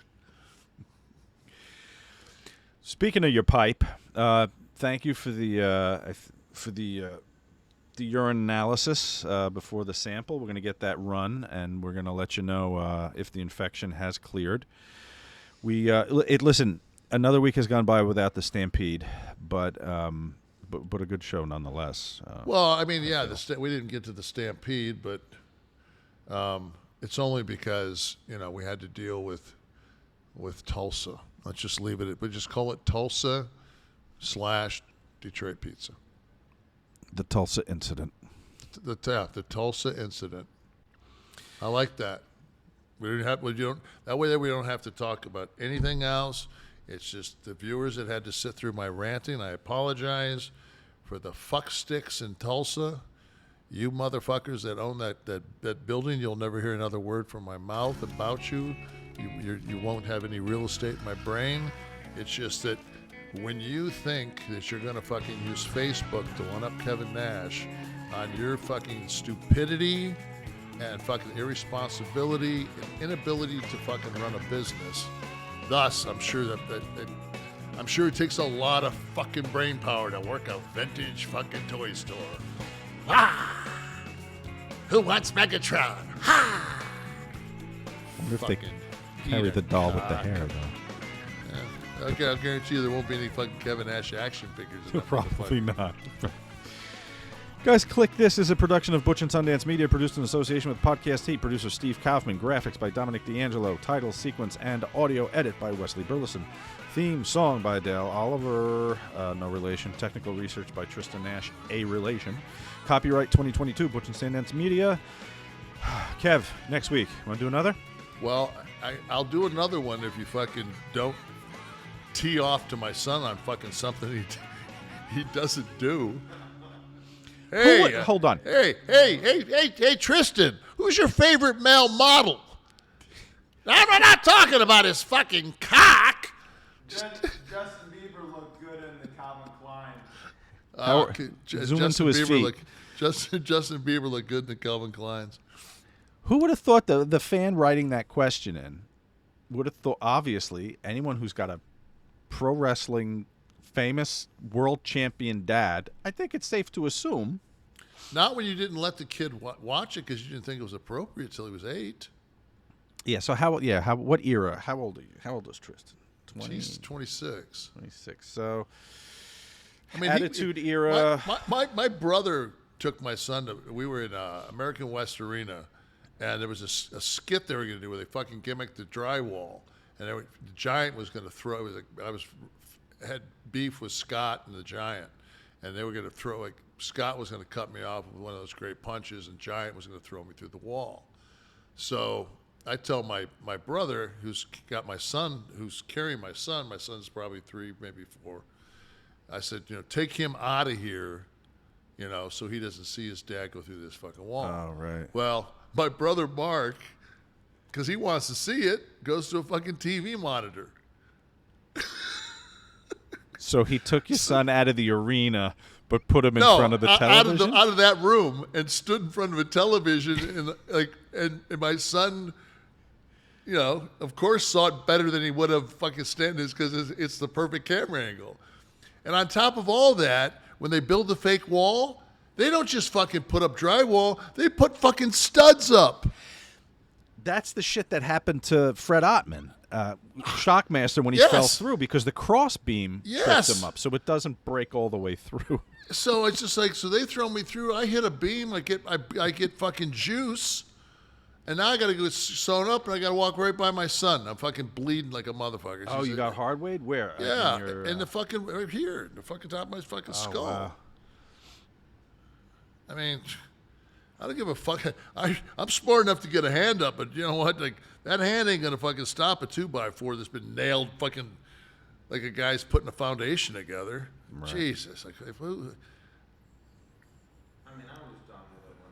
Speaking of your pipe, thank you for the urine analysis before the sample. We're going to get that run, and we're going to let you know if the infection has cleared. Listen, another week has gone by without the Stampede, but a good show nonetheless. Well, I mean, yeah, we didn't get to the Stampede, but. It's only because we had to deal with Tulsa. Let's just leave it. But just call it Tulsa / Detroit Pizza. The Tulsa incident. The Tulsa incident. I like that. That way we don't have to talk about anything else. It's just the viewers that had to sit through my ranting. I apologize for the fuck sticks in Tulsa. You motherfuckers that own that building, you'll never hear another word from my mouth about you. You won't have any real estate in my brain. It's just that when you think that you're going to fucking use Facebook to one-up Kevin Nash on your fucking stupidity and fucking irresponsibility and inability to fucking run a business, thus, I'm sure I'm sure it takes a lot of fucking brain power to work a vintage fucking toy store. Ah! Who wants Megatron? Ha! I wonder if they carry the doll with the hair, though. Yeah. I'll guarantee you there won't be any fucking Kevin Nash action figures. Probably not. Guys, Kliq This is a production of Butch and Sundance Media, produced in association with Podcast Heat. Producer Steve Kaufman. Graphics by Dominic D'Angelo. Title, sequence, and audio edit by Wesley Burleson. Theme song by Dale Oliver. No relation. Technical research by Tristen Nash. A relation. Copyright 2022, Butch and Sundance Media. Kev, next week. Want to do another? Well, I'll do another one if you fucking don't tee off to my son on fucking something he doesn't do. Hey, hold on. Hey, Tristen, who's your favorite male model? I'm not talking about his fucking cock. Justin Bieber looked good in the Calvin Klein. Zoom into his feet. Justin Bieber looked good in the Calvin Kleins. Who would have thought the fan writing that question in would have thought, obviously, anyone who's got a pro wrestling famous world champion dad, I think it's safe to assume. Not when you didn't let the kid watch it because you didn't think it was appropriate till he was 8. Yeah, so what era? How old are you? How old is Tristen? 20? He's 26. 26. So, I mean, Attitude Era. My brother took my son to, we were in American West Arena, and there was a skit they were going to do where they fucking gimmicked the drywall, and the Giant was going to throw. It was like had beef with Scott and the Giant, and they were going to throw, like, Scott was going to cut me off with one of those great punches, and Giant was going to throw me through the wall. So I tell my brother, who's got my son, who's carrying my son's probably 3, maybe 4. I said, take him out of here, so he doesn't see his dad go through this fucking wall. Oh, right. Well, my brother Mark, because he wants to see it, goes to a fucking TV monitor. So he took your son out of the arena, but put him in front of the television? out of that room, and stood in front of a television, and my son, of course saw it better than he would have fucking standing, because it's the perfect camera angle. And on top of all that, when they build the fake wall, they don't just fucking put up drywall, they put fucking studs up. That's the shit that happened to Fred Ottman, Shockmaster, when he fell through, because the cross beam tripped him up, so it doesn't break all the way through. So it's just like, so they throw me through, I hit a beam, I get fucking juice, and now I got to get sewn up, and I got to walk right by my son. I'm fucking bleeding like a motherfucker. Oh, you got hardwayed? Where? Yeah, in the fucking, right here, the fucking top of my fucking skull. Wow. I mean, I don't give a fuck. I'm smart enough to get a hand up, but you know what? Like, that hand ain't gonna fucking stop a 2x4 that's been nailed fucking like a guy's putting a foundation together. Right. Jesus. Like, I was done with it when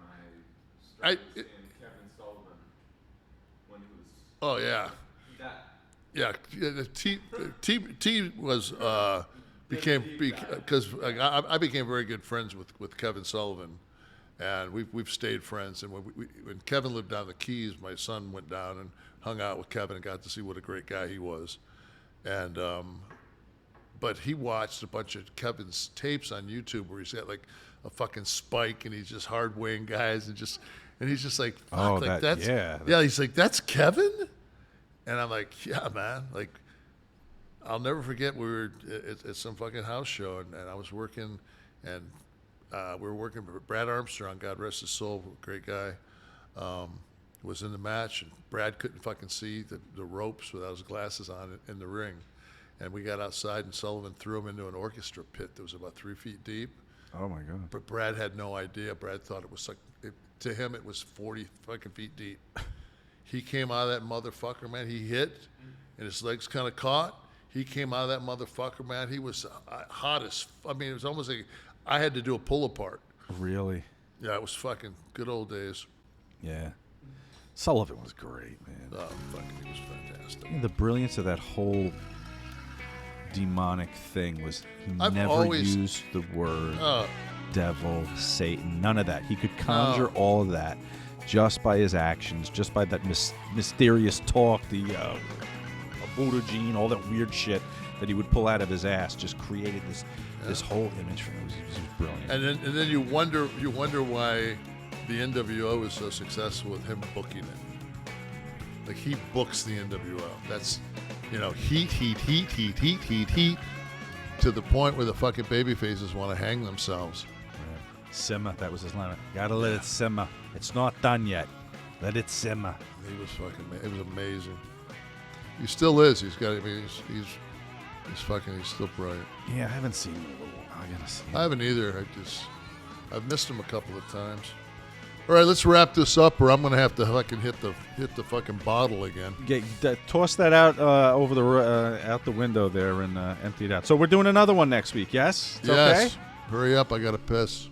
I started seeing Kevin Sullivan when he was. Oh yeah. T was because I became very good friends with Kevin Sullivan. And we've stayed friends. And when Kevin lived down the Keys, my son went down and hung out with Kevin and got to see what a great guy he was. And but he watched a bunch of Kevin's tapes on YouTube where he's got like a fucking spike and he's just hard weighing guys and he's just like, fuck, he's like, that's Kevin? And I'm like, yeah, man. Like, I'll never forget, we were at some fucking house show and I was working and we were working with Brad Armstrong, God rest his soul, great guy, was in the match, and Brad couldn't fucking see the ropes without his glasses on in the ring. And we got outside, and Sullivan threw him into an orchestra pit that was about 3 feet deep. Oh, my God. But Brad had no idea. Brad thought it was like, to him, it was 40 fucking feet deep. He came out of that motherfucker, man. He hit, and his legs kind of caught. He came out of that motherfucker, man. He was hot as, I mean, it was almost like I had to do a pull apart. Really? Yeah, it was fucking good old days. Yeah. Sullivan was great, man. Oh, fucking, he was fantastic. And the brilliance of that whole demonic thing was he never used the word devil, Satan, none of that. He could conjure all of that just by his actions, just by that mysterious talk, the Buddha gene, all that weird shit that he would pull out of his ass, just created this whole image for him. It was brilliant. And then you wonder why the NWO is so successful with him booking it. Like, he books the NWO. That's, heat to the point where the fucking babyfaces want to hang themselves. Right. Simmer, that was his line. Gotta let it simmer. It's not done yet. Let it simmer. He was fucking. It was amazing. He still is. He's got. I mean, he's fucking. He's still brilliant. Yeah, I haven't seen him in a little while. I gotta see him. I haven't either. I've missed him a couple of times. All right, let's wrap this up, or I'm gonna have to fucking hit the fucking bottle again. Toss that out over out the window there and empty it out. So we're doing another one next week. Yes. It's yes. Okay? Hurry up! I gotta piss.